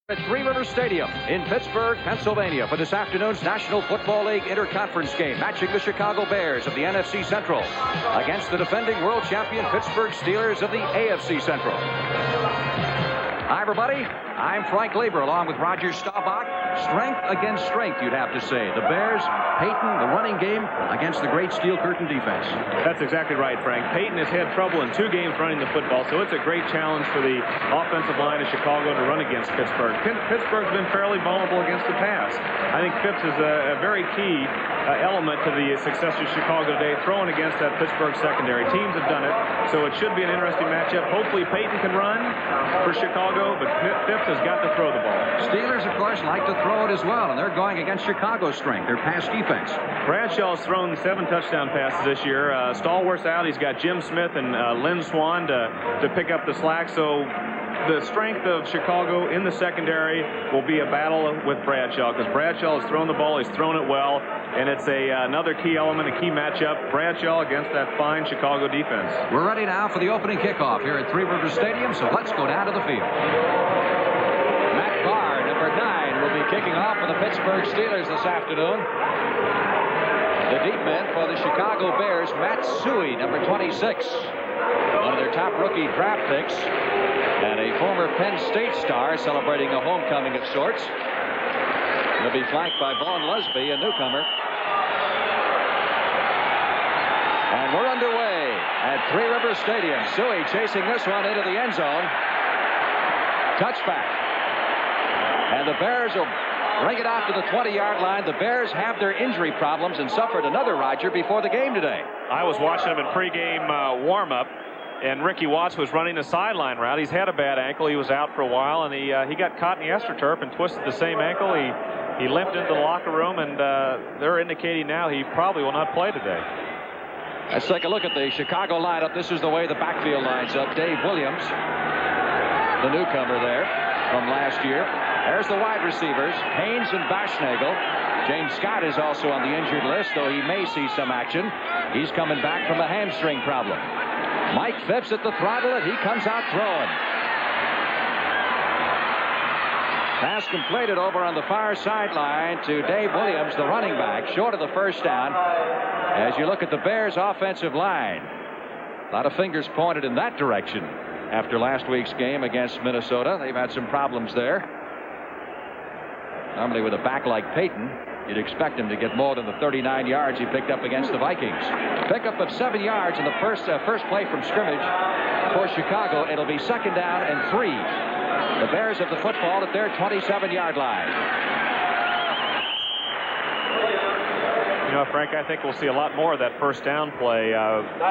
At Three Rivers Stadium in Pittsburgh, Pennsylvania for this afternoon's National Football League Interconference game, matching the Chicago Bears of the NFC Central against the defending world champion Pittsburgh Steelers of the AFC Central. Hi, everybody. I'm Frank Lieber along with Roger Staubach. Strength against strength, you'd have to say. The Bears, Peyton, the running game against the great Steel Curtain defense. That's exactly right, Frank. Peyton has had trouble in 2 games running the football, so it's a great challenge for the offensive line of Chicago to run against Pittsburgh. Pittsburgh's been fairly vulnerable against the pass. I think Phipps is a very key element to the success of Chicago today, throwing against that Pittsburgh secondary. Teams have done it, so it should be an interesting matchup. Hopefully Peyton can run for Chicago, but Phipps has got to throw the ball. Steelers, of course, like to throw it as well, and they're going against Chicago's strength, their pass defense. Bradshaw's thrown 7 touchdown passes this year. Stallworth's out. He's got Jim Smith and Lynn Swan to pick up the slack. So the strength of Chicago in the secondary will be a battle with Bradshaw, because Bradshaw has thrown the ball. He's thrown it well, and it's another key element, a key matchup. Bradshaw against that fine Chicago defense. We're ready now for the opening kickoff here at Three Rivers Stadium, so let's go down to the field. Matt Barr, number 9, will be kicking off for the Pittsburgh Steelers this afternoon. The deep men for the Chicago Bears, Matt Suhey, number 26. One of their top rookie draft picks, and a former Penn State star celebrating a homecoming of sorts. He'll be flanked by Vaughn Lusby, a newcomer. And we're underway at Three Rivers Stadium. Suhey chasing this one into the end zone. Touchback. And the Bears will bring it out to the 20-yard line. The Bears have their injury problems and suffered another, Roger, before the game today. I was watching them in pregame warm-up, and Ricky Watts was running a sideline route. He's had a bad ankle. He was out for a while, and he got caught in the AstroTurf and twisted the same ankle. He limped into the locker room, and they're indicating now he probably will not play today. Let's take a look at the Chicago lineup. This is the way the backfield lines up. Dave Williams, the newcomer there from last year. There's the wide receivers, Haynes and Baschnagel. James Scott is also on the injured list, though he may see some action. He's coming back from a hamstring problem. Mike Phipps at the throttle, and he comes out throwing. Pass completed over on the far sideline to Dave Williams, the running back, short of the first down. As you look at the Bears' offensive line, a lot of fingers pointed in that direction after last week's game against Minnesota. They've had some problems there. Normally with a back like Peyton, you'd expect him to get more than the 39 yards he picked up against the Vikings. Pickup of 7 yards in the first play from scrimmage for Chicago. It'll be 2nd down and 3. The Bears have the football at their 27-yard line. You know, Frank, I think we'll see a lot more of that first down play.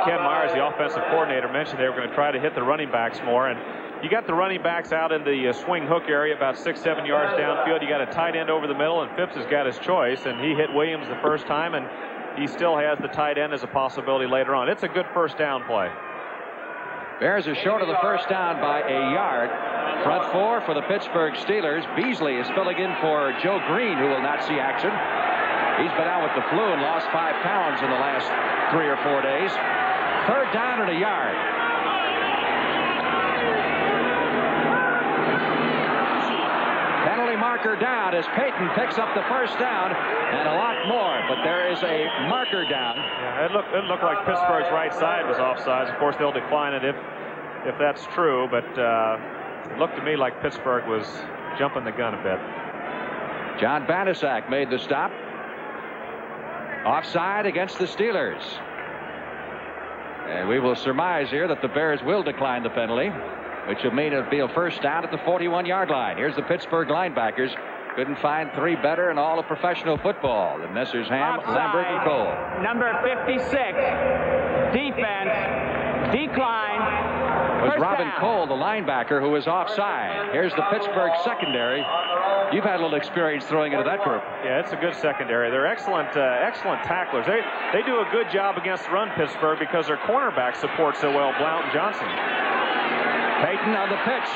Ken Myers, the offensive coordinator, mentioned they were going to try to hit the running backs more. And you got the running backs out in the swing hook area about 6-7 yards downfield. You got a tight end over the middle, and Phipps has got his choice. And he hit Williams the first time, and he still has the tight end as a possibility later on. It's a good first down play. Bears are short of the first down by a yard. Front 4 for the Pittsburgh Steelers. Beasley is filling in for Joe Green, who will not see action. He's been out with the flu and lost 5 pounds in the last 3 or 4 days. 3rd down and a yard. Penalty marker down as Peyton picks up the first down and a lot more, but there is a marker down. Yeah, it looked like Pittsburgh's right side was offsides. Of course, they'll decline it if that's true, but it looked to me like Pittsburgh was jumping the gun a bit. John Banasak made the stop. Offside against the Steelers. And we will surmise here that the Bears will decline the penalty, which will mean it'll be a first down at the 41-yard line. Here's the Pittsburgh linebackers. Couldn't find 3 better in all of professional football than Messrs. Ham, Offside. Lambert, and Cole. Number 56, defense, decline. It was First Robin down. Cole, the linebacker, who was offside. Here's the Pittsburgh secondary. You've had a little experience throwing into that group. Yeah, it's a good secondary. They're excellent tacklers. They do a good job against the run, Pittsburgh, because their cornerback support so well, Blount and Johnson. Peyton on the pitch.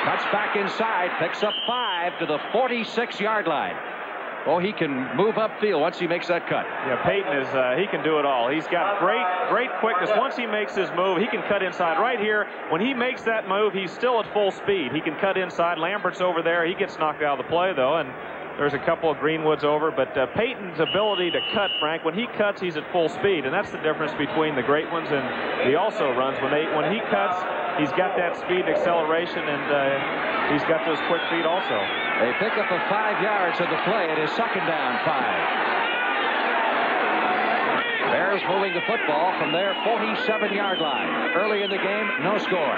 Cuts back inside, picks up 5 to the 46-yard line. Oh, he can move upfield once he makes that cut. Yeah, Peyton is, he can do it all. He's got great quickness. Once he makes his move, he can cut inside. Right here, when he makes that move, he's still at full speed. He can cut inside. Lambert's over there. He gets knocked out of the play, though, and there's a couple of Greenwoods over. But Peyton's ability to cut, Frank, when he cuts, he's at full speed, and that's the difference between the great ones and the also runs. When he cuts, he's got that speed and acceleration, and he's got those quick feet also. They pick up a 5 yards of the play. It is second down, 5. Bears moving the football from their 47-yard line. Early in the game, no score.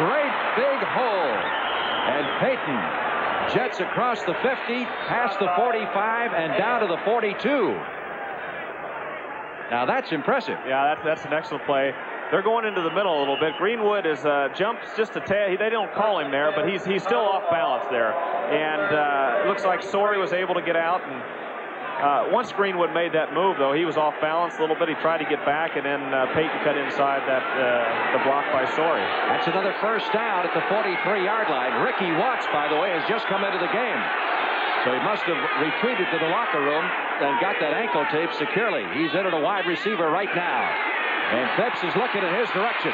Great big hole. And Peyton jets across the 50, past the 45, and down to the 42. Now that's impressive. Yeah, that's an excellent play. They're going into the middle a little bit. Greenwood is jumps just a tad. They don't call him there, but he's still off balance there. And it looks like Sorey was able to get out. And once Greenwood made that move, though, he was off balance a little bit. He tried to get back, and then Peyton cut inside that the block by Sorey. That's another first down at the 43-yard line. Ricky Watts, by the way, has just come into the game. So he must have retreated to the locker room and got that ankle tape securely. He's in at a wide receiver right now. And Phipps is looking in his direction.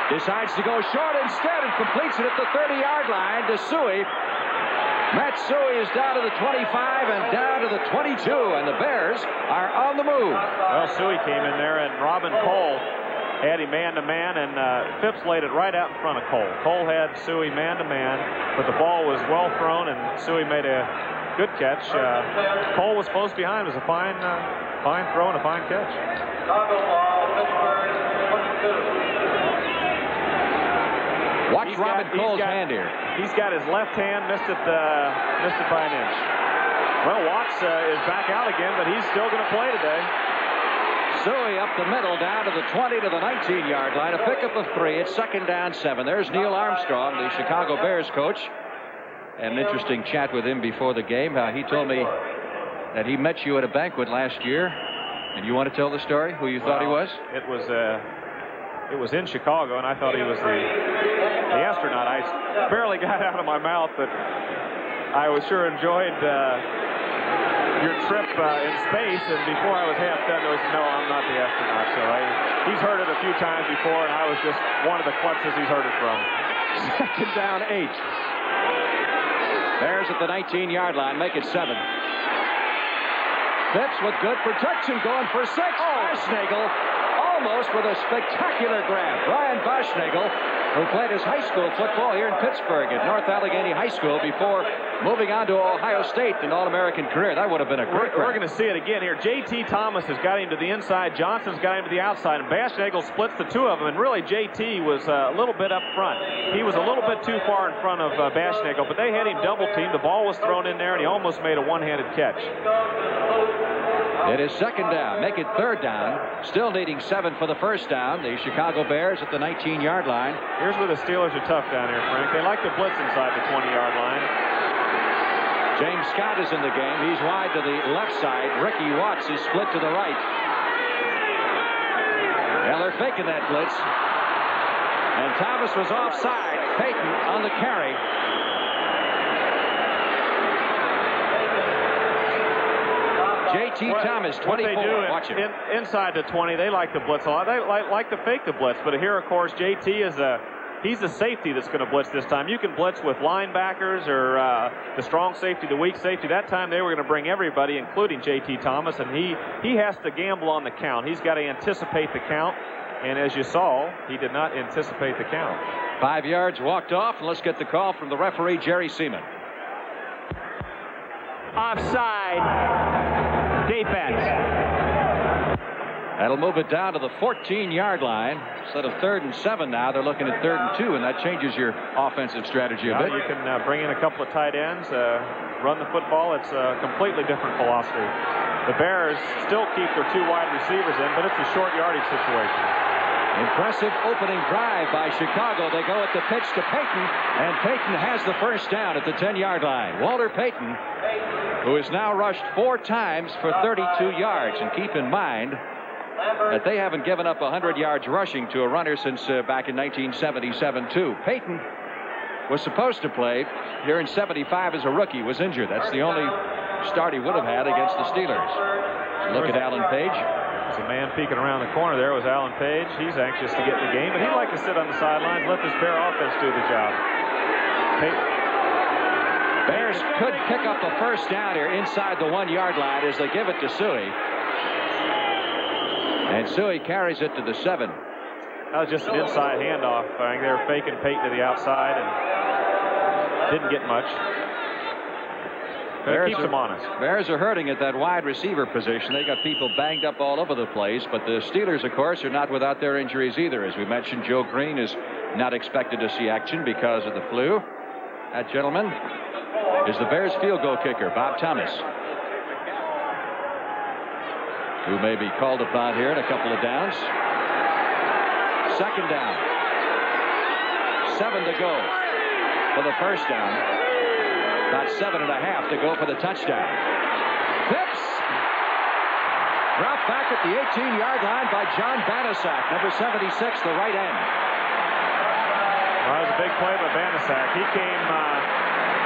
Decides to go short instead and completes it at the 30-yard line to Suhey. Matt Suhey is down to the 25 and down to the 22, and the Bears are on the move. Well, Suhey came in there, and Robin Cole had him man-to-man, and Phipps laid it right out in front of Cole. Cole had Suhey man-to-man, but the ball was well thrown, and Suhey made a good catch. Cole was close behind. It was a fine throw and a fine catch. Watch Robin Cole's hand here. He's got his left hand, missed it by an inch. Well, Watts is back out again, but he's still going to play today. Suhey up the middle, down to the 20 to the 19-yard line. A pickup of 3. It's second down, 7. There's Neil Armstrong, the Chicago Bears coach. Had an interesting chat with him before the game. He told me that he met you at a banquet last year. And you want to tell the story? Who you thought he was? It was in Chicago, and I thought he was the astronaut. I barely got out of my mouth, but I was sure enjoyed your trip in space. And before I was half done, I said, no, I'm not the astronaut. So he's heard it a few times before, and I was just one of the klutzes he's heard it from. Second down, 8. Bears at the 19-yard line, make it 7. Phipps with good protection, going for 6. Boschnagel almost with a spectacular grab. Brian Boschnagel, who played his high school football here in Pittsburgh at North Allegheny High School before moving on to Ohio State, an All-American career. That would have been a great grab. We're going to see it again here. J.T. Thomas has got him to the inside. Johnson's got him to the outside. And Boschnagel splits the two of them. And really, J.T. was a little bit up front. He was a little bit too far in front of Boschnagel, but they had him double-teamed. The ball was thrown in there, and he almost made a one-handed catch. It is second down. Make it third down. Still needing 7 for the first down. The Chicago Bears at the 19-yard line. Here's where the Steelers are tough down here, Frank. They like to blitz inside the 20-yard line. James Scott is in the game. He's wide to the left side. Ricky Watts is split to the right. Well, they're faking that blitz. And Thomas was offside. Peyton on the carry. J.T. Thomas, 24. What they do Watch it. Inside the 20, they like to blitz a lot. They like to fake the blitz. But here, of course, J.T. is he's the safety that's going to blitz this time. You can blitz with linebackers or the strong safety, the weak safety. That time they were going to bring everybody, including J.T. Thomas, and he has to gamble on the count. He's got to anticipate the count. And as you saw, he did not anticipate the count. 5 yards walked off, and let's get the call from the referee, Jerry Seaman. Offside. Defense. That'll move it down to the 14-yard line. Instead of 3rd and 7 now, they're looking at 3rd and 2, and that changes your offensive strategy a bit. You can bring in a couple of tight ends, run the football. It's a completely different philosophy. The Bears still keep their 2 wide receivers in, but it's a short yardage situation. Impressive opening drive by Chicago. They go at the pitch to Peyton, and Peyton has the first down at the 10-yard line. Walter Payton, who has now rushed 4 times for 32 yards. And keep in mind that they haven't given up 100 yards rushing to a runner since back in 1977, too. Peyton was supposed to play here in '75 as a rookie, was injured. That's the only start he would have had against the Steelers. Look at Alan Page. There's a man peeking around the corner there was Alan Page. He's anxious to get in the game, but he'd like to sit on the sidelines, let this Bear offense do the job. Bears could pick up the first down here inside the 1-yard line as they give it to Suey. And Suey carries it to the 7. That was just an inside handoff. I think they were faking Peyton to the outside and didn't get much. Bears keeps them honest. Bears are hurting at that wide receiver position. They got people banged up all over the place. But the Steelers, of course, are not without their injuries either. As we mentioned, Joe Green is not expected to see action because of the flu. That gentleman is the Bears field goal kicker, Bob Thomas, who may be called upon here in a couple of downs. Second down. 7 to go for the first down. About 7.5 to go for the touchdown. Phipps dropped back at the 18-yard line by John Banasac, number 76, the right end. Well, that was a big play by Banasac. He came,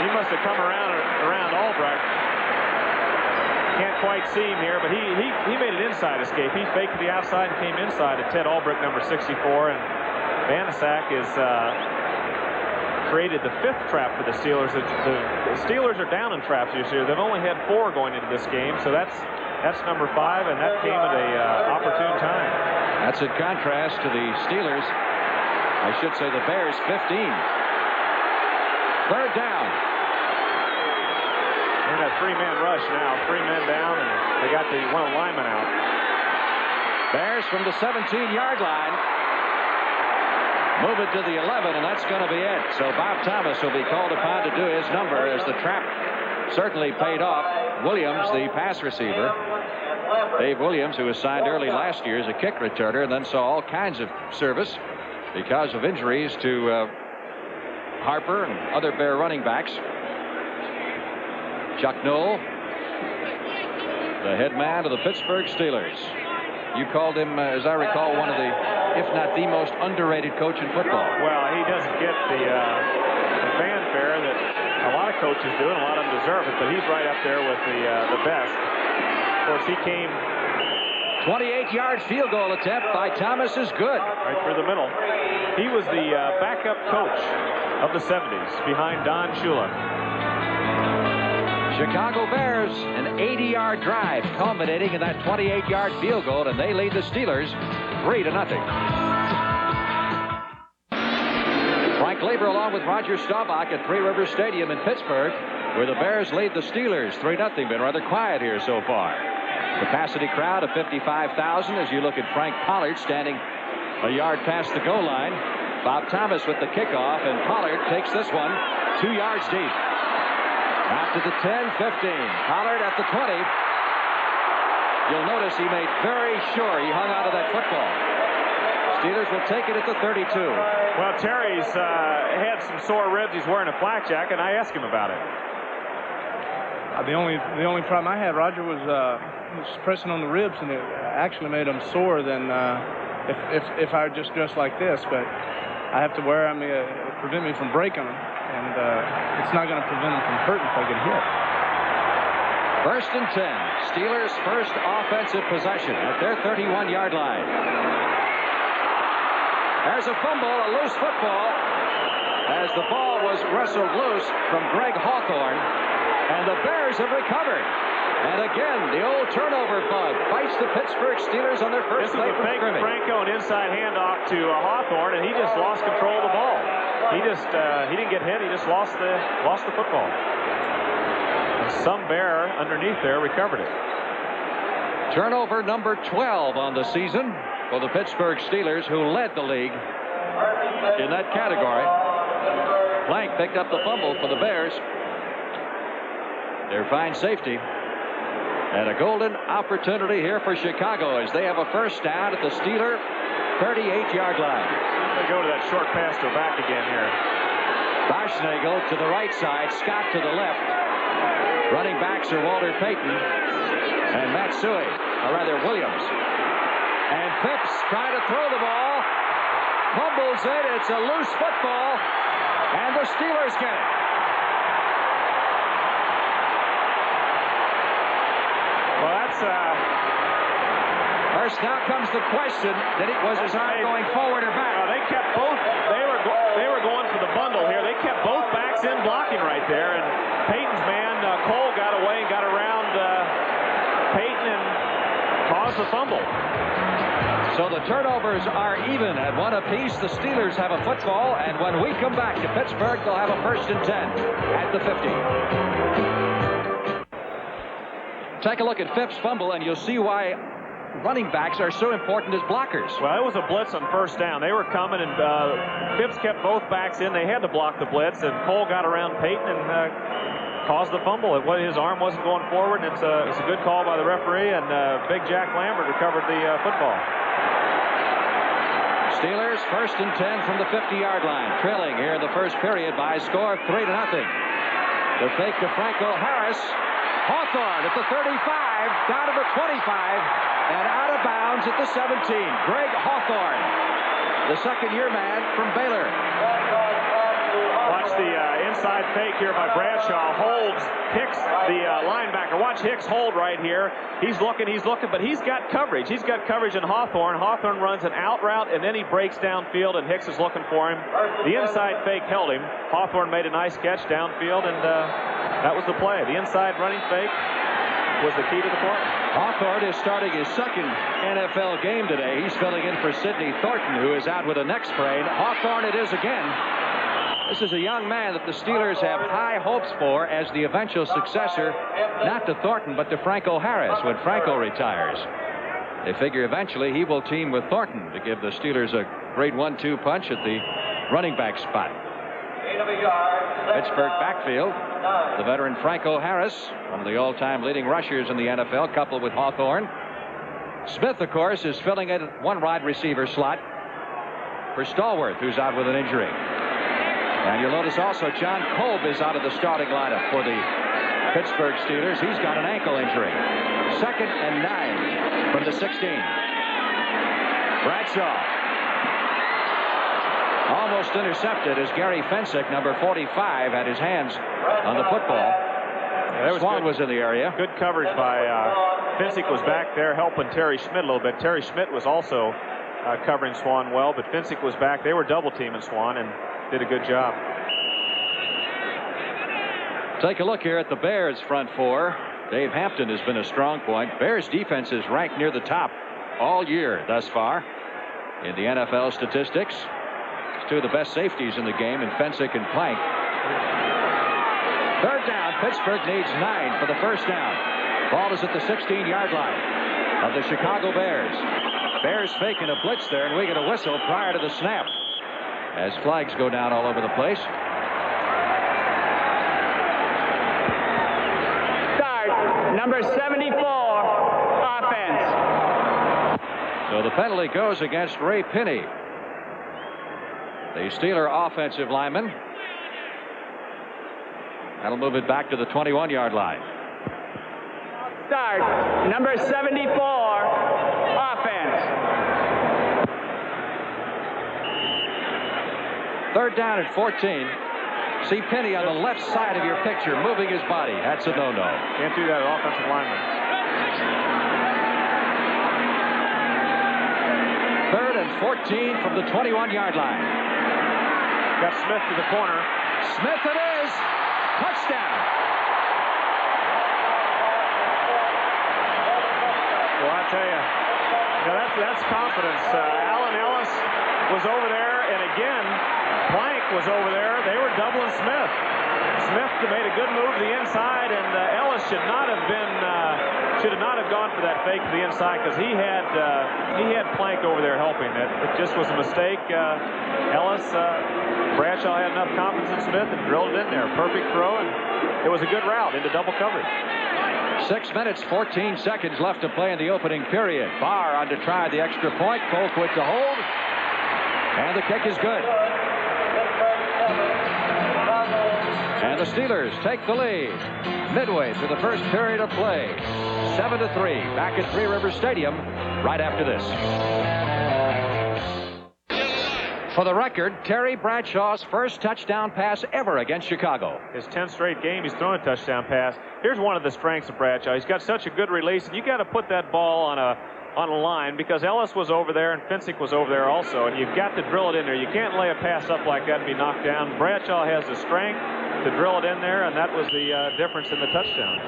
he must have come around Albrecht. Can't quite see him here, but he made an inside escape. He faked to the outside and came inside to Ted Albrecht, number 64, and Banasac is created the 5th trap for the Steelers. The Steelers are down in traps this year. They've only had 4 going into this game, so that's number 5, and that came at a opportune time. That's in contrast to the Steelers. I should say the Bears 15. Third down. In a 3-man rush now. 3 men down, and they got one lineman out. Bears from the 17-yard line move it to the 11, and that's going to be it. So Bob Thomas will be called upon to do his number as the trap certainly paid off. Williams, the pass receiver, Dave Williams, who was signed early last year as a kick returner and then saw all kinds of service because of injuries to Harper and other Bear running backs. Chuck Noll, the head man of the Pittsburgh Steelers. You called him, as I recall, one of the, if not the most underrated coach in football. Well, he doesn't get the fanfare that a lot of coaches do, and a lot of them deserve it, but he's right up there with the best. Of course, he came... 28-yard field goal attempt by Thomas is good. Right through the middle. He was the backup coach of the 70s behind Don Shula. Chicago Bears, an 80-yard drive culminating in that 28-yard field goal, and they lead the Steelers 3-0. Frank Leber along with Roger Staubach at Three Rivers Stadium in Pittsburgh, where the Bears lead the Steelers 3-0. Been rather quiet here so far. Capacity crowd of 55,000 as you look at Frank Pollard standing a yard past the goal line. Bob Thomas with the kickoff, and Pollard takes this one 2 yards deep. Out to the 10, 15. Pollard at the 20. You'll notice he made very sure he hung out of that football. Steelers will take it at the 32. Well, Terry's had some sore ribs. He's wearing a flak jacket, and I asked him about it. The only problem I had, Roger, was pressing on the ribs, and it actually made them sore than if I just dressed like this. But I have to wear them to prevent me from breaking them. And it's not going to prevent them from hurting if I get hit. 1st and 10. Steelers' first offensive possession at their 31-yard line. There's a fumble, a loose football, as the ball was wrestled loose from Greg Hawthorne, and the Bears have recovered. And again, the old turnover bug bites the Pittsburgh Steelers on their first play from scrimmage. Franco, an inside handoff to Hawthorne, and he just lost control of the ball. He didn't get hit. He just lost the football. And some Bear underneath there recovered it. Turnover number 12 on the season for the Pittsburgh Steelers, who led the league in that category. Blank picked up the fumble for the Bears. Their fine safety. And a golden opportunity here for Chicago as they have a first down at the Steeler 38-yard line. They go to that short pass to back again here. Boschnagel to the right side, Scott to the left. Running backs are Walter Payton and Matt Suey, or rather Williams. And Phipps trying to throw the ball. Fumbles it. It's a loose football. And the Steelers get it. Well, that's First, now comes the question: was his arm going forward or back? they kept both. They were going for the bundle here. They kept both backs in blocking right there, and Peyton's man Cole got away and got around Peyton and caused the fumble. So the turnovers are even at 1 apiece. The Steelers have a football, and when we come back to Pittsburgh, they'll have a 1st and 10 at the 50. Take a look at Phipps' fumble, and you'll see why running backs are so important as blockers. Well, it was a blitz on first down. They were coming, and Phipps kept both backs in. They had to block the blitz, and Cole got around Peyton and caused the fumble. His arm wasn't going forward, and it's a good call by the referee, and Big Jack Lambert recovered the football. Steelers 1st and 10 from the 50-yard line, trailing here in the first period by a score of 3-0. The fake to Franco Harris. Hawthorne at the 35, down to the 25, and out of bounds at the 17. Greg Hawthorne, the second-year man from Baylor. Watch the inside fake here by Bradshaw. Holds Hicks, the linebacker. Watch Hicks hold right here. He's looking, but he's got coverage. He's got coverage in Hawthorne. Hawthorne runs an out route, and then he breaks downfield, and Hicks is looking for him. The inside fake held him. Hawthorne made a nice catch downfield, and that was the play. The inside running fake was the key to the play. Hawthorne is starting his second NFL game today. He's filling in for Sidney Thornton, who is out with a neck sprain. Hawthorne it is again. This is a young man that the Steelers have high hopes for as the eventual successor, not to Thornton, but to Franco Harris when Franco retires. They figure eventually he will team with Thornton to give the Steelers a great 1-2 punch at the running back spot. Pittsburgh backfield. The veteran Franco Harris, one of the all-time leading rushers in the NFL, coupled with Hawthorne. Smith, of course, is filling in one wide receiver slot for Stallworth, who's out with an injury. And you'll notice also John Kolb is out of the starting lineup for the Pittsburgh Steelers. He's got an ankle injury. 2nd and 9 from the 16. Bradshaw. Almost intercepted as Gary Fensick, number 45, had his hands on the football. Swan was in the area. Good coverage by Fensick was back there helping Terry Schmidt a little bit. Terry Schmidt was also covering Swan well, but Fensick was back. They were double teaming Swan and did a good job. Take a look here at the Bears front four. Dave Hampton has been a strong point. Bears defense is ranked near the top all year thus far in the NFL statistics. It's two of the best safeties in the game in Fensick and Plank. 3rd down. Pittsburgh needs 9 for the first down. Ball is at the 16-yard line of the Chicago Bears. Bears faking a blitz there, and we get a whistle prior to the snap as flags go down all over the place. Start, number 74, offense. So the penalty goes against Ray Pinney, the Steeler offensive lineman. That'll move it back to the 21-yard line. Start, number 74, offense. 3rd down at 14. See Pinney on the left side of your picture moving his body. That's a no-no. Can't do that with offensive linemen. 3rd and 14 from the 21-yard line. Got Smith to the corner. Smith it is. Touchdown. Well, I tell you, that's confidence. Allen Ellis was over there, and again, Plank was over there. They were doubling Smith. Smith made a good move to the inside, and Ellis should not have gone for that fake to the inside because he had Plank over there helping. It just was a mistake. Bradshaw had enough confidence in Smith and drilled it in there. Perfect throw, and it was a good route into double coverage. 6 minutes, 14 seconds left to play in the opening period. Barr on to try the extra point. Colquitt to hold. And the kick is good. And the Steelers take the lead midway through the first period of play. 7-3 back at Three Rivers Stadium right after this. For the record, Terry Bradshaw's first touchdown pass ever against Chicago. His 10th straight game, he's thrown a touchdown pass. Here's one of the strengths of Bradshaw. He's got such a good release, and you got to put that ball on a line, because Ellis was over there and Finsick was over there also, and you've got to drill it in there. You can't lay a pass up like that and be knocked down. Bradshaw has the strength to drill it in there, and that was the difference in the touchdown.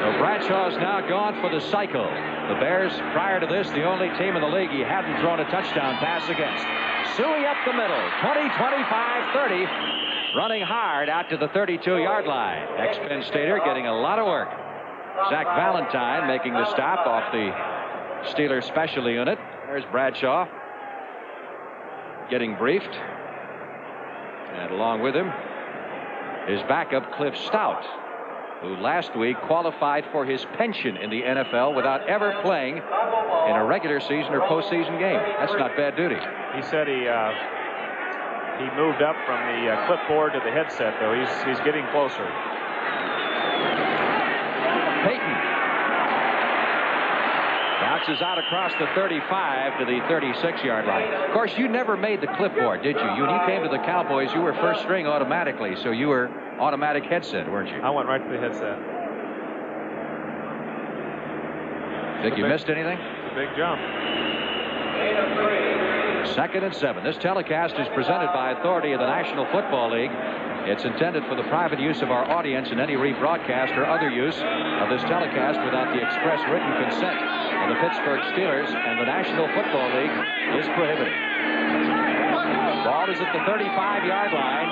So Bradshaw's now gone for the cycle. The Bears, prior to this, the only team in the league he hadn't thrown a touchdown pass against. Suey up the middle, 20, 25, 30, running hard out to the 32-yard line. Ex-Penn Stater getting a lot of work. Zach Valentine making the stop off the Steelers special unit. There's Bradshaw getting briefed. And along with him, his backup, Cliff Stout, who last week qualified for his pension in the NFL without ever playing in a regular season or postseason game. That's not bad duty. He said he moved up from the clipboard to the headset, though. He's getting closer. Payton bounces out across the 35 to the 36-yard line. Of course, you never made the clipboard, did you? When you came to the Cowboys, you were first string automatically, so you were automatic headset, weren't you? I went right to the headset. Think you missed anything? It's a big jump. 2nd and 7. This telecast is presented by authority of the National Football League. It's intended for the private use of our audience, and any rebroadcast or other use of this telecast without the express written consent of the Pittsburgh Steelers and the National Football League is prohibited. Ball is at the 35-yard line.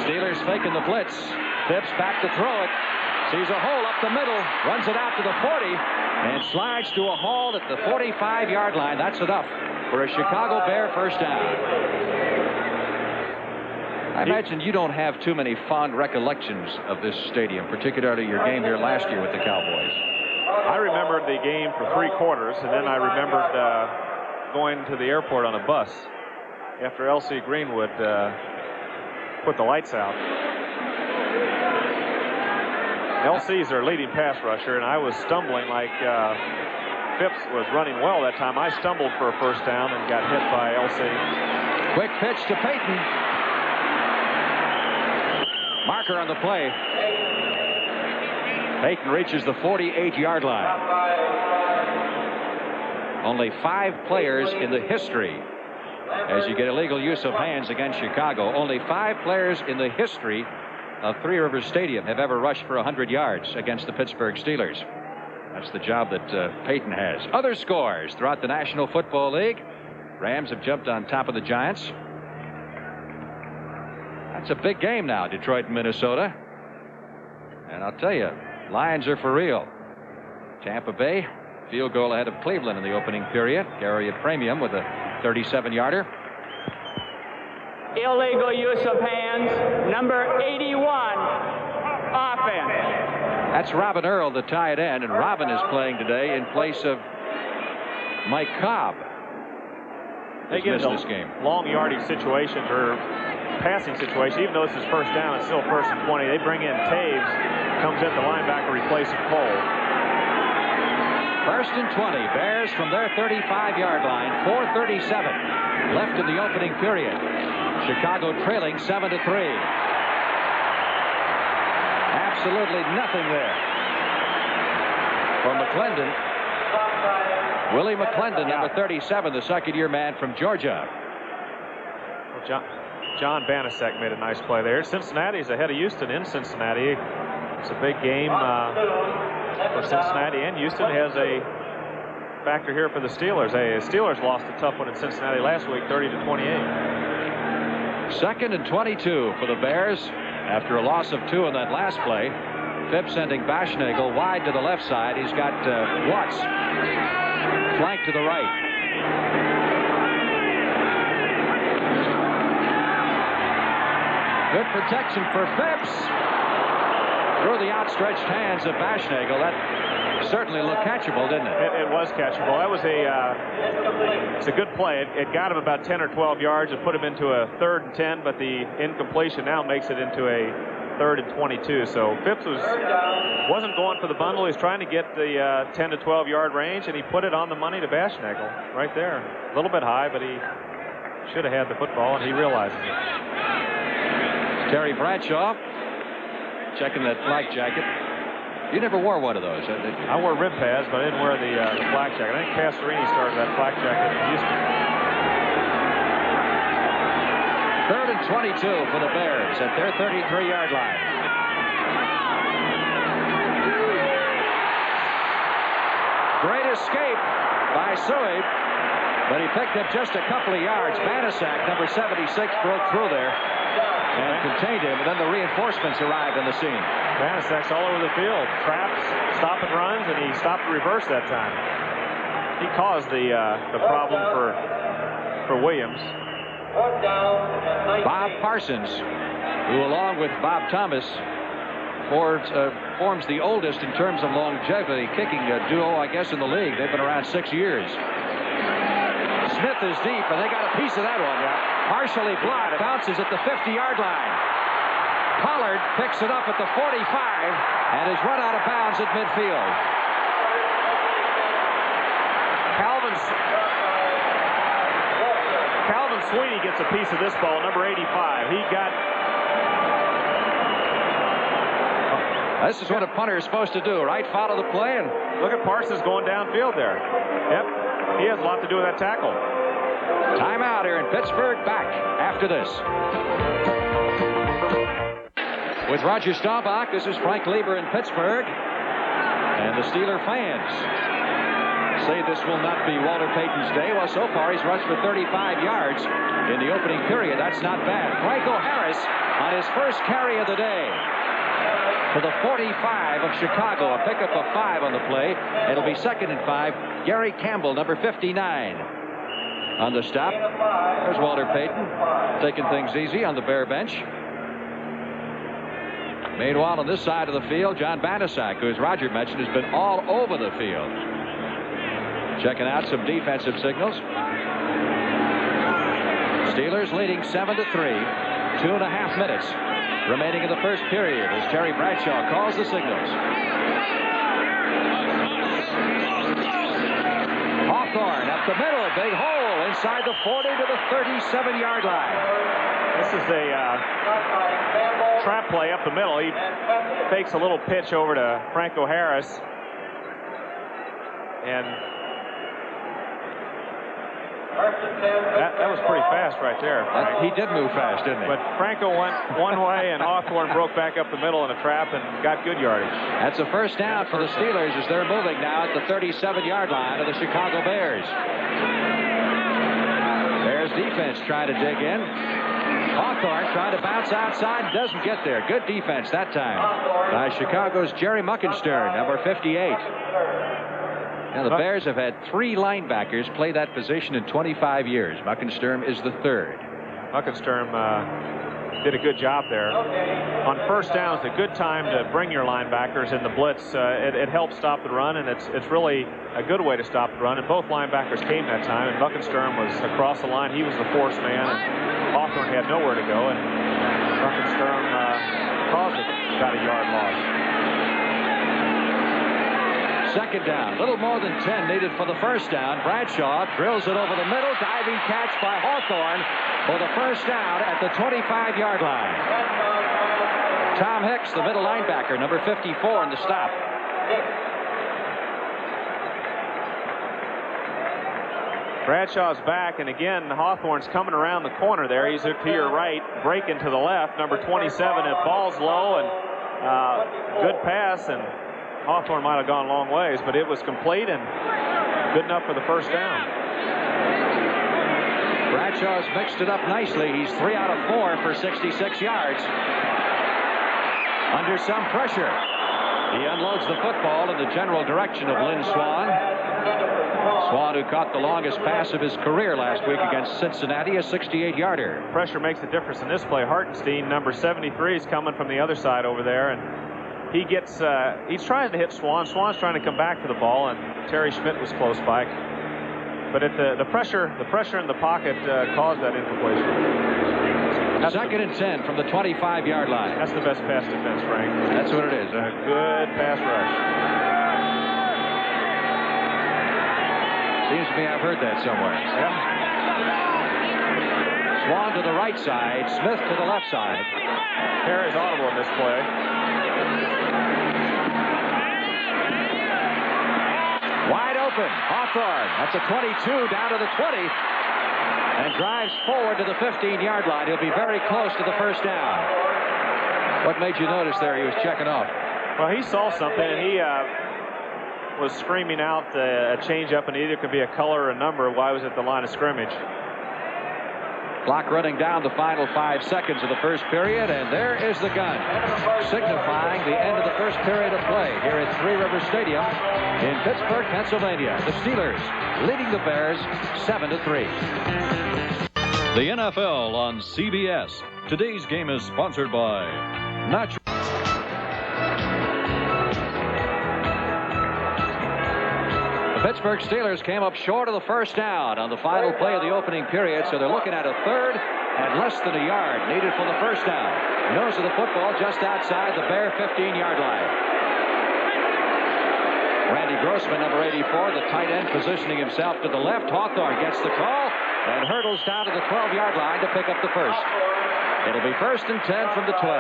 Steelers faking the blitz. Phipps back to throw it. Sees a hole up the middle. Runs it out to the 40 and slides to a halt at the 45-yard line. That's enough for a Chicago Bear first down. I imagine you don't have too many fond recollections of this stadium, particularly your game here last year with the Cowboys. I remembered the game for 3 quarters, and then I remembered going to the airport on a bus after L.C. Greenwood put the lights out. L.C.'s their leading pass rusher, and I was stumbling like Phipps was running well that time. I stumbled for a first down and got hit by L.C. Quick pitch to Payton. Marker on the play. Payton reaches the 48-yard line. Only 5 players in the history, as you get illegal use of hands against Chicago, only 5 players in the history of Three Rivers Stadium have ever rushed for 100 yards against the Pittsburgh Steelers. That's the job that Payton has. Other scores throughout the National Football League. Rams have jumped on top of the Giants. That's a big game now, Detroit and Minnesota. And I'll tell you, Lions are for real. Tampa Bay, field goal ahead of Cleveland in the opening period. Gary Premium with a 37-yarder. Illegal use of hands, number 81, offense. That's Robin Earl, the tight end, and Robin is playing today in place of Mike Cobb. They get into this game. Long yardage situations or passing situation. Even though this is first down, it's still 1st and 20. They bring in Taves, comes in the linebacker replacing Cole. 1st and 20. Bears from their 35-yard line. 4:37 left in the opening period. Chicago trailing 7-3. Absolutely nothing there for McClendon. Willie McClendon, number 37, the second-year man from Georgia. Well, John Banasek made a nice play there. Cincinnati's ahead of Houston in Cincinnati. It's a big game for Cincinnati, and Houston has a factor here for the Steelers. The Steelers lost a tough one in Cincinnati last week, 30-28. 2nd and 22 for the Bears after a loss of 2 in that last play. Phipps sending Baschnagel wide to the left side. He's got Watts flanked to the right. Good protection for Phipps. Through the outstretched hands of Baschnagel. That certainly looked catchable, didn't it? It was catchable. That was it's a good play. It got him about 10 or 12 yards. It put him into a 3rd and 10, but the incompletion now makes it into a 3rd and 22. So Phipps wasn't going for the bundle. He's trying to get the 10 to 12 yard range, and he put it on the money to Baschnagel right there. A little bit high, but he should have had the football, and he realizes it. Terry Bradshaw checking that flak jacket. You never wore one of those, did you? I wore rib pads, but I didn't wear the flak jacket. I think Pastorini started that flak jacket in Houston. 3rd and 22 for the Bears at their 33-yard line. Great escape by Suib, but he picked up just a couple of yards. Banasak, number 76, broke through there and contained him, and then the reinforcements arrived on the scene. Banasak's all over the field. Traps, stop and runs, and he stopped the reverse that time. He caused the problem for Williams. Bob Parsons, who along with Bob Thomas forms the oldest in terms of longevity kicking duo, I guess, in the league. They've been around 6 years. Smith is deep, and they got a piece of that one. Partially blocked, bounces at the 50-yard line. Pollard picks it up at the 45 and is run out of bounds at midfield. Calvin Sweeney gets a piece of this ball, number 85. He got... This is what a punter is supposed to do, right? Follow the play, and look at Parsons going downfield there. Yep, he has a lot to do with that tackle. Timeout here in Pittsburgh. Back after this. With Roger Staubach, this is Frank Lieber in Pittsburgh. And the Steeler fans say this will not be Walter Payton's day. Well, so far he's rushed for 35 yards in the opening period. That's not bad. Franco Harris on his first carry of the day for the 45 of Chicago. A pickup of 5 on the play. It'll be 2nd and 5. Gary Campbell, number 59, on the stop. There's Walter Payton taking things easy on the Bear bench. Meanwhile, on this side of the field, John Banasak, who, as Roger mentioned, has been all over the field, checking out some defensive signals. Steelers leading 7-3. 2.5 minutes remaining in the first period as Terry Bradshaw calls the signals. Hawthorne up the middle, a big hole inside the 40 to the 37-yard line. This is a trap play up the middle. He fakes a little pitch over to Franco Harris, and that was pretty fast right there. He did move fast, didn't he? But Franco went one way, and Hawthorne broke back up the middle in a trap and got good yardage. That's a first down for the Steelers as they're moving now at the 37-yard line of the Chicago Bears. Bears defense trying to dig in. Hawthorne trying to bounce outside, doesn't get there. Good defense that time by Chicago's Jerry Muckenstern, number 58. Now, the Bears have had 3 linebackers play that position in 25 years. Muckenstern is the 3rd. Muckenstern did a good job there. On first down, it's a good time to bring your linebackers in the blitz. It helps stop the run, and it's really a good way to stop the run. And both linebackers came that time, and Muckenstern was across the line. He was the force man, and Hawthorne had nowhere to go, and Muckenstern caused it. Got a yard loss. Second down, a little more than 10 needed for the first down. Bradshaw drills it over the middle. Diving catch by Hawthorne for the first down at the 25-yard line. Tom Hicks, the middle linebacker, number 54 in the stop. Bradshaw's back, and again, Hawthorne's coming around the corner there. He's to your right, breaking to the left, number 27. It ball's low, and good pass, and Hawthorne might have gone a long ways, but it was complete and good enough for the first down. Bradshaw's mixed it up nicely. He's 3 out of 4 for 66 yards. Under some pressure, he unloads the football in the general direction of Lynn Swann. Swann, who caught the longest pass of his career last week against Cincinnati, a 68-yarder. Pressure makes a difference in this play. Hartenstein, number 73, is coming from the other side over there, and he gets, he's trying to hit Swann. Swann's trying to come back to the ball, and Terry Schmidt was close by. But at the pressure in the pocket caused that incompletion. Second and 10 from the 25-yard line. That's the best pass defense, Frank. That's what it is. A good pass rush. Seems to me I've heard that somewhere. Yeah. Swan to the right side, Smith to the left side. Perry's audible in this play. Wide open, Hawthorne at the 22, down to the 20, and drives forward to the 15-yard line. He'll be very close to the first down. What made you notice there he was checking off? Well, he saw something, and he was screaming out a change-up, and either could be a color or a number while he was at the line of scrimmage. Clock running down the final 5 seconds of the first period, and there is the gun, signifying the end of the first period of play here at Three Rivers Stadium in Pittsburgh, Pennsylvania. The Steelers leading the Bears 7-3. The NFL on CBS. Today's game is sponsored by Natural. The Pittsburgh Steelers came up short of the first down on the final play of the opening period, so they're looking at a third and less than a yard needed for the first down. Nose of the football just outside the Bear 15-yard line. Randy Grossman, number 84, the tight end, positioning himself to the left. Hawthorne gets the call and hurdles down to the 12-yard line to pick up the first. It'll be 1st and 10 from the 12.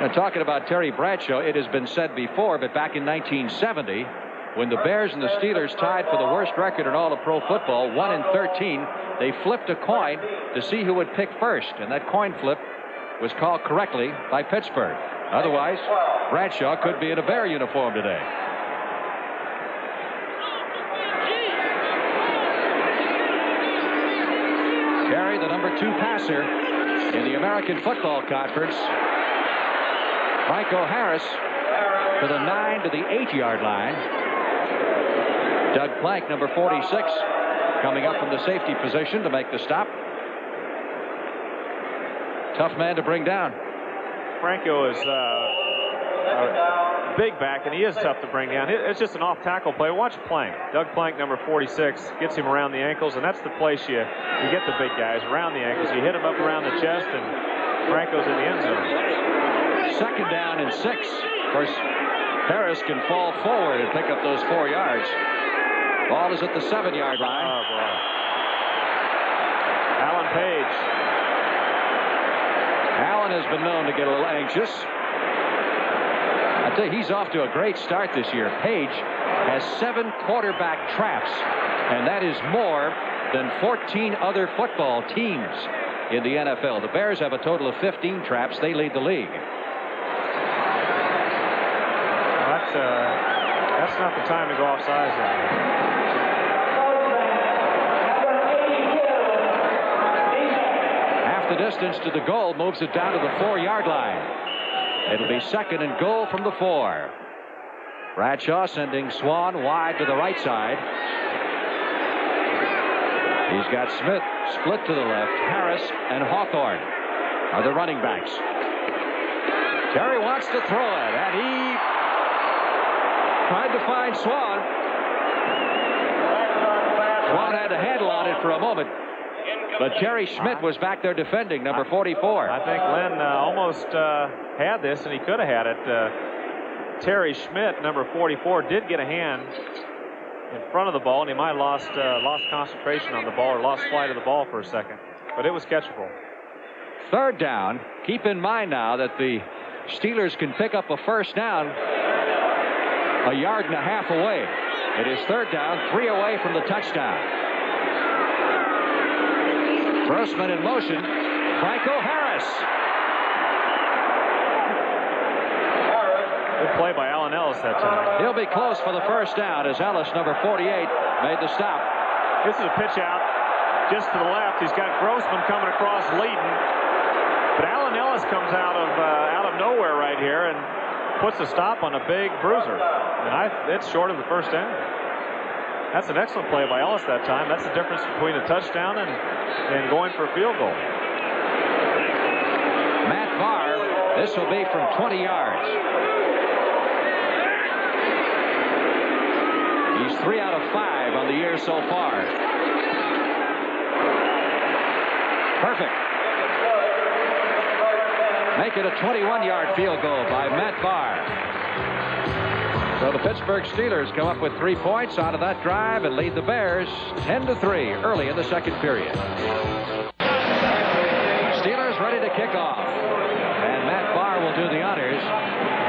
Now, talking about Terry Bradshaw, it has been said before, but back in 1970, when the Bears and the Steelers tied for the worst record in all of pro football, 1-13, they flipped a coin to see who would pick first, and that coin flip was called correctly by Pittsburgh. Otherwise, Bradshaw could be in a Bear uniform today. Terry, the number 2 passer in the American Football Conference. Franco Harris to the 9 to the 8-yard line. Doug Plank, number 46, coming up from the safety position to make the stop. Tough man to bring down. Franco is a big back, and he is tough to bring down. It's just an off-tackle play. Watch Plank. Doug Plank, number 46, gets him around the ankles, and that's the place you get the big guys, around the ankles. You hit him up around the chest, and Franco's in the end zone. 2nd down and 6. Of course, Harris can fall forward and pick up those 4 yards. Ball is at the 7-yard line. Oh, boy. Alan Page. Allen has been known to get a little anxious. I tell you, he's off to a great start this year. Page has 7 quarterback traps, and that is more than 14 other football teams in the NFL. The Bears have a total of 15 traps. They lead the league. That's not the time to go offsides. Half the distance to the goal, moves it down to the 4-yard line. It'll be 2nd and goal from the 4. Bradshaw sending Swan wide to the right side. He's got Smith split to the left. Harris and Hawthorne are the running backs. Terry wants to throw it, and he tried to find Swan. Swan had a handle on it for a moment, but Terry Schmidt was back there defending, number 44. I think Len almost had this, and he could have had it. Terry Schmidt, number 44, did get a hand in front of the ball, and he might have lost concentration on the ball or lost flight of the ball for a second, but it was catchable. 3rd down. Keep in mind now that the Steelers can pick up a first down a yard and a half away. It is 3rd down, 3 away from the touchdown. Grossman in motion. Franco Harris. Good play by Alan Ellis that time. He'll be close for the first down as Ellis, number 48, made the stop. This is a pitch out just to the left. He's got Grossman coming across leading, but Alan Ellis comes out of nowhere right here and puts a stop on a big bruiser, and it's short of the first down. That's an excellent play by Ellis that time. That's the difference between a touchdown and going for a field goal. Matt Barr, this will be from 20 yards. He's 3 out of 5 on the year so far. Perfect. Make it a 21-yard field goal by Matt Barr. So the Pittsburgh Steelers come up with 3 points out of that drive and lead the Bears 10-3 early in the second period. Steelers ready to kick off. And Matt Barr will do the honors.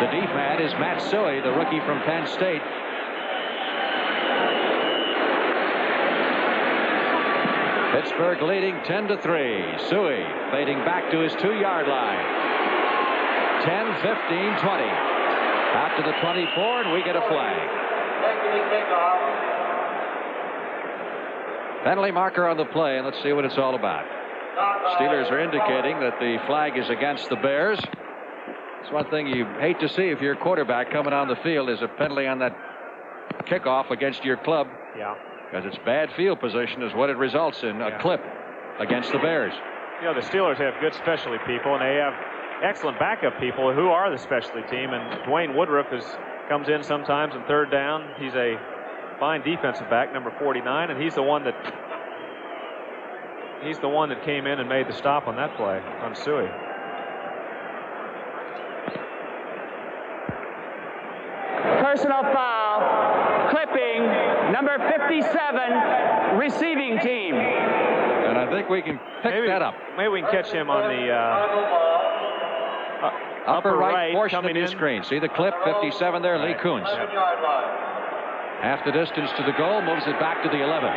The deep man is Matt Suhey, the rookie from Penn State. Pittsburgh leading 10-3. Suhey fading back to his 2-yard line. 10, 15, 20. Out to the 24, and we get a flag. Penalty marker on the play, and let's see what it's all about. Steelers are indicating that the flag is against the Bears. It's one thing you hate to see if you're a quarterback coming on the field is a penalty on that kickoff against your club. Yeah. Because it's bad field position is what it results in, a clip against the Bears. You know, the Steelers have good specialty people, and they have excellent backup people who are the specialty team. And Dwayne Woodruff comes in sometimes in third down. He's a fine defensive back, number 49, and he's the one that came in and made the stop on that play on Suhey. Personal foul, clipping, number 57, receiving team. And I think we can pick that up. Maybe we can catch him on the upper right portion of your screen. See the clip, 57 there, Lee Kuntz. Yep. Half the distance to the goal, moves it back to the 11.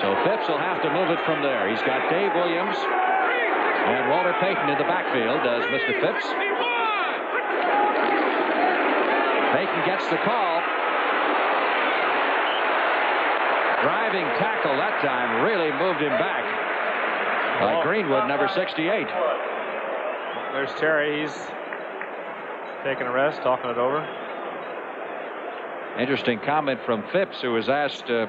So Phipps will have to move it from there. He's got Dave Williams and Walter Payton in the backfield, does Mr. Phipps. Payton gets the call. Driving tackle that time really moved him back. Greenwood, number 68. There's Terry. He's taking a rest, talking it over. Interesting comment from Phipps, who was asked the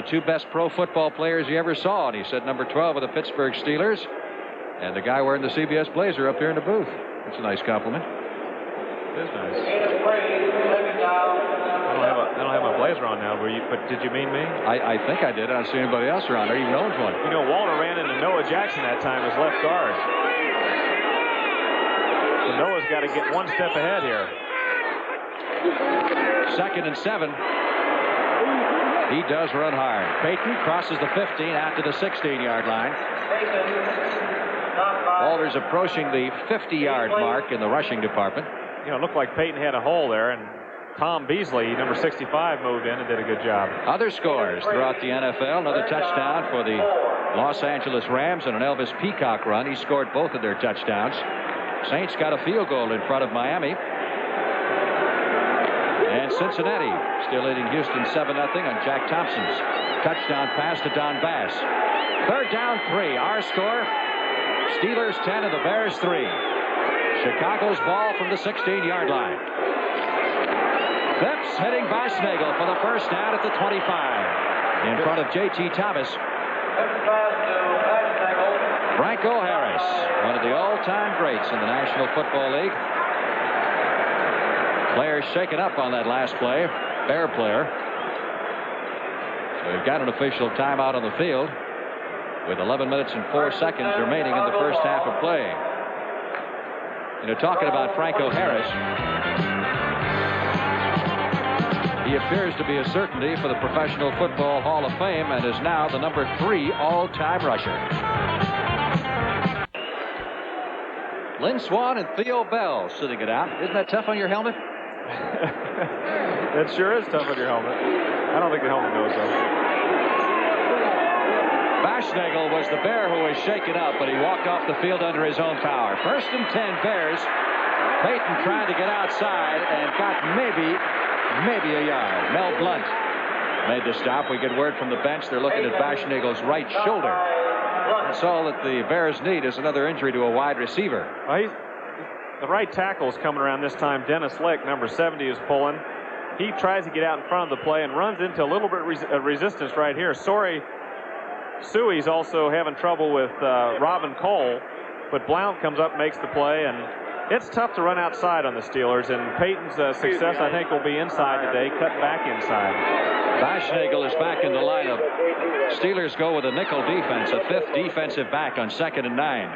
2 best pro football players he ever saw, and he said number 12 of the Pittsburgh Steelers and the guy wearing the CBS blazer up here in the booth. That's a nice compliment. It is nice. I don't have my blazer on now, but did you mean me? I think I did. I don't see anybody else around there even owns one. You know, Walter ran into Noah Jackson that time as left guard. So Noah's got to get one step ahead here. 2nd and 7. He does run hard. Payton crosses the 15 out to the 16-yard line. Walter's approaching the 50-yard mark in the rushing department. You know, it looked like Payton had a hole there, and Tom Beasley, number 65, moved in and did a good job. Other scores throughout the NFL. Another touchdown for the Los Angeles Rams and an Elvis Peacock run. He scored both of their touchdowns. Saints got a field goal in front of Miami. And Cincinnati still leading Houston 7-0 on Jack Thompson's touchdown pass to Don Bass. 3rd down, 3. Our score, Steelers 10 and the Bears 3. Chicago's ball from the 16-yard line. Phipps hitting Baschnagel for the first down at the 25. In front of J.T. Thomas. Franco Harris, one of the all-time greats in the National Football League. Players shaken up on that last play. Bear player. So we've got an official timeout on the field with 11 minutes and 4 seconds remaining in the first half of play. You know, talking about Franco Harris, he appears to be a certainty for the Professional Football Hall of Fame and is now the number 3 all-time rusher. Lynn Swann and Theo Bell sitting it out. Isn't that tough on your helmet? That sure is tough on your helmet. I don't think the helmet knows though. Baschnagel was the Bear who was shaken up, but he walked off the field under his own power. 1st and 10 Bears. Payton trying to get outside and got maybe a yard. Mel Blunt made the stop. We get word from the bench they're looking at Baschnagel's right shoulder. That's all that the Bears need is another injury to a wide receiver. Well, the right tackle is coming around this time. Dennis Lick, number 70, is pulling. He tries to get out in front of the play and runs into a little bit of resistance right here. Suhey's also having trouble with Robin Cole, but Blount comes up and makes the play, and it's tough to run outside on the Steelers, and Payton's success, I think, will be inside today, cut back inside. Baschnagel is back in the lineup. Steelers go with a nickel defense, a 5th defensive back on 2nd and 9.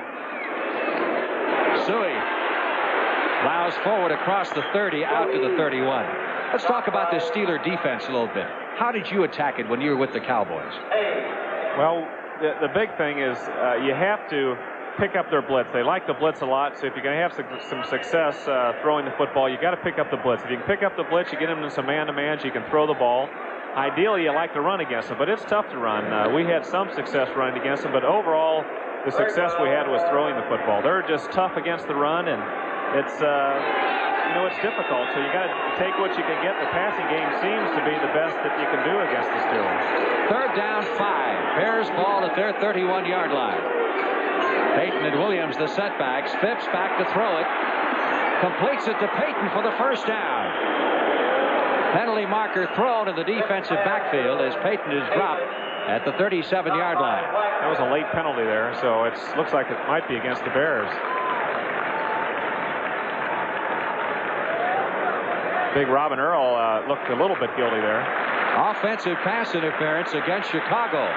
Suhey Plows forward across the 30 out to the 31. Let's talk about this Steeler defense a little bit. How did you attack it when you were with the Cowboys? Well, the big thing is you have to pick up their blitz. They like the blitz a lot, so if you're going to have some success throwing the football, you got to pick up the blitz. If you can pick up the blitz, you get them in some man-to-man, you can throw the ball. Ideally, you like to run against them, but it's tough to run. We had some success running against them, but overall, the success we had was throwing the football. They're just tough against the run, and it's it's difficult. So you got to take what you can get. The passing game seems to be the best that you can do against the Steelers. 3rd down, 5. Bears ball at their 31-yard line. Payton and Williams the setbacks. Phipps back to throw it. Completes it to Payton for the first down. Penalty marker thrown in the defensive backfield as Payton is dropped at the 37-yard line. That was a late penalty there, so it looks like it might be against the Bears. Big Robin Earl looked a little bit guilty there. Offensive pass interference against Chicago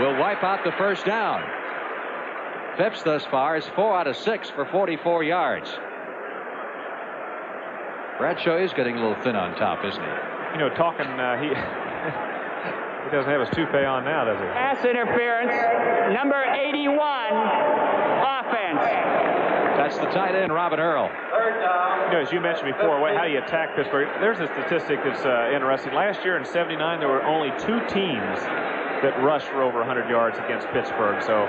will wipe out the first down. Phipps thus far is 4 out of 6 for 44 yards. Bradshaw is getting a little thin on top, isn't he? He he doesn't have his toupee on now, does he? Pass interference, number 81, offense. That's the tight end, Robin Earl. As you mentioned before, how do you attack Pittsburgh? There's a statistic that's interesting. Last year in '79, there were only 2 teams that rushed for over 100 yards against Pittsburgh. So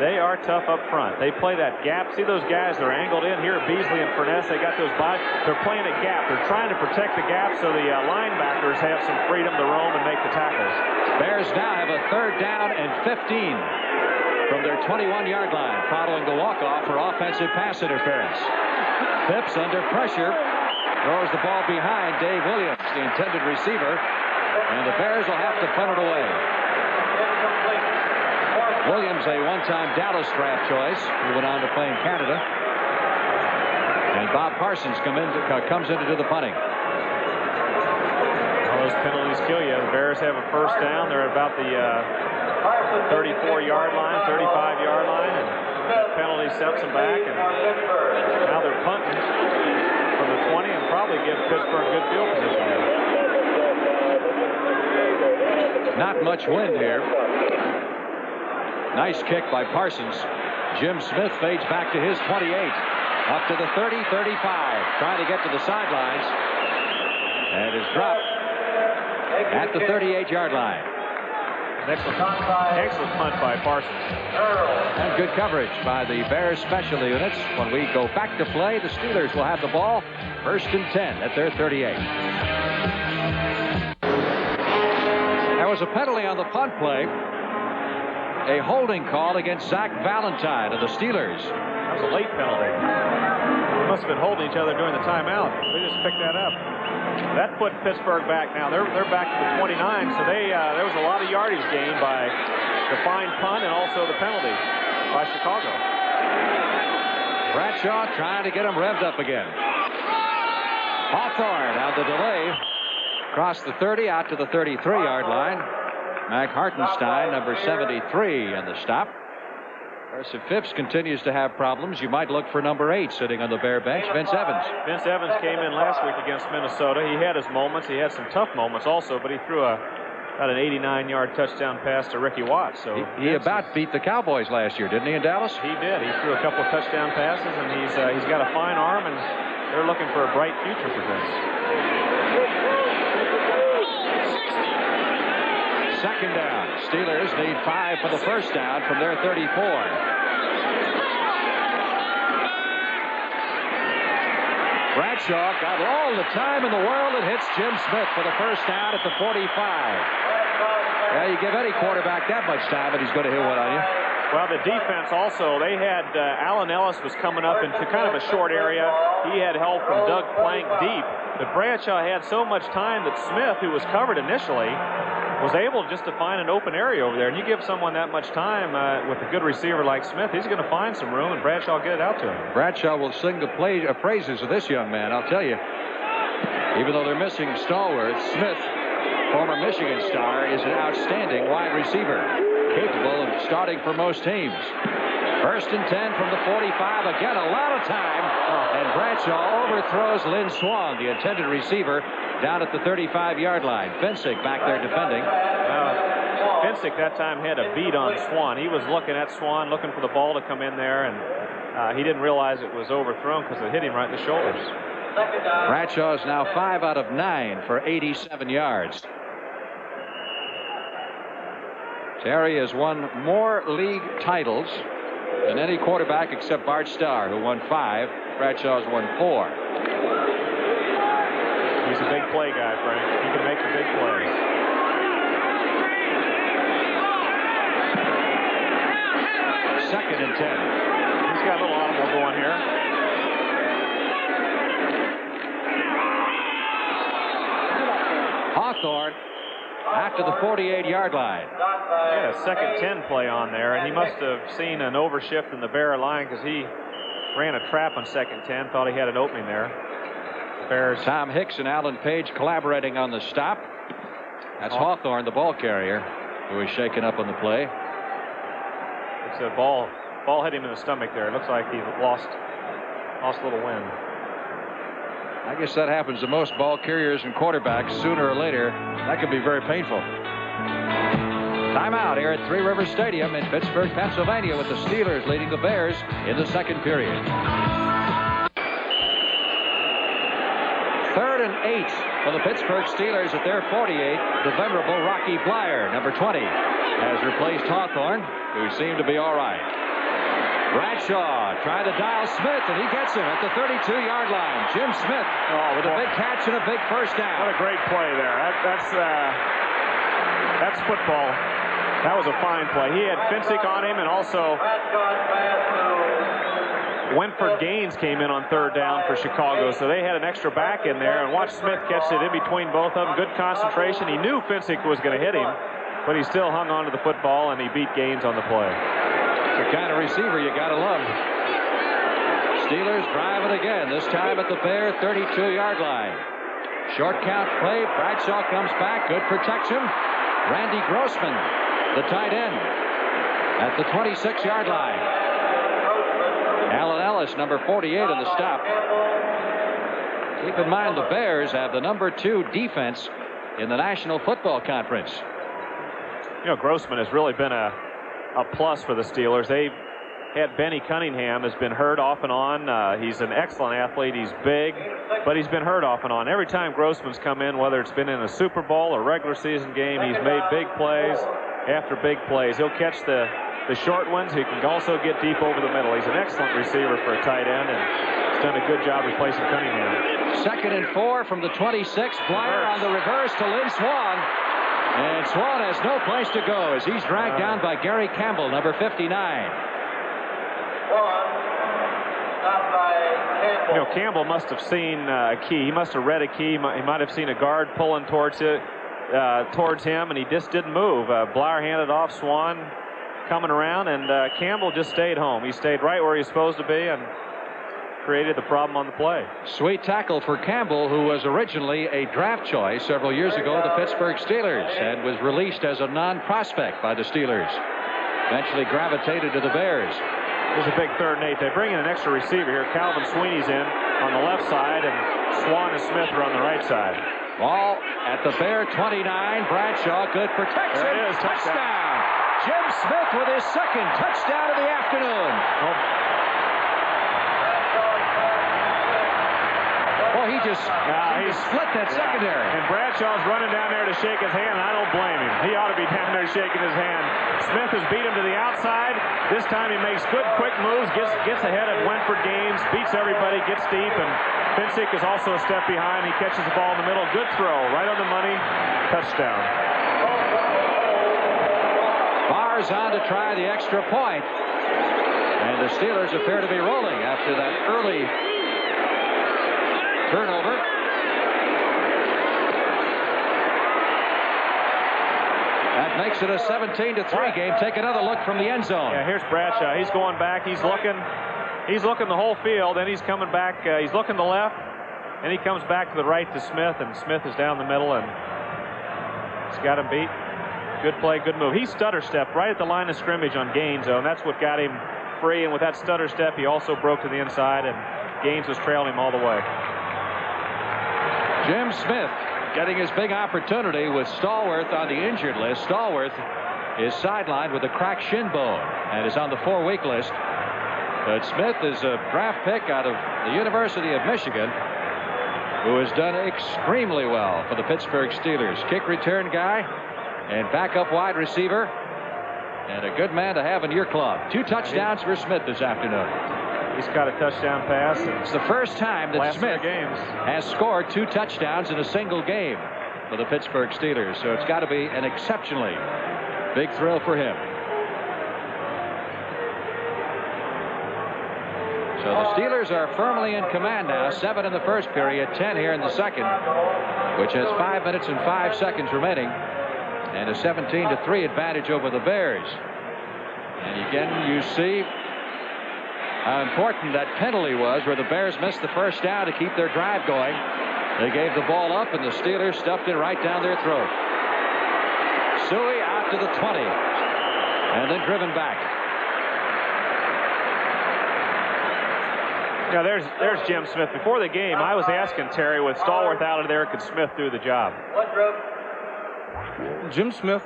they are tough up front. They play that gap. See those guys? They're angled in here. Beasley and Furness, they got those bodies. They're playing a gap. They're trying to protect the gap so the linebackers have some freedom to roam and make the tackles. Bears now have a 3rd down and 15 from their 21-yard line following the walk-off for offensive pass interference. Phipps under pressure throws the ball behind Dave Williams, the intended receiver, and the Bears will have to punt it away. Williams, a one-time Dallas draft choice, who went on to play in Canada. And Bob Parsons comes in to do the punting. All those penalties kill you. The Bears have a first down. They're about the 34-yard line, 35-yard line, and that penalty sets them back. And now they're punting from the 20 and probably give Pittsburgh good field position here. Not much wind here. Nice kick by Parsons. Jim Smith fades back to his 28. Up to the 30, 35. Trying to get to the sidelines. And is dropped at the 38-yard line. Excellent punt by Parsons. And good coverage by the Bears special units. When we go back to play, the Steelers will have the ball. 1st and 10 at their 38. There was a penalty on the punt play. A holding call against Zach Valentine of the Steelers. That was a late penalty. They must have been holding each other during the timeout. They just picked that up. That put Pittsburgh back now. They're back to the 29, so there was a lot of yardage gained by the fine punt and also the penalty by Chicago. Bradshaw trying to get him revved up again. Hawthorne on the delay. Across the 30 out to the 33-yard line. Mac Hartenstein, number 73, on the stop. Of course, if Phipps continues to have problems, you might look for number 8 sitting on the Bear bench, Vince Evans. Vince Evans came in last week against Minnesota. He had his moments. He had some tough moments also, but he threw about an 89-yard touchdown pass to Ricky Watts. So he about beat the Cowboys last year, didn't he, in Dallas? He did. He threw a couple of touchdown passes, and he's got a fine arm, and they're looking for a bright future for Vince. 2nd down. Steelers need 5 for the first down from their 34. Bradshaw got all the time in the world and hits Jim Smith for the first down at the 45. Yeah, you give any quarterback that much time and he's going to hit one on you. Well, the defense also, they had Allen Ellis was coming up into kind of a short area. He had help from Doug Plank deep. But Bradshaw had so much time that Smith, who was covered initially, was able just to find an open area over there. And you give someone that much time with a good receiver like Smith, he's going to find some room, and Bradshaw will get it out to him. Bradshaw will sing the praises of this young man, I'll tell you. Even though they're missing stalwarts, Smith, former Michigan star, is an outstanding wide receiver, capable of starting for most teams. First and 10 from the 45. Again, a lot of time. And Bradshaw overthrows Lynn Swan, the intended receiver, down at the 35-yard line. Finsick back there defending. Finsick that time had a beat on Swan. He was looking at Swan, looking for the ball to come in there, and he didn't realize it was overthrown because it hit him right in the shoulders. Bradshaw is now 5 out of 9 for 87 yards. Terry has won more league titles than any quarterback except Bart Starr, who won 5. Bradshaw's won 4. He's a big play guy, Frank. He can make the big plays. Second and 10. He's got a little audible going here. Hawthorne after the 48-yard line. He had a second 10 play on there, and he must have seen an overshift in the Bear line because he ran a trap on second 10, thought he had an opening there. Bears. Tom Hicks and Alan Page collaborating on the stop. That's Hawthorne, the ball carrier, who is shaken up on the play. It's a ball hit him in the stomach there. It looks like he lost a little wind. I guess that happens to most ball carriers and quarterbacks sooner or later. That can be very painful. Timeout here at Three Rivers Stadium in Pittsburgh, Pennsylvania, with the Steelers leading the Bears in the second period. 3rd and 8 for the Pittsburgh Steelers at their 48. The venerable Rocky Bleier, number 20, has replaced Hawthorne, who seemed to be all right. Bradshaw trying to dial Smith, and he gets him at the 32-yard line. Jim Smith with a big catch and a big first down. What a great play there. That's football. That was a fine play. He had Finsick on him, and also Winford Gaines came in on 3rd down for Chicago, so they had an extra back in there, and watch Smith catch it in between both of them. Good concentration. He knew Finsick was going to hit him, but he still hung on to the football, and he beat Gaines on the play. The kind of receiver you got to love. Steelers drive it again, this time at the Bear 32-yard line. Short count play. Bradshaw comes back. Good protection. Randy Grossman, the tight end, at the 26-yard line. Alan Ellis, number 48, in the stop. Keep in mind the Bears have the number 2 defense in the National Football Conference. You know, Grossman has really been a plus for the Steelers. They've had Benny Cunningham has been hurt off and on. He's an excellent athlete. He's big, but he's been hurt off and on. Every time Grossman's come in, whether it's been in a Super Bowl or regular season game, he's made big plays after big plays. He'll catch the short ones. He can also get deep over the middle. He's an excellent receiver for a tight end, and he's done a good job replacing Cunningham. 2nd and 4 from the 26. Bleier on the reverse to Lynn Swan. And Swan has no place to go as he's dragged down by Gary Campbell, number 59. You know, Campbell must have seen a key. He must have read a key. He might have seen a guard pulling towards him, and he just didn't move. Bleier handed off. Swan coming around, and Campbell just stayed home. He stayed right where he's supposed to be and created the problem on the play. Sweet tackle for Campbell, who was originally a draft choice several years ago of the Pittsburgh Steelers and was released as a non-prospect by the Steelers. Eventually gravitated to the Bears. There's a big 3rd and 8. They bring in an extra receiver here. Calvin Sweeney's in on the left side, and Swan and Smith are on the right side. Ball at the Bear 29. Bradshaw, good protection. There it is. Touchdown. Jim Smith with his 2nd touchdown of the afternoon. He just split that secondary. And Bradshaw's running down there to shake his hand. I don't blame him. He ought to be down there shaking his hand. Smith has beat him to the outside. This time he makes good, quick moves, gets ahead of Winford Gaines, beats everybody, gets deep, and Finsick is also a step behind. He catches the ball in the middle. Good throw, right on the money. Touchdown. Barr's on to try the extra point. And the Steelers appear to be rolling after that early turnover. That makes it a 17-3 game. Take another look from the end zone. Yeah, here's Bradshaw. He's going back. He's looking the whole field. Then he's coming back. He's looking to the left, and he comes back to the right to Smith, and Smith is down the middle, and he's got him beat. Good play, good move. He stutter stepped right at the line of scrimmage on Gaines, though, and that's what got him free. And with that stutter step, he also broke to the inside, and Gaines was trailing him all the way. Jim Smith getting his big opportunity with Stallworth on the injured list. Stallworth is sidelined with a cracked shin bone and is on the 4-week list. But Smith is a draft pick out of the University of Michigan who has done extremely well for the Pittsburgh Steelers. Kick return guy and backup wide receiver, and a good man to have in your club. 2 touchdowns for Smith this afternoon. He's got a touchdown pass. It's the first time that Smith has scored 2 touchdowns in a single game for the Pittsburgh Steelers. So it's got to be an exceptionally big thrill for him. So the Steelers are firmly in command now. 7 in the first period, 10 here in the second, which has 5 minutes and 5 seconds remaining, and a 17-3 advantage over the Bears. And again, you see how important that penalty was where the Bears missed the first down to keep their drive going. They gave the ball up, and the Steelers stuffed it right down their throat. Suey out to the 20, and then driven back. Now there's Jim Smith. Before the game, I was asking Terry, with Stallworth out of there, could Smith do the job? Jim Smith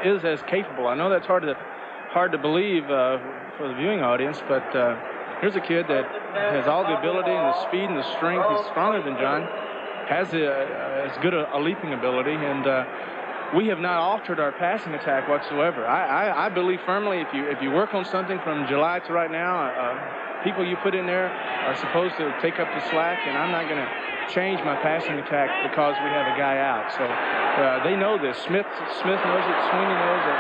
is as capable. I know that's hard to believe for the viewing audience, but here's a kid that has all the ability and the speed and the strength. He's stronger than John, has as good a leaping ability, and we have not altered our passing attack whatsoever. I believe firmly if you work on something from July to right now, people you put in there are supposed to take up the slack, and I'm not going to change my passing attack because we have a guy out. So they know this. Smith knows it. Sweeney knows it.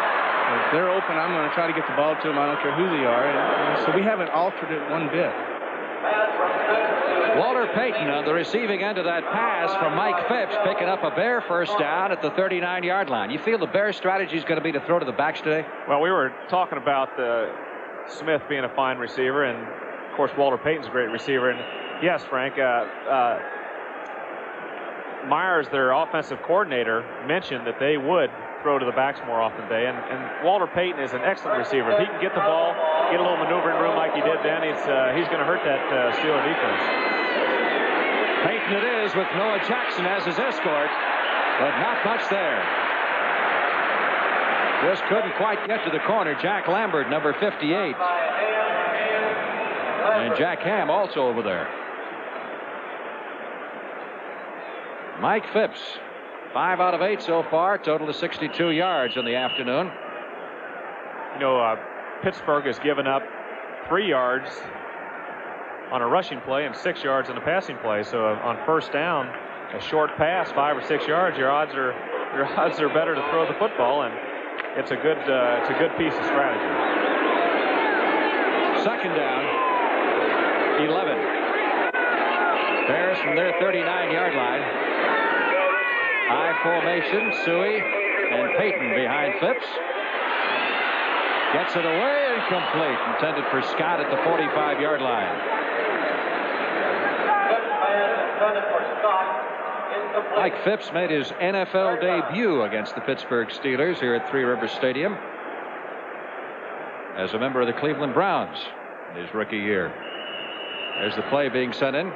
If they're open, I'm going to try to get the ball to them. I don't care who they are. And so we haven't altered it one bit. Walter Payton on the receiving end of that pass from Mike Phipps, picking up a Bear first down at the 39-yard line. You feel the Bear strategy is going to be to throw to the backs today? Well, we were talking about Smith being a fine receiver, and of course Walter Payton's a great receiver. And yes, Frank, Myers, their offensive coordinator, mentioned that they would throw to the backs more often today, and Walter Payton is an excellent receiver. If he can get the ball, get a little maneuvering room like he did then, he's going to hurt that Steeler defense. Payton it is, with Noah Jackson as his escort, but not much there. Just couldn't quite get to the corner. Jack Lambert, number 58. And Jack Ham also over there. Mike Phipps, 5 out of 8 so far, total of 62 yards in the afternoon. You know, Pittsburgh has given up 3 yards on a rushing play and 6 yards in a passing play. So on first down, a short pass, 5 or 6 yards, your odds are better to throw the football, and it's a good piece of strategy. Second down, 11. Bears from their 39-yard line. High formation, Suey and Payton behind Phipps. Gets it away, incomplete. Intended for Scott at the 45-yard line. Mike Phipps made his NFL debut against the Pittsburgh Steelers here at Three Rivers Stadium as a member of the Cleveland Browns in his rookie year. There's the play being sent in.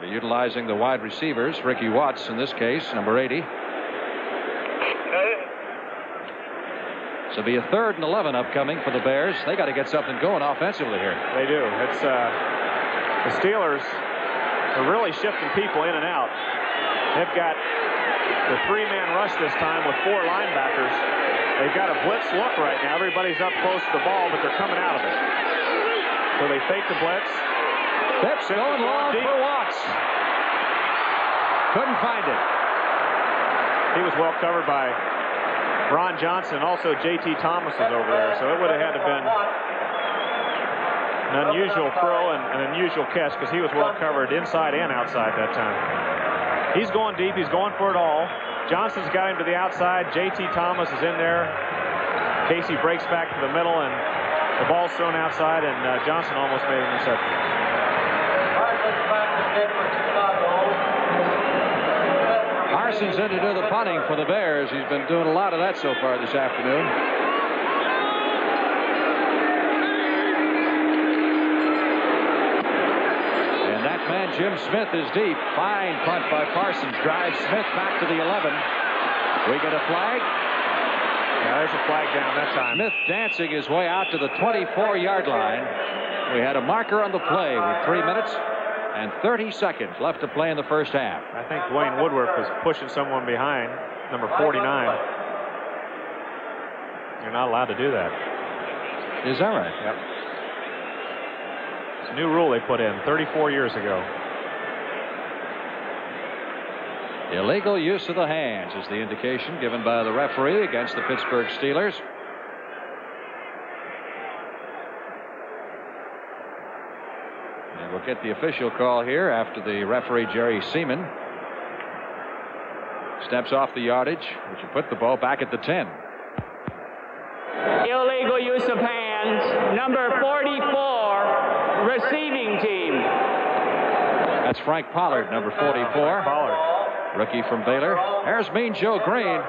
They're utilizing the wide receivers, Ricky Watts in this case, number 80. So it'll be a 3rd and 11 upcoming for the Bears. They got to get something going offensively here. They do. It's the Steelers are really shifting people in and out. They've got the 3-man rush this time with 4 linebackers. They've got a blitz look right now. Everybody's up close to the ball, but they're coming out of it. So they fake the blitz. Phipps going long for Watts. Couldn't find it. He was well covered by Ron Johnson. Also, J.T. Thomas is over there. So it would have had to been an unusual throw and an unusual catch, because he was well covered inside and outside that time. He's going deep. He's going for it all. Johnson's got him to the outside. J.T. Thomas is in there. Casey breaks back to the middle, and the ball's thrown outside, and Johnson almost made an interception. Parsons in to do the punting for the Bears. He's been doing a lot of that so far this afternoon. And that man, Jim Smith, is deep. Fine punt by Parsons. Drives Smith back to the 11. We get a flag. Yeah, there's a flag down that time. Smith dancing his way out to the 24-yard line. We had a marker on the play with 3 minutes and 30 seconds left to play in the first half. I think Dwayne Woodworth was pushing someone behind, number 49. You're not allowed to do that. Is that right? Yep. It's a new rule they put in 34 years ago. Illegal use of the hands is the indication given by the referee against the Pittsburgh Steelers. And we'll get the official call here after the referee, Jerry Seaman, steps off the yardage, which will put the ball back at the 10. Illegal use of hands. Number 44, receiving team. That's Frank Pollard, number 44. Rookie from Baylor. There's Mean Joe Green,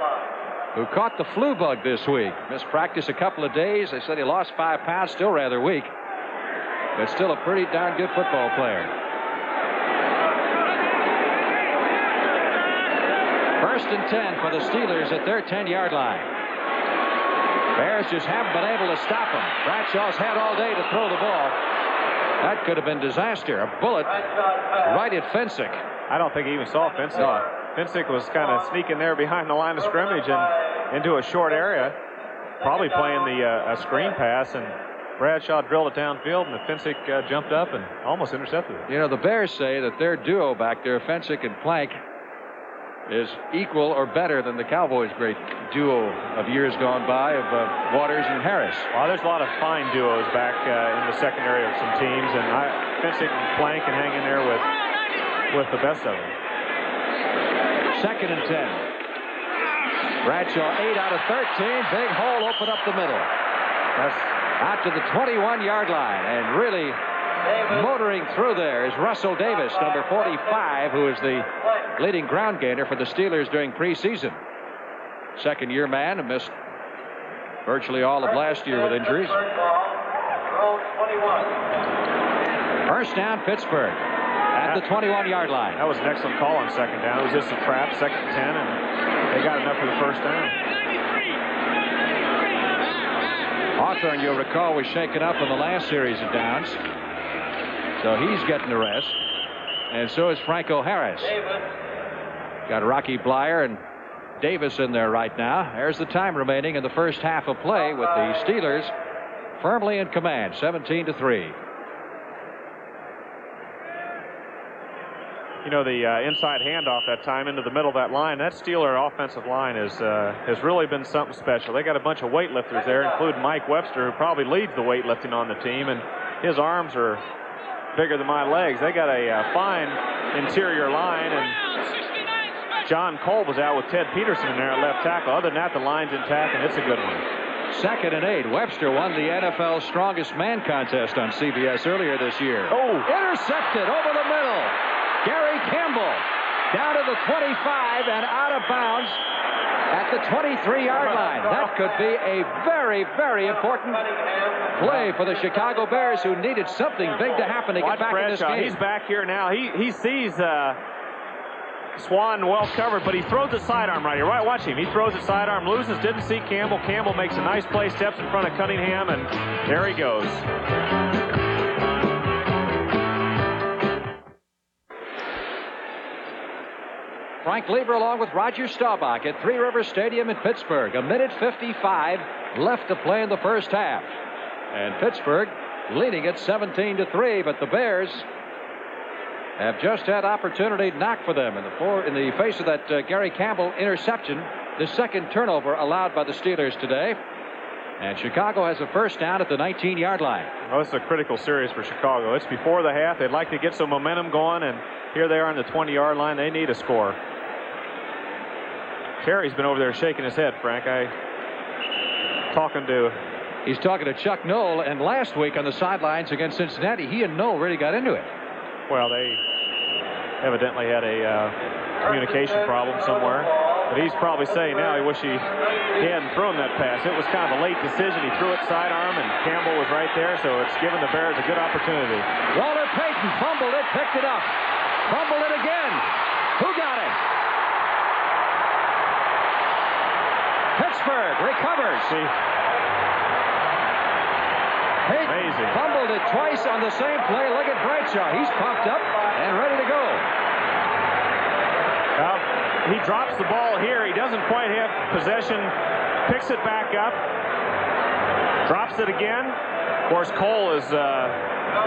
who caught the flu bug this week. Missed practice a couple of days. They said he lost 5 pounds, still rather weak, but still a pretty darn good football player. First and 10 for the Steelers at their 10-yard line. Bears just haven't been able to stop him. Bradshaw's had all day to throw the ball. That could have been disaster. A bullet right at Fensick. I don't think he even saw Fensick. No. Fensick was kind of sneaking there behind the line of scrimmage and into a short area, probably playing the a screen pass, and Bradshaw drilled it downfield, and the Fensick jumped up and almost intercepted it. You know, the Bears say that their duo back there, Fensick and Plank, is equal or better than the Cowboys' great duo of years gone by of Waters and Harris. Well, there's a lot of fine duos back in the secondary of some teams, and Fensick and Plank can hang in there with the best of them. Second and 10. Bradshaw 8 out of 13. Big hole open up the middle. That's out to the 21-yard line, and really motoring through there is Russell Davis, number 45, who is the leading ground gainer for the Steelers during preseason. Second-year man, and missed virtually all of last year with injuries. First down, Pittsburgh at the 21-yard line. That was an excellent call on second down. It was just a trap, second and 10, and they got enough for the first down. Hawthorne, you'll recall, was shaken up in the last series of downs, so he's getting the rest, and so is Franco Harris. Got Rocky Blyer and Davis in there right now. There's the time remaining in the first half of play with the Steelers firmly in command, 17-3. You know, the inside handoff that time into the middle of that line, that Steeler offensive line has really been something special. They got a bunch of weightlifters there, including Mike Webster, who probably leads the weightlifting on the team, and his arms are bigger than my legs. They got a fine interior line, and John Cole was out with Ted Peterson in there at left tackle. Other than that, the line's intact, and it's a good one. Second and 8. Webster won the NFL's strongest man contest on CBS earlier this year. Oh! Intercepted over the middle. Gary Campbell down to the 25 and out of bounds at the 23-yard line. That could be a very, very important play for the Chicago Bears, who needed something big to happen to get back in this game. He's back here now. He sees Swan well covered, but he throws a sidearm right here. Right, watch him. He throws a sidearm, loses, didn't see Campbell. Campbell makes a nice play, steps in front of Cunningham, and there he goes. Frank Lieber along with Roger Staubach at Three Rivers Stadium in Pittsburgh. A minute 55 left to play in the first half. And Pittsburgh leading it 17-3, but the Bears have just had opportunity knocked for them in the face of that Gary Campbell interception, the second turnover allowed by the Steelers today. And Chicago has a first down at the 19-yard line. Well, this is a critical series for Chicago. It's before the half. They'd like to get some momentum going, and here they are on the 20-yard line. They need a score. Terry's been over there shaking his head, Frank. He's talking to Chuck Noll, and last week on the sidelines against Cincinnati, he and Noll really got into it. Well, evidently had a communication problem somewhere. But he's probably saying now he wish he hadn't thrown that pass. It was kind of a late decision. He threw it sidearm, and Campbell was right there, so it's given the Bears a good opportunity. Walter Payton fumbled it, picked it up. Fumbled it again. Who got it? Pittsburgh recovers. See, Payton amazing. fumbled it twice on the same play. Look at Bradshaw. He's pumped up and ready to go. Well, he drops the ball here. He doesn't quite have possession. Picks it back up. Drops it again. Of course, Cole is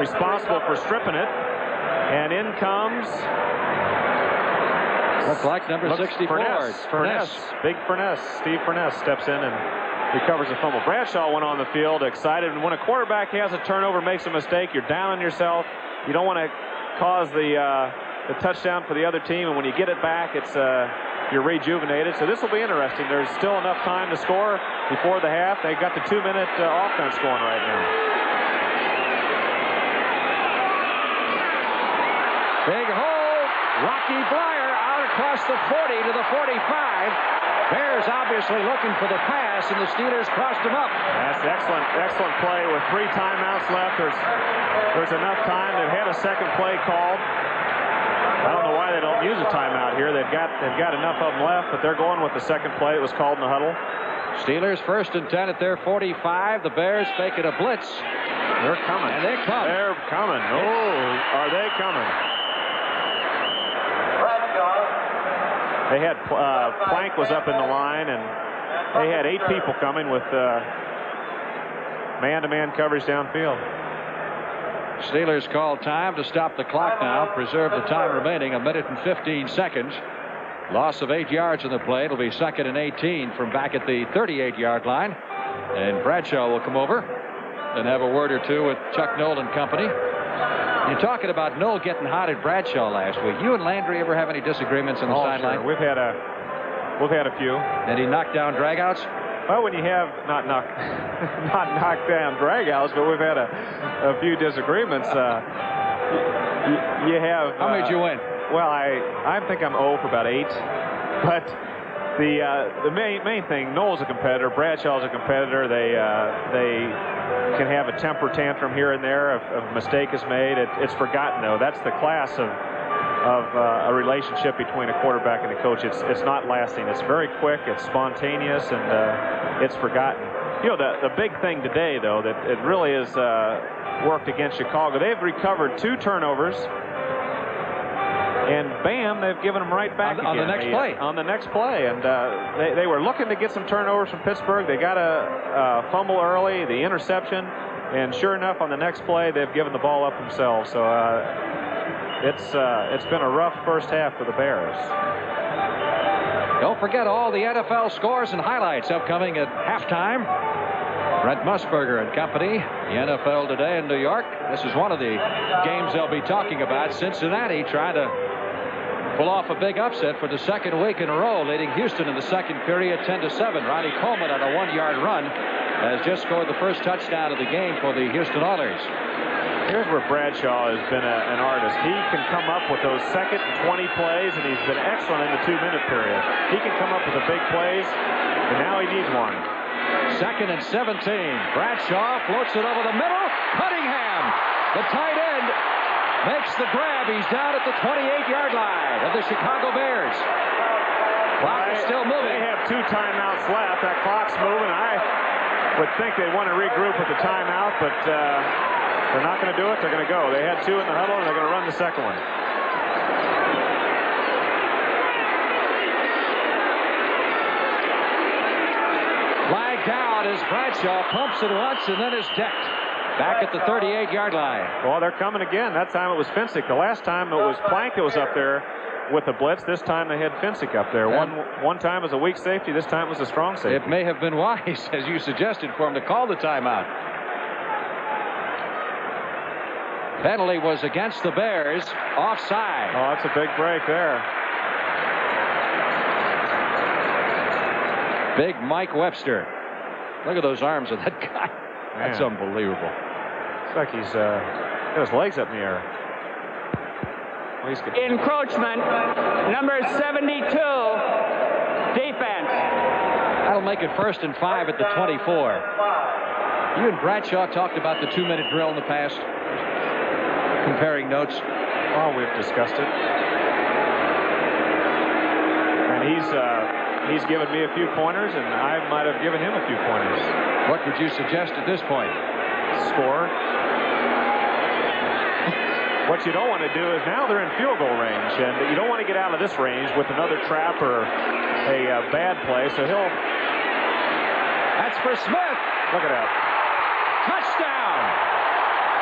responsible for stripping it. And in comes... Looks like number 64. Furness. Big Furness. Steve Furness steps in and recovers the fumble. Bradshaw went on the field excited. And when a quarterback has a turnover, makes a mistake, you're down on yourself. You don't want to cause the touchdown for the other team, and when you get it back, it's you're rejuvenated. So this will be interesting. There's still enough time to score before the half. They got the 2-minute offense going right now. Big hole. Rocky Bleier out across the 40 to the 45. Bears obviously looking for the pass, and the Steelers crossed him up. That's excellent play with 3 timeouts left. There's enough time. They've had a second play called. I don't know why they don't use a timeout here. They've got enough of them left, but they're going with the second play. It was called in the huddle. Steelers 1st and 10 at their 45. The Bears faking a blitz. They're coming. And they come. They're coming. Oh, are they coming? They had Plank was up in the line, and they had 8 people coming with man-to-man coverage downfield. Steelers call time to stop the clock now. Preserve the time remaining, 1 minute and 15 seconds. Loss of 8 yards in the play. It'll be 2nd and 18 from back at the 38-yard line. And Bradshaw will come over and have a word or two with Chuck Noll and company. You're talking about Noll getting hot at Bradshaw last week. You and Landry ever have any disagreements on the sideline? Sure. We've had a few. And he knocked down dragouts? Well, when you have not knocked down dragouts, but we've had a few disagreements. You have. How many did you win? Well, I think I'm 0 for about 8. But the main thing, Noll's a competitor, Bradshaw's a competitor. They can have a temper tantrum here and there if a mistake is made. It's forgotten, though. That's the class of a relationship between a quarterback and a coach. It's not lasting. It's very quick. It's spontaneous, and it's forgotten. You know, the big thing today, though, that it really is worked against Chicago. They've recovered 2 turnovers, and bam, they've given them right back on the next play. On the next play, and they were looking to get some turnovers from Pittsburgh. They got a fumble early, the interception, and sure enough, on the next play, they've given the ball up themselves. So it's been a rough first half for the Bears. Don't forget all the NFL scores and highlights upcoming at halftime. Brent Musburger and company, the NFL Today in New York. This is one of the games they'll be talking about. Cincinnati trying to pull off a big upset for the 2nd week in a row, leading Houston in the 2nd period 10-7. Riley Coleman on a 1-yard run has just scored the first touchdown of the game for the Houston Oilers. Here's where Bradshaw has been an artist. He can come up with those 2nd and 20 plays, and he's been excellent in the 2-minute period. He can come up with the big plays, and now he needs one. 2nd and 17. Bradshaw floats it over the middle. Cunningham, the tight end, makes the grab. He's down at the 28-yard line of the Chicago Bears. Clock is still moving. They have 2 timeouts left. That clock's moving. I would think they'd want to regroup with the timeout, but they're not going to do it. They're going to go. They had 2 in the huddle, and they're going to run the second one. Flag down as Bradshaw pumps it once and then is decked. Back at the 38-yard line. Well, they're coming again. That time it was Finsick. The last time it was Plank that was up there with the blitz. This time they had Finsick up there. One time as a weak safety. This time it was a strong safety. It may have been wise, as you suggested, for him to call the timeout. Penalty was against the Bears. Offside. Oh, that's a big break there. Big Mike Webster. Look at those arms of that guy. That's Man. unbelievable. It's like he's got his legs up in the air. Encroachment, number 72, defense. That'll make it 1st and 5 at the 24. You and Bradshaw talked about the 2-minute drill in the past, comparing notes. Oh, we've discussed it. And he's given me a few pointers, and I might have given him a few pointers. What would you suggest at this point? Score. What you don't want to do is now they're in field goal range, and you don't want to get out of this range with another trap or a bad play. So That's for Smith. Look at that. Touchdown.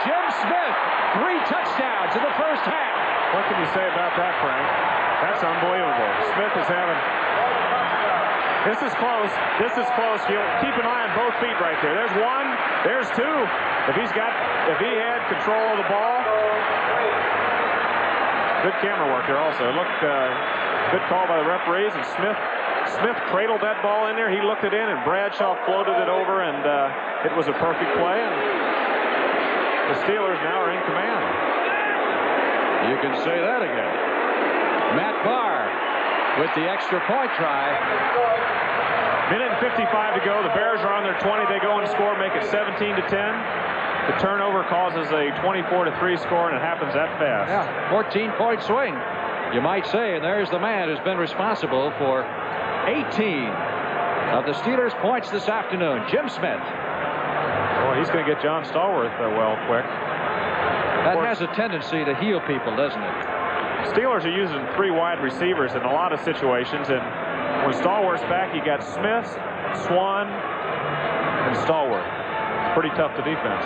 Jim Smith, 3 touchdowns in the first half. What can you say about that, Frank? That's unbelievable. Smith is having... This is close. This is close. You'll keep an eye on both feet right there. There's 1. There's 2. If he had control of the ball. Good camera work there also. It looked good call by the referees, and Smith cradled that ball in there. He looked it in, and Bradshaw floated it over, and it was a perfect play. And the Steelers now are in command. You can say that again. Matt Barr with the extra point try. Minute and 55 to go. The Bears are on their 20. They go and score, make it 17-10. The turnover causes a 24-3 score, and it happens that fast. Yeah, 14-point swing, you might say. And there's the man who's been responsible for 18 of the Steelers' points this afternoon, Jim Smith. Boy, he's going to get John Stallworth well quick. That has a tendency to heal people, doesn't it? Steelers are using 3 wide receivers in a lot of situations, and when Stallworth's back, you got Smith, Swan, and Stallworth. It's pretty tough to defense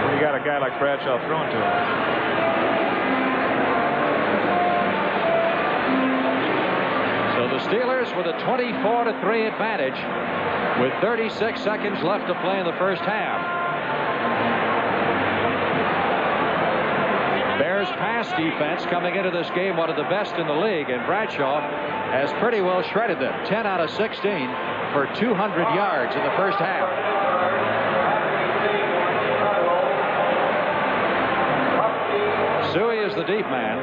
when you got a guy like Bradshaw throwing to him. So the Steelers with a 24-3 advantage with 36 seconds left to play in the first half. Bears pass defense coming into this game one of the best in the league, and Bradshaw has pretty well shredded them. 10 out of 16 for 200 yards in the first half. Suey is the deep man.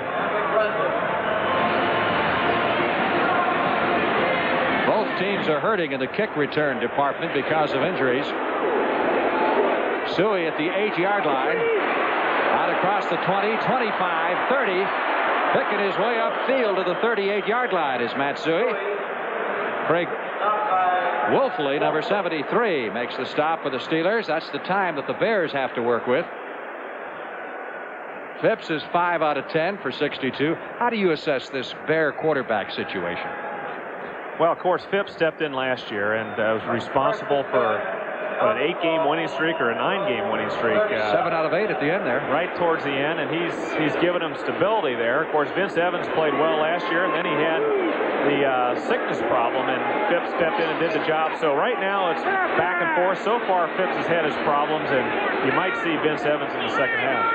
Both teams are hurting in the kick return department because of injuries. Suey at the 8-yard line. Out across the 20, 25, 30. Picking his way upfield to the 38-yard line is Matt Suey. Craig Wolfley, number 73, makes the stop for the Steelers. That's the time that the Bears have to work with. Phipps is 5 out of 10 for 62. How do you assess this Bear quarterback situation? Well, of course, Phipps stepped in last year and was responsible for an 8-game winning streak or a 9-game winning streak. 7 out of 8 at the end there. Right towards the end, and he's given them stability there. Of course, Vince Evans played well last year, and then he had the sickness problem, and Phipps stepped in and did the job. So right now it's back and forth. So far, Phipps has had his problems, and you might see Vince Evans in the second half.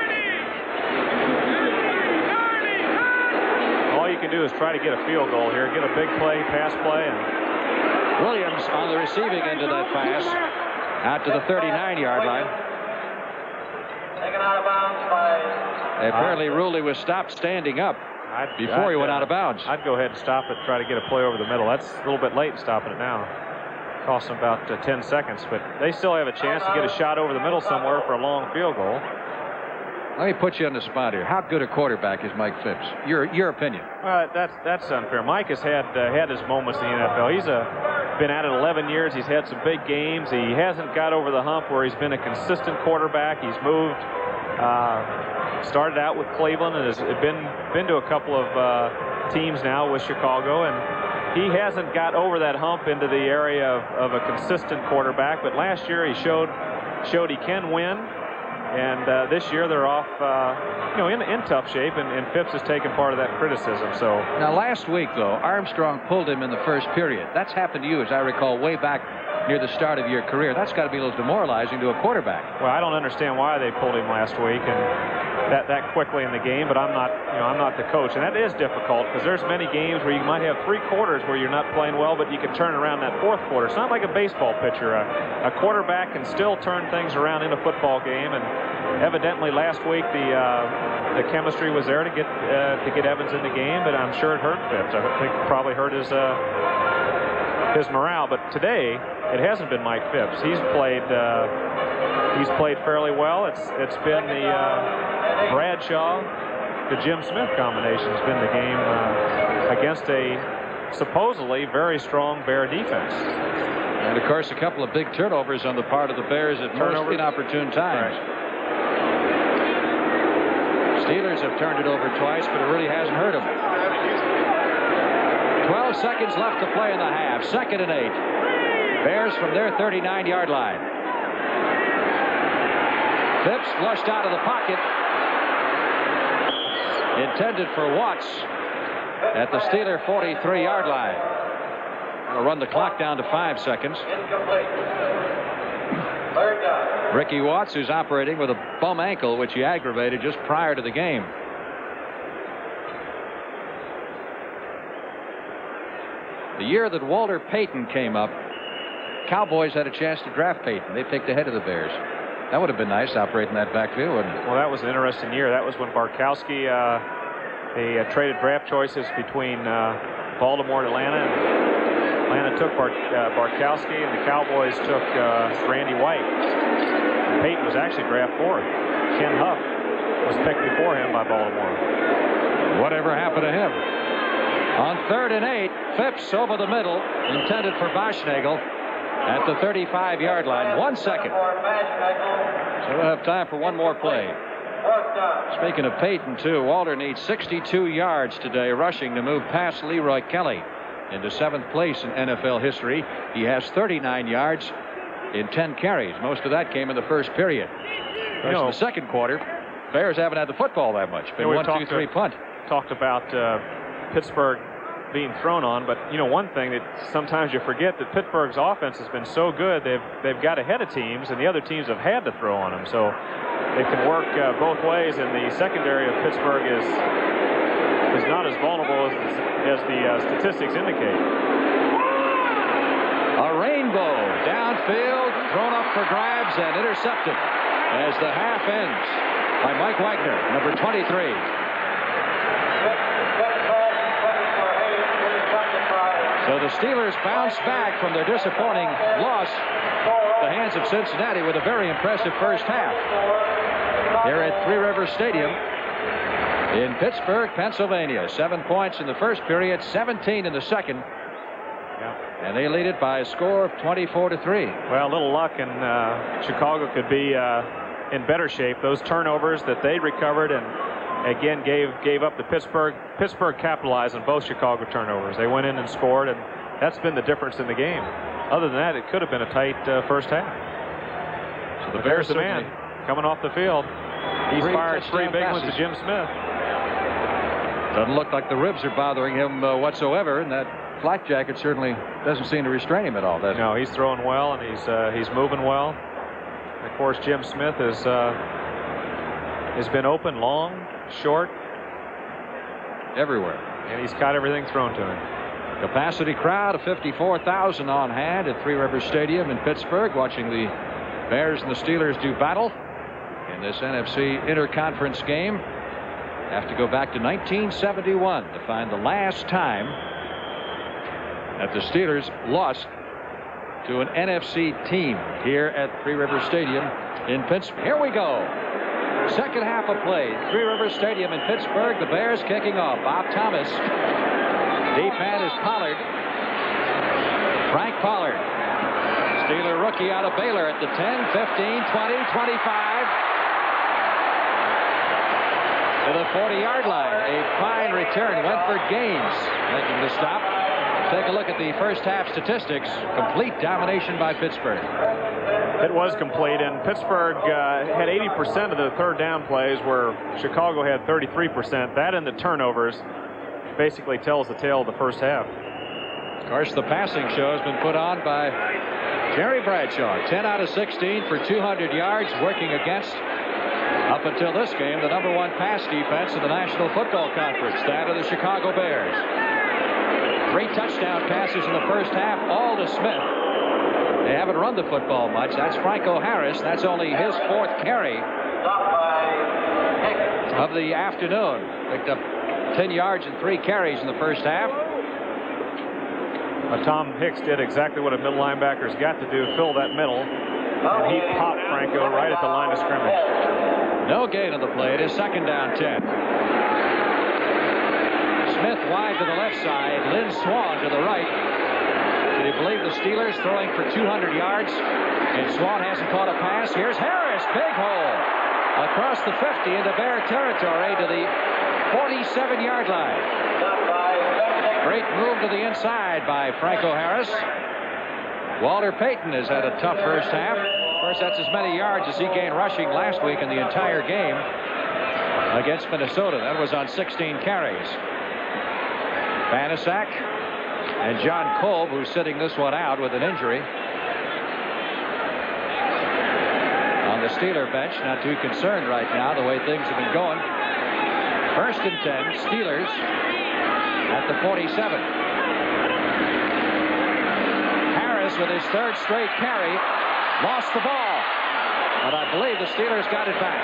All you can do is try to get a field goal here, get a big play, pass play, and Williams on the receiving end of that pass. Out to the 39-yard line. Taken out of bounds by... They apparently ruled he was stopped standing up before he went out of bounds. I'd go ahead and stop it, try to get a play over the middle. That's a little bit late stopping it now. Cost them about 10 seconds, but they still have a chance to get a shot over the middle somewhere for a long field goal. Let me put you on the spot here. How good a quarterback is Mike Phipps? Your opinion. Well, that's unfair. Mike has had his moments in the NFL. He's been at it 11 years. He's had some big games. He hasn't got over the hump where he's been a consistent quarterback. He's moved. Started out with Cleveland and has been to a couple of teams now with Chicago, and he hasn't got over that hump into the area of a consistent quarterback. But last year he showed he can win. And this year they're off, in tough shape, and Phipps has taken part of that criticism. So now, last week though, Armstrong pulled him in the first period. That's happened to you, as I recall, way back near the start of your career. That's got to be a little demoralizing to a quarterback. Well, I don't understand why they pulled him last week and that quickly in the game, but I'm not the coach, and that is difficult because there's many games where you might have 3 quarters where you're not playing well, but you can turn around that 4th quarter. It's not like a baseball pitcher. A quarterback can still turn things around in a football game, and evidently last week the chemistry was there to get Evans in the game, but I'm sure it hurt Phipps. I think it probably hurt his morale. But today it hasn't been Mike Phipps. He's played fairly well. It's been the Bradshaw to Jim Smith combination has been the game against a supposedly very strong Bear defense. And of course, a couple of big turnovers on the part of the Bears at most inopportune times. Right. Steelers have turned it over twice, but it really hasn't hurt them. 12 seconds left to play in the half. 2nd and 8. Bears from their 39-yard line. Phipps flushed out of the pocket. Intended for Watts at the Steeler 43-yard line. We'll run the clock down to 5 seconds. Ricky Watts, who's operating with a bum ankle, which he aggravated just prior to the game. The year that Walter Payton came up, Cowboys had a chance to draft Payton. They picked ahead of the Bears. That would have been nice, operating that backfield, wouldn't it? Well, that was an interesting year. That was when Barkowski, they traded draft choices between Baltimore and Atlanta. And Atlanta took Barkowski, and the Cowboys took Randy White. And Payton was actually draft 4th. Ken Huff was picked before him by Baltimore. Whatever happened to him? On 3rd and 8, Phipps over the middle, intended for Boschnagel at the 35-yard line. 1 second. So we'll have time for one more play. Speaking of Payton, too, Walter needs 62 yards today rushing to move past Leroy Kelly into 7th place in NFL history. He has 39 yards in 10 carries. Most of that came in the first period. In the second quarter, Bears haven't had the football that much. Been 1-2-3 punt. Talked about Pittsburgh being thrown on, but one thing that sometimes you forget, that Pittsburgh's offense has been so good, they've got ahead of teams, and the other teams have had to throw on them. So they can work both ways, and the secondary of Pittsburgh is not as vulnerable as the statistics indicate. A rainbow downfield, thrown up for grabs and intercepted as the half ends by Mike Wagner, number 23. So the Steelers bounce back from their disappointing loss at the hands of Cincinnati with a very impressive first half. Here at Three Rivers Stadium in Pittsburgh, Pennsylvania. 7 points in the first period, 17 in the second. Yeah. And they lead it by a score of 24-3. Well, a little luck, and Chicago could be in better shape. Those turnovers that they recovered and again gave up to Pittsburgh. Pittsburgh capitalized on both Chicago turnovers. They went in and scored, and that's been the difference in the game. Other than that, it could have been a tight first half. So the Bears, the man, coming off the field. He's fired 3 big ones to Jim Smith. Doesn't look like the ribs are bothering him whatsoever, and that flak jacket certainly doesn't seem to restrain him at all, does it? No, he's throwing well, and he's moving well. Of course, Jim Smith has been open, long, short, everywhere, and he's got everything thrown to him. Capacity crowd of 54,000 on hand at Three Rivers Stadium in Pittsburgh, watching the Bears and the Steelers do battle in this NFC interconference game. Have to go back to 1971 to find the last time that the Steelers lost to an NFC team here at Three Rivers Stadium in Pittsburgh. Here we go. Second half of play. Three Rivers Stadium in Pittsburgh. The Bears kicking off. Bob Thomas. Deep man is Pollard. Frank Pollard. Steeler rookie out of Baylor at the 10, 15, 20, 25. To the 40-yard line. A fine return. Went for Gaines, making the stop. Take a look at the first half statistics. Complete domination by Pittsburgh. It was complete, and Pittsburgh had 80% of the third down plays, where Chicago had 33%. That and the turnovers basically tells the tale of the first half. Of course, the passing show has been put on by Jerry Bradshaw, 10 out of 16 for 200 yards, working against, up until this game, the #1 pass defense in the National Football Conference, that of the Chicago Bears. 3 touchdown passes in the first half, all to Smith. They haven't run the football much. That's Franco Harris. That's only his 4th carry of the afternoon. Picked up 10 yards and 3 carries in the first half. Tom Hicks did exactly what a middle linebacker's got to do, fill that middle, and he popped Franco right at the line of scrimmage. No gain on the play. It is 2nd down 10. Smith wide to the left side. Lynn Swan to the right. Can you believe the Steelers throwing for 200 yards? And Swan hasn't caught a pass. Here's Harris. Big hole. Across the 50 into Bear territory to the 47-yard line. Great move to the inside by Franco Harris. Walter Payton has had a tough first half. Of course, that's as many yards as he gained rushing last week in the entire game against Minnesota. That was on 16 carries. Banaszak and John Kolb, who's sitting this one out with an injury. On the Steeler bench, not too concerned right now the way things have been going. 1st and 10, Steelers at the 47. Harris with his 3rd straight carry lost the ball, but I believe the Steelers got it back.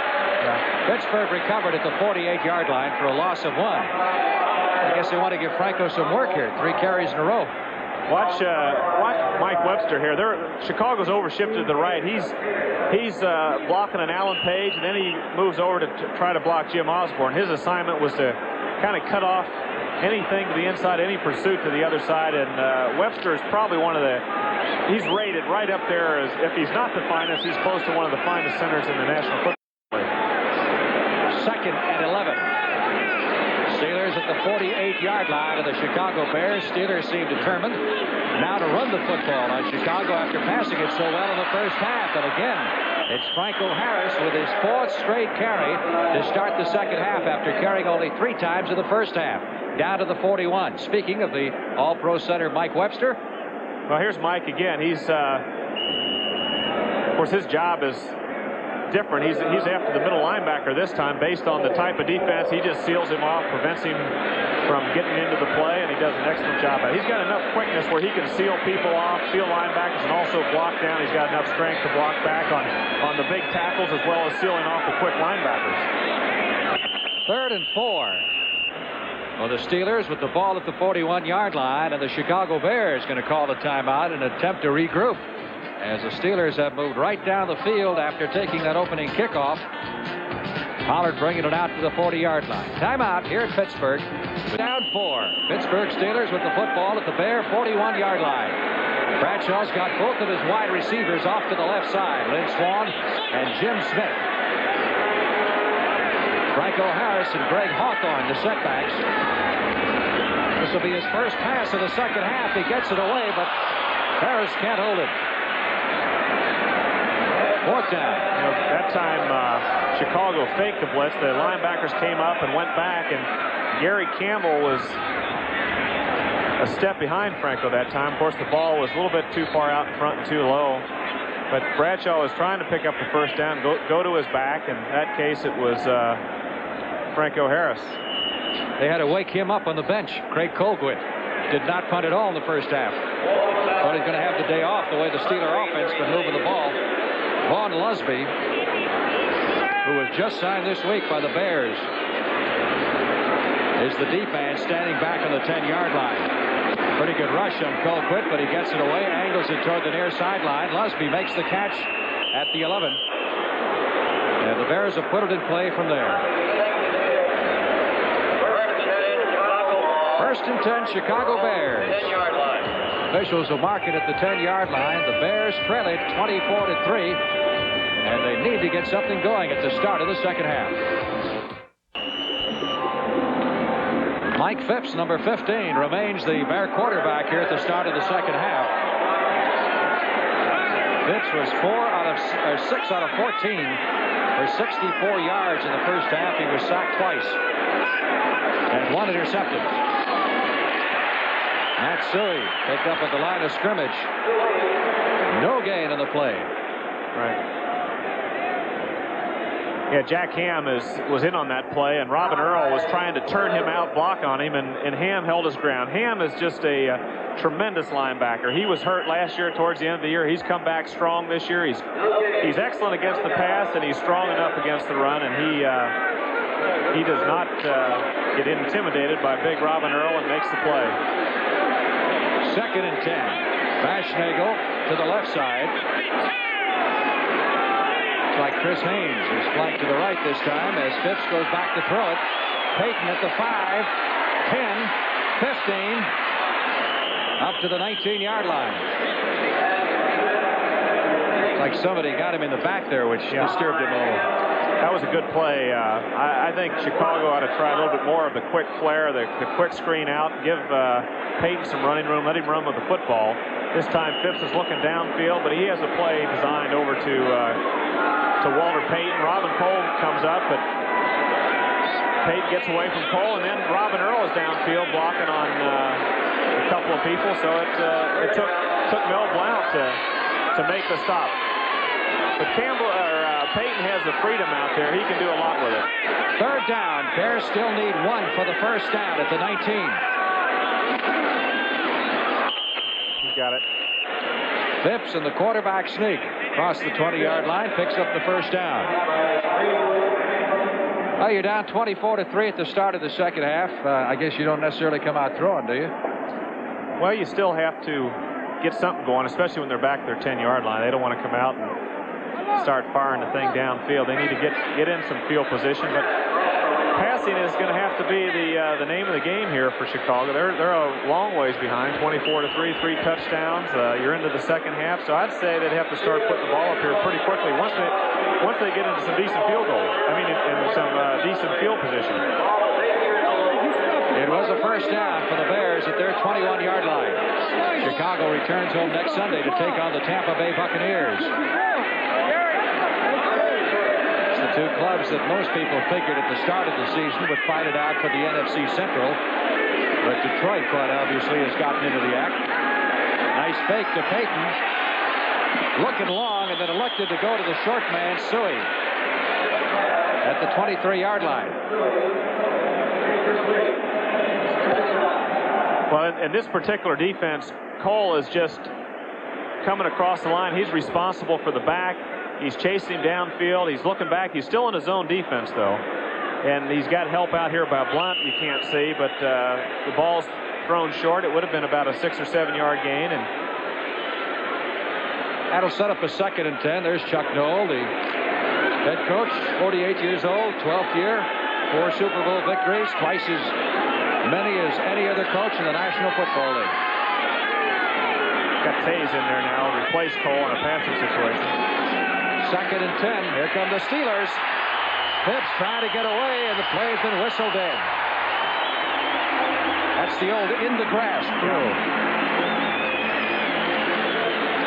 Pittsburgh recovered at the 48-yard line for a loss of 1. I guess they want to give Franco some work here. 3 carries in a row. Watch Mike Webster here. Chicago's overshifted to the right. He's blocking an Alan Page, and then he moves over to try to block Jim Osborne. His assignment was to kind of cut off anything to the inside, any pursuit to the other side, and Webster is probably one of the, he's rated right up there as, if he's not the finest, he's close to one of the finest centers in the National Football League. 2nd and 11. Steelers at the 48-yard line of the Chicago Bears. Steelers seem determined now to run the football on Chicago after passing it so well in the first half. And again, it's Franco Harris with his 4th straight carry to start the second half after carrying only 3 times in the first half. Down to the 41. Speaking of the All-Pro center Mike Webster. Well, here's Mike again. He's, of course, his job is different. He's after the middle linebacker this time based on the type of defense. He just seals him off, prevents him from getting into the play, and he does an excellent job. He's got enough quickness where he can seal people off, seal linebackers, and also block down. He's got enough strength to block back on the big tackles as well as sealing off the quick linebackers. 3rd and 4. Well, the Steelers with the ball at the 41-yard line, and the Chicago Bears going to call the timeout and attempt to regroup, as the Steelers have moved right down the field after taking that opening kickoff. Pollard bringing it out to the 40-yard line. Timeout here at Pittsburgh. Down 4. Pittsburgh Steelers with the football at the Bear 41-yard line. Bradshaw's got both of his wide receivers off to the left side. Lynn Swan and Jim Smith. Franco Harris and Greg Hawthorne, the setbacks. This will be his first pass of the second half. He gets it away, but Harris can't hold it. 4th down. That time Chicago faked the blitz. The linebackers came up and went back, and Gary Campbell was a step behind Franco that time. Of course, the ball was a little bit too far out in front and too low. But Bradshaw was trying to pick up the first down, go to his back. In that case, it was Franco Harris. They had to wake him up on the bench. Craig Colquitt did not punt at all in the first half. Thought he's going to have the day off the way the Steeler offense been moving the ball. Vaughn Lusby, who was just signed this week by the Bears, is the defense standing back on the 10-yard line. Pretty good rush on Colquitt, but he gets it away, angles it toward the near sideline. Lusby makes the catch at the 11. And the Bears have put it in play from there. 1st and 10, Chicago Bears. 10-yard line. Officials will mark it at the 10-yard line. The Bears trail it 24-3, and they need to get something going at the start of the second half. Mike Phipps, number 15, remains the Bear quarterback here at the start of the second half. Phipps was 6 out of 14 for 64 yards in the first half. He was sacked twice and 1 intercepted. Matt Suhey picked up at the line of scrimmage. No gain on the play. Right. Yeah, Jack Ham was in on that play, and Robin Earl was trying to turn him out, block on him, and Ham held his ground. Ham is just a tremendous linebacker. He was hurt last year towards the end of the year. He's come back strong this year. He's excellent against the pass, and he's strong enough against the run, and he does not get intimidated by big Robin Earl and makes the play. 2nd and 10. Baschnagel to the left side. It's like Chris Haynes is flanked to the right this time as Phipps goes back to throw it. Payton at the 5, 10, 15, up to the 19-yard line. It's like somebody got him in the back there, which disturbed him a little. That was a good play. I think Chicago ought to try a little bit more of the quick flare, the quick screen out, give Payton some running room, let him run with the football. This time Phipps is looking downfield, but he has a play designed over to Walter Payton. Robin Cole comes up, but Payton gets away from Cole, and then Robin Earl is downfield blocking on a couple of people, so it took Mel Blount to make the stop. But Payton has the freedom out there. He can do a lot with it. 3rd down. Bears still need 1 for the first down at the 19. He's got it. Phipps and the quarterback sneak across the 20-yard line, picks up the first down. Well, you're down 24-3 at the start of the second half. I guess you don't necessarily come out throwing, do you? Well, you still have to get something going, especially when they're back their 10-yard line. They don't want to come out and start firing the thing downfield. They need to get in some field position, but passing is going to have to be the name of the game here for Chicago. They're a long ways behind, 24-3, 3 touchdowns. You're into the second half, so I'd say they'd have to start putting the ball up here pretty quickly once they get into some decent field goal. In some decent field position. It was a first down for the Bears at their 21-yard line. Chicago returns home next Sunday to take on the Tampa Bay Buccaneers. It's the two clubs that most people figured at the start of the season would fight it out for the NFC Central. But Detroit, quite obviously, has gotten into the act. Nice fake to Payton. Looking long and then elected to go to the short man, Suey, at the 23-yard line. Well, in this particular defense, Cole is just coming across the line. He's responsible for the back. He's chasing him downfield. He's looking back. He's still in his own defense, though. And he's got help out here by Blunt, you can't see, but the ball's thrown short. It would have been about a 6 or 7 yard gain. And that'll set up a 2nd and 10. There's Chuck Noll, the head coach, 48 years old, 12th year, 4 Super Bowl victories, twice as many as any other coach in the National Football League. Got Tays in there now, replace Cole in a passing situation. 2nd and 10. Here come the Steelers. Phipps trying to get away, and the play's been whistled in. That's the old in the grass rule.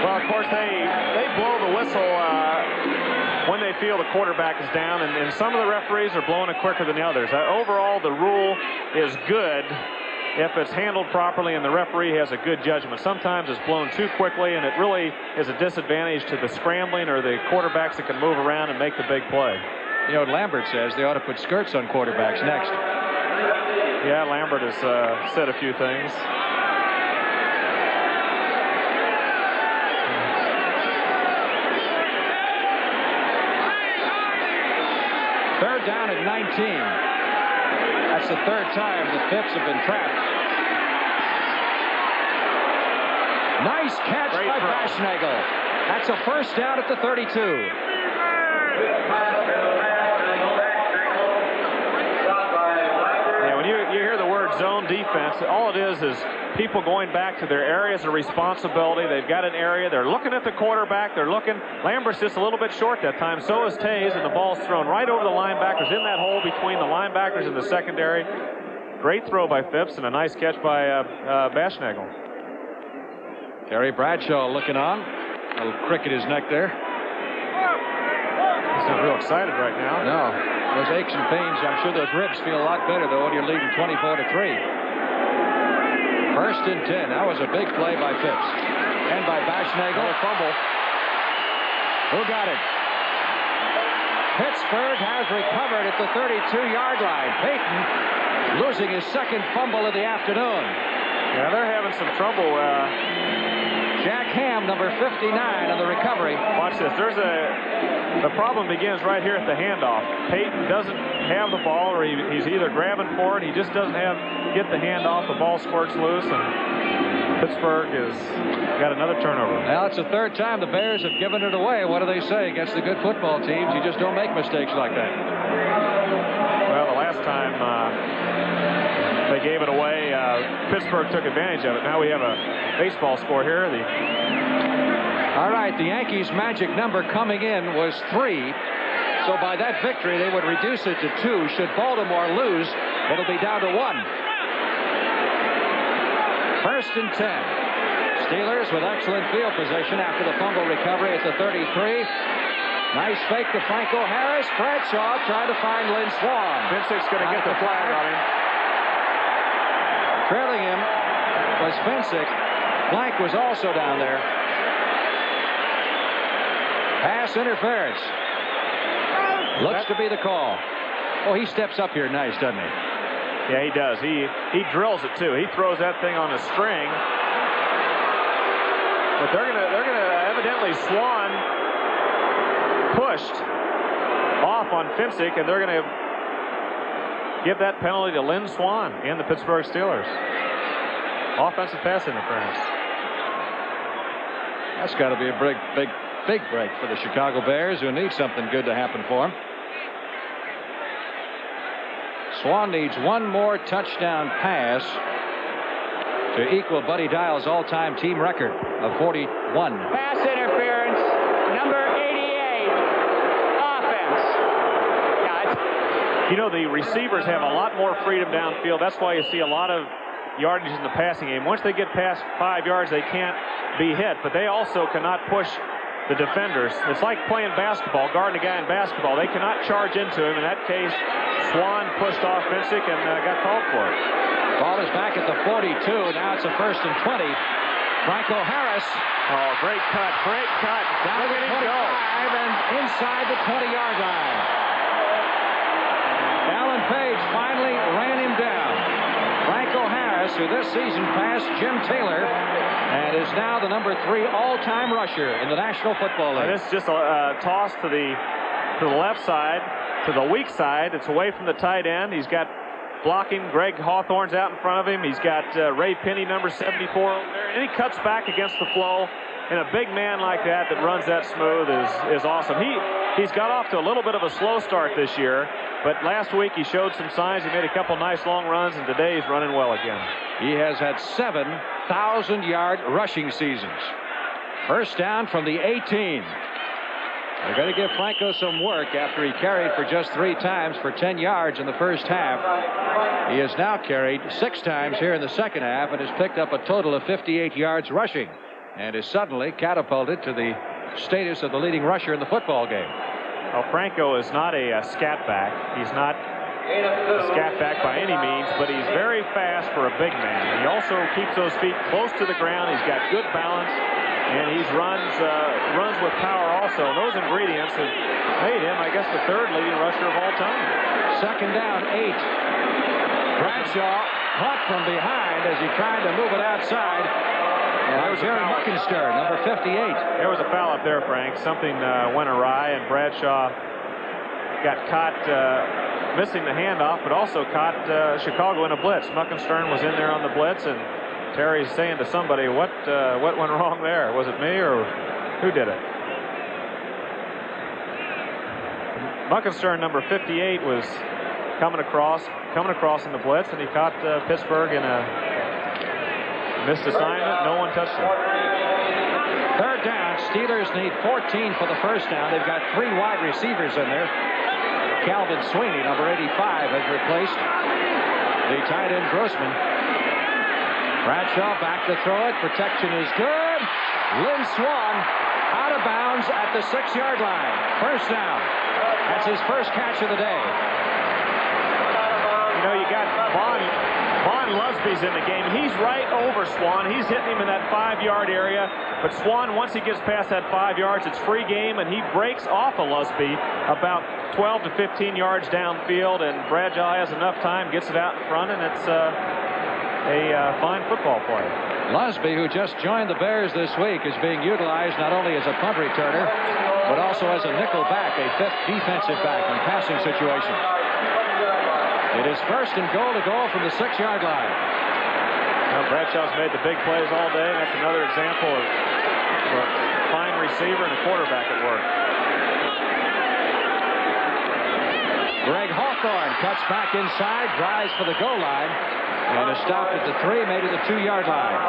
Well, of course, they blow the whistle when they feel the quarterback is down, and some of the referees are blowing it quicker than the others. Overall, the rule is good if it's handled properly and the referee has a good judgment. Sometimes it's blown too quickly, and it really is a disadvantage to the scrambling or the quarterbacks that can move around and make the big play. You know what Lambert says? They ought to put skirts on quarterbacks next. Yeah, Lambert has said a few things. Third down at 19. That's the 3rd time the Phipps have been trapped. Nice catch by Baschnagel. That's a first down at the 32. Yeah, when you hear the word zone defense, all it is people going back to their areas of responsibility. They've got an area. They're looking at the quarterback. They're looking. Lambert's just a little bit short that time. So is Tays, and the ball's thrown right over the linebackers in that hole between the linebackers and the secondary. Great throw by Phipps and a nice catch by Baschnagel. Terry Bradshaw looking on. A little crick at his neck there. He's not real excited right now. No. Those aches and pains, I'm sure those ribs feel a lot better, though, when you're leading 24-3. 1st and 10. That was a big play by Phipps. And by Baschnagel. Another fumble. Who got it? Pittsburgh has recovered at the 32-yard line. Payton losing his second fumble of the afternoon. Yeah, they're having some trouble. Jack Ham, number 59, on the recovery. Watch this. The problem begins right here at the handoff. Payton doesn't have the ball, or he's either grabbing for it. He just doesn't get the handoff. The ball squirts loose, and Pittsburgh has got another turnover. Now it's the third time the Bears have given it away. What do they say against the good football teams? You just don't make mistakes like that. Well, the last time they gave it away, Pittsburgh took advantage of it. Now we have a baseball score here. All right, the Yankees' magic number coming in was 3. So by that victory, they would reduce it to 2. Should Baltimore lose, it'll be down to 1. First and 10. Steelers with excellent field position after the fumble recovery at the 33. Nice fake to Franco Harris. Bradshaw trying to find Lynn Swann. Vincent's going to get the flag on him. Trailing him was Fensick. Blank was also down there. Pass interference. Looks to be the call. Oh, he steps up here nice, doesn't he? Yeah, he does. He drills it too. He throws that thing on a string. But they're gonna evidently Swann pushed off on Fensick, and they're gonna give that penalty to Lynn Swann and the Pittsburgh Steelers. Offensive pass interference. That's got to be a big break for the Chicago Bears, who need something good to happen for them. Swann needs one more touchdown pass to equal Buddy Dial's all-time team record of 41. Pass interference, number 88, offense. You know, the receivers have a lot more freedom downfield. That's why you see a lot of yardage in the passing game. Once they get past 5 yards, they can't be hit, but they also cannot push the defenders. It's like playing basketball, guarding a guy in basketball. They cannot charge into him. In that case, Swann pushed off Fensick and got called for it. Ball is back at the 42. Now it's a first and 20. Franco Harris. Oh, great cut, great cut. Down to the 25 and inside the 20-yard line. Alan Page finally ran him down. Franco Harris, who this season passed Jim Taylor, and is now the number 3 all-time rusher in the National Football League. This is just a toss to the left side, to the weak side. It's away from the tight end. He's got blocking. Greg Hawthorne's out in front of him. He's got Ray Penny, number 74, over there. And he cuts back against the flow. And a big man like that runs that smooth is awesome. He's got off to a little bit of a slow start this year, but last week he showed some signs. He made a couple nice long runs, and today he's running well again. He has had 7 1,000-yard rushing seasons. First down from the 18. They're going to give Franco some work after he carried for just 3 times for 10 yards in the first half. He has now carried 6 times here in the second half and has picked up a total of 58 yards rushing, and is suddenly catapulted to the status of the leading rusher in the football game. Well, Franco is not a scat back. He's not a scat back by any means, but he's very fast for a big man. He also keeps those feet close to the ground. He's got good balance, and he runs with power also. Those ingredients have made him, I guess, the 3rd leading rusher of all time. Second down, 8. Bradshaw caught from behind as he tried to move it outside. And there's Jerry Muckenstern, number 58. There was a foul up there, Frank. Something went awry, and Bradshaw got caught missing the handoff, but also caught Chicago in a blitz. Muckenstern was in there on the blitz, and Terry's saying to somebody, what went wrong there? Was it me, or who did it? Muckenstern, number 58, was coming across in the blitz, and he caught Pittsburgh in a missed assignment. No one touched him. Third down. Steelers need 14 for the first down. They've got 3 wide receivers in there. Calvin Sweeney, number 85, has replaced the tight end Grossman. Bradshaw back to throw it. Protection is good. Lynn Swann out of bounds at the 6-yard line. First down. That's his first catch of the day. You know, you got Vaughn Lusby's in the game. He's right over Swan. He's hitting him in that 5-yard area. But Swan, once he gets past that 5 yards, it's free game, and he breaks off of Lusby about 12 to 15 yards downfield, and Bradshaw has enough time, gets it out in front, and it's a fine football play. Lusby, who just joined the Bears this week, is being utilized not only as a punt returner, but also as a nickel back, a 5th defensive back in passing situations. It is 1st and goal to go from the 6-yard line. Well, Bradshaw's made the big plays all day. That's another example of a fine receiver and a quarterback at work. Greg Hawthorne cuts back inside, drives for the goal line, and is stopped at the 3, maybe the 2-yard line.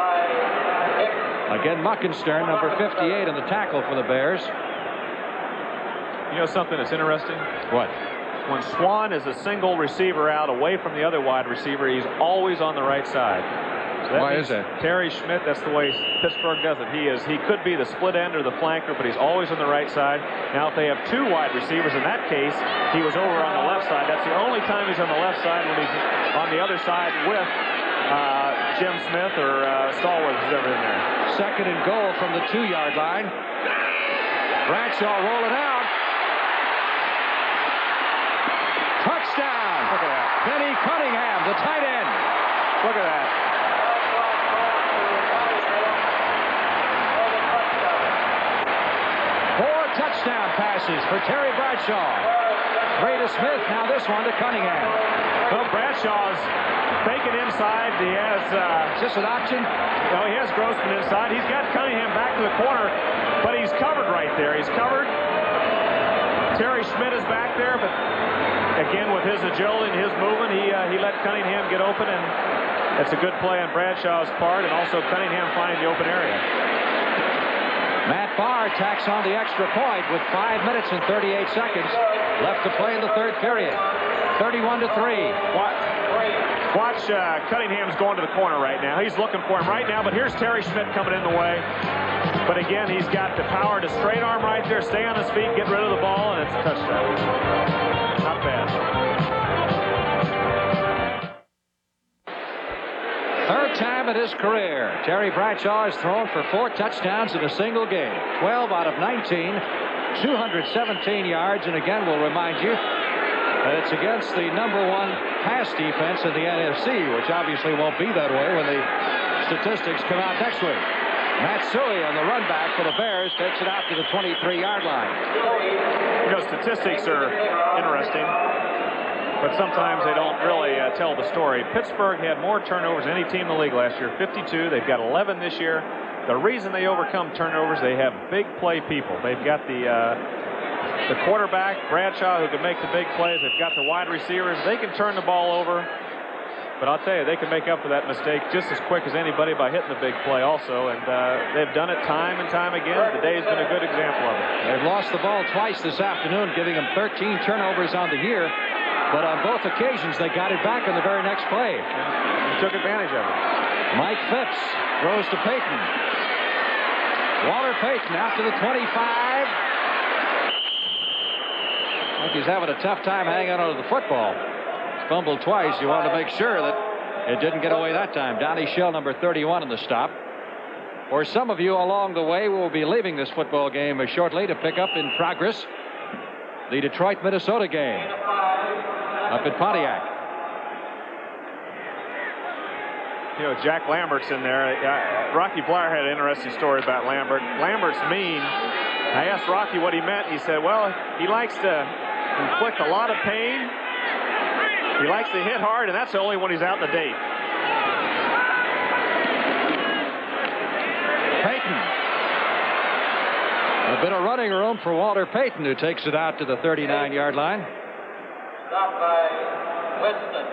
Again, Muckenstern, number 58, in the tackle for the Bears. You know something that's interesting? What? When Swan is a single receiver out away from the other wide receiver, he's always on the right side. So why is that? Terry Schmidt, that's the way Pittsburgh does it. He could be the split end or the flanker, but he's always on the right side. Now, if they have 2 wide receivers, in that case, he was over on the left side. That's the only time he's on the left side, when he's on the other side with Jim Smith or Stallworth, who's ever in there. 2nd and goal from the 2-yard line. Bradshaw rolling out. Touchdown! Look at that. Benny Cunningham, the tight end. Look at that. Four touchdown passes for Terry Bradshaw. 3 to Smith, now this one to Cunningham. Well, Bradshaw's faking inside. He has... Is this an option? No, he has Grossman inside. He's got Cunningham back to the corner, but he's covered right there. He's covered. Terry Schmidt is back there, but again, with his agility and his movement, he let Cunningham get open, and that's a good play on Bradshaw's part, and also Cunningham finding the open area. Matt Barr tacks on the extra point with 5 minutes and 38 seconds left to play in the 3rd period. 31 to 3. Watch Cunningham's going to the corner right now. He's looking for him right now, but here's Terry Schmidt coming in the way. But again, he's got the power to straight arm right there, stay on his feet, get rid of the ball, and it's a touchdown. Not bad. 3rd time in his career. Terry Bradshaw has thrown for 4 touchdowns in a single game. 12 out of 19, 217 yards, and again, we'll remind you that it's against the #1 pass defense in the NFC, which obviously won't be that way when the statistics come out next week. Matsui on the run back for the Bears takes it out to the 23-yard line. You know, statistics are interesting, but sometimes they don't really tell the story. Pittsburgh had more turnovers than any team in the league last year, 52. They've got 11 this year. The reason they overcome turnovers, they have big play people. They've got the quarterback, Bradshaw, who can make the big plays. They've got the wide receivers. They can turn the ball over. But I'll tell you, they can make up for that mistake just as quick as anybody by hitting the big play also. And they've done it time and time again. Today's been a good example of it. They've lost the ball twice this afternoon, giving them 13 turnovers on the year. But on both occasions, they got it back on the very next play. And took advantage of it. Mike Phipps throws to Payton. Walter Payton out to the 25. I think he's having a tough time hanging on to the football. He's fumbled twice. You want to make sure that it didn't get away that time. Donnie Shell, number 31 in the stop. For some of you along the way, we'll be leaving this football game shortly to pick up in progress the Detroit-Minnesota game up at Pontiac. You know, Jack Lambert's in there. Rocky Bleier had an interesting story about Lambert. Lambert's mean. I asked Rocky what he meant. He said, well, he likes to inflict a lot of pain. He likes to hit hard, and that's only when he's out in the date. Payton. A bit of running room for Walter Payton, who takes it out to the 39-yard line. Stopped by Winston.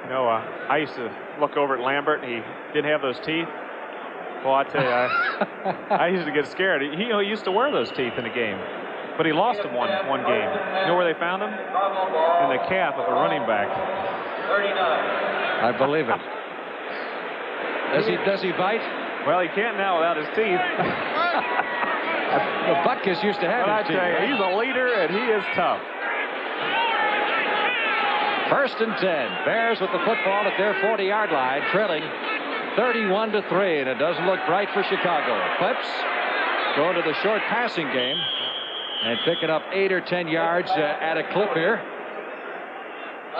You know, I used to look over at Lambert, and he didn't have those teeth. Well, I tell you, I used to get scared. He used to wear those teeth in a game, but he lost them one game. You know where they found them? In the calf of a running back. 39. I believe it. Does he bite? Well, he can't now without his teeth. The Butkus used to have But I his teeth. tell you, he's a leader, and he is tough. First and 10. Bears with the football at their 40-yard line, trailing 31-3, and it doesn't look bright for Chicago. Clips going to the short passing game and picking up 8 or 10 yards at a clip here.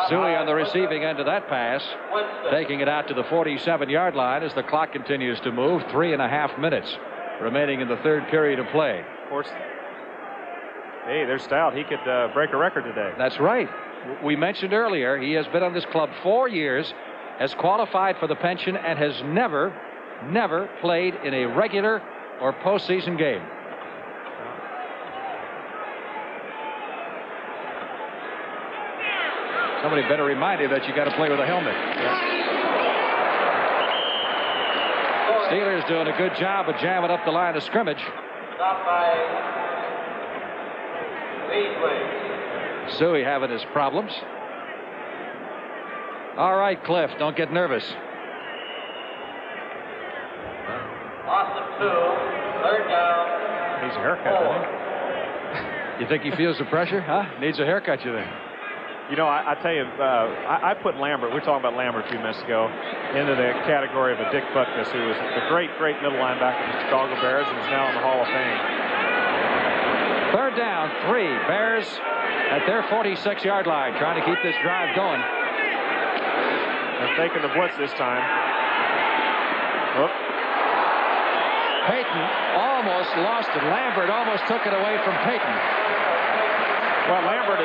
Suey on the receiving end of that pass, taking it out to the 47-yard line as the clock continues to move. 3.5 minutes remaining in the third period of play. Of course. Hey, there's Stout. He could break a record today. That's right. We mentioned earlier he has been on this club 4 years, has qualified for the pension, and has never played in a regular or postseason game. Somebody better remind you that you got to play with a helmet. Steelers doing a good job of jamming up the line of scrimmage. Stop by Leadway. Suey having his problems. All right, Cliff, don't get nervous. Austin 2, third down. Needs a haircut, doesn't he? You think he feels the pressure? Huh? Needs a haircut, you think? You know, I tell you, I put Lambert, we were talking about Lambert a few minutes ago, into the category of a Dick Butkus, who was the great middle linebacker for the Chicago Bears and is now in the Hall of Fame. Third down, 3. Bears at their 46-yard line, trying to keep this drive going. They're taking the blitz this time. Whoop. Payton almost lost it. Lambert almost took it away from Payton. Well, Lambert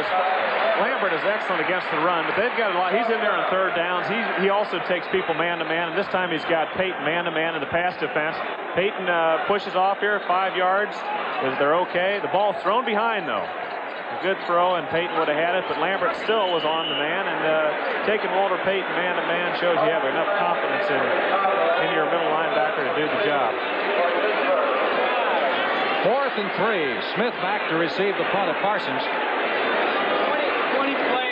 is excellent against the run, but they've got a lot. He's in there on third downs. He also takes people man-to-man, and this time he's got Payton man-to-man in the pass defense. Payton pushes off here 5 yards. They're okay. The ball's thrown behind, though. A good throw, and Payton would have had it, but Lambert still was on the man, and taking Walter Payton man-to-man shows you have enough confidence in your middle linebacker to do the job. 4th and 3. Smith back to receive the punt of Parsons. 20 play.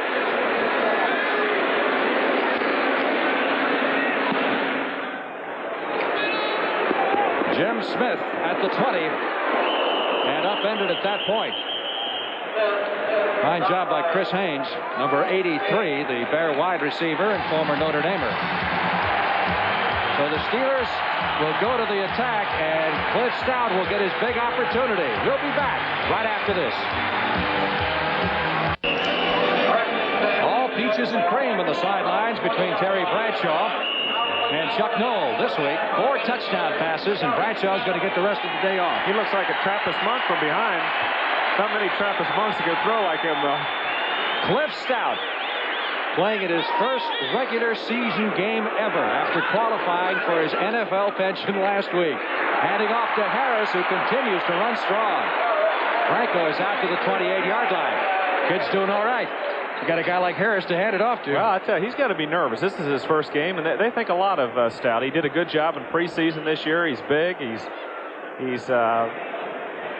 Jim Smith at the 20 and upended at that point. Fine job by Chris Haynes, number 83, the Bear wide receiver and former Notre Damer. So the Steelers will go to the attack, and Cliff Stout will get his big opportunity. We'll be back right after this. All peaches and cream on the sidelines between Terry Bradshaw and Chuck Noll this week. 4 touchdown passes, and Bradshaw's going to get the rest of the day off. He looks like a Trappist monk from behind. Not many Trappist monks that can throw like him, though. Cliff Stout playing in his first regular season game ever after qualifying for his NFL pension last week. Handing off to Harris, who continues to run strong. Franco is out to the 28-yard line. Kid's doing all right. You got a guy like Harris to hand it off to. Well, I tell you, he's got to be nervous. This is his first game, and they think a lot of Stout. He did a good job in preseason this year. He's big. He's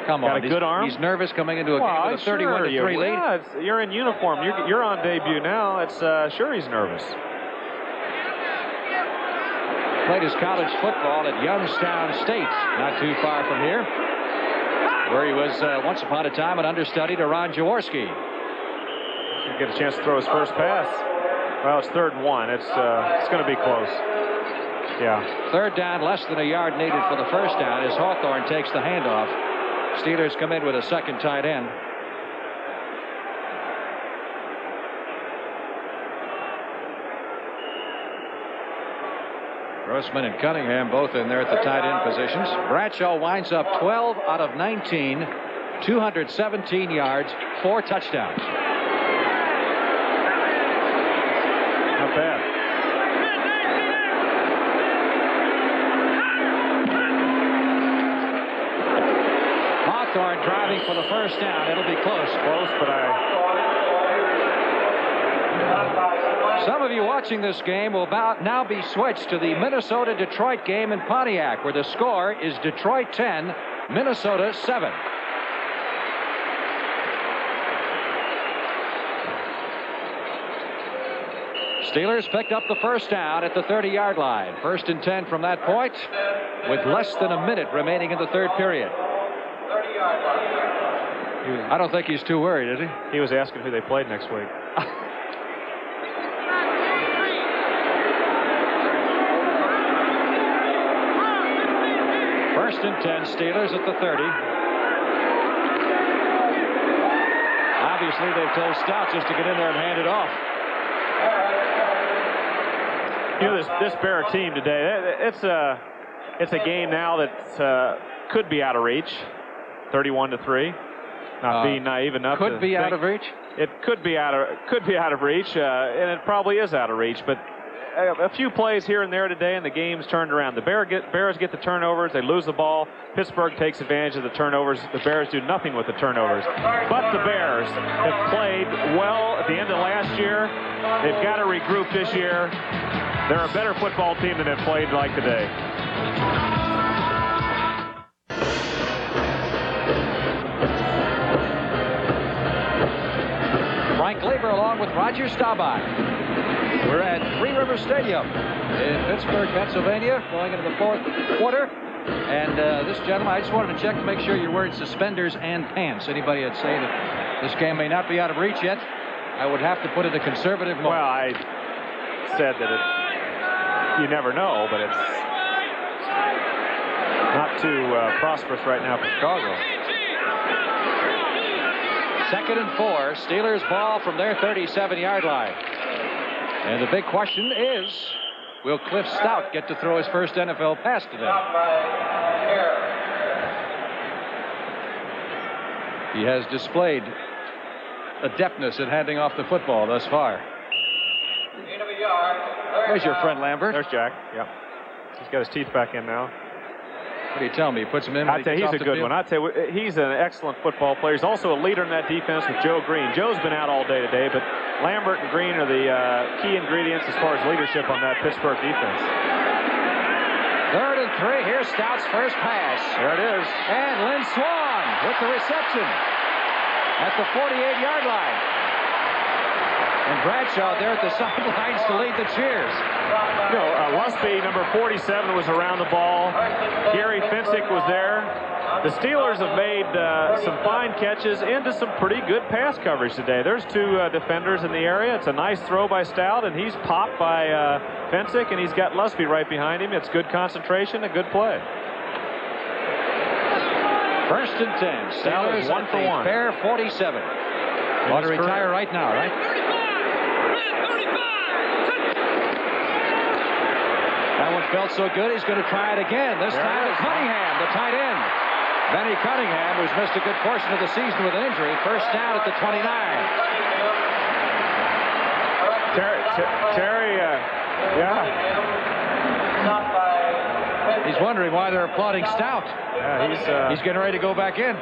Come got on, a good arm. He's nervous coming into a game with a 31-3 lead. Yeah, you're in uniform. You're on debut now. It's sure he's nervous. Played his college football at Youngstown State, not too far from here, where he was once upon a time an understudy to Ron Jaworski. He'll get a chance to throw his first pass. Well, it's 3rd and 1. It's going to be close. Yeah. 3rd down, less than a yard needed for the first down as Hawthorne takes the handoff. Steelers come in with a second tight end. Grossman and Cunningham both in there at the tight end positions. Bradshaw winds up 12 out of 19, 217 yards, 4 touchdowns. Not bad. Hawthorne driving for the first down. It'll be close. But Some of you watching this game will now be switched to the Minnesota-Detroit game in Pontiac, where the score is Detroit 10, Minnesota 7. Steelers picked up the first down at the 30-yard line. 1st and 10 from that point, with less than a minute remaining in the third period. I don't think he's too worried, is he? He was asking who they played next week. First and 10, Steelers at the 30. Obviously, they've told Stout just to get in there and hand it off. You know, this Bear team today, it's a game now that could be out of reach. 31-3. Not being naive enough. Could be out of reach. It could be out of reach, and it probably is out of reach. But a few plays here and there today, and the game's turned around. The Bears get the turnovers. They lose the ball. Pittsburgh takes advantage of the turnovers. The Bears do nothing with the turnovers. But the Bears have played well at the end of last year. They've got to regroup this year. They're a better football team than they've played like today. Frank Glaber along with Roger Staubach. We're at Three River Stadium in Pittsburgh, Pennsylvania, going into the fourth quarter. And this gentleman, I just wanted to check to make sure you're wearing suspenders and pants. Anybody would say that this game may not be out of reach yet, I would have to put it a conservative mode. Well, I said that you never know, but it's not too prosperous right now for Chicago. 2nd and 4, Steelers ball from their 37-yard line. And the big question is, will Cliff Stout get to throw his first NFL pass today? He has displayed adeptness at handing off the football thus far. There's your friend Lambert. There's Jack. Yep. He's got his teeth back in now. What do you tell me? He puts him in. I tell you, he's a good one. I tell you, he's an excellent football player. He's also a leader in that defense with Joe Green. Joe's been out all day today, but Lambert and Green are the key ingredients as far as leadership on that Pittsburgh defense. 3rd and 3. Here's Stout's first pass. There it is. And Lynn Swan with the reception at the 48-yard line. And Bradshaw there at the sidelines to lead the cheers. You know, Lusby, number 47, was around the ball. Gary Fensick was there. The Steelers have made some fine catches into some pretty good pass coverage today. There's two defenders in the area. It's a nice throw by Stout, and he's popped by Fensick, and he's got Lusby right behind him. It's good concentration, a good play. 1st and 10. Steelers 1 for 1. Bear 47. Want to retire right now, right? That one felt so good, he's going to try it again. This time it's Cunningham, the tight end. Benny Cunningham, who's missed a good portion of the season with an injury. First down at the 29. Terry, yeah. He's wondering why they're applauding Stout. Yeah, he's getting ready to go back in.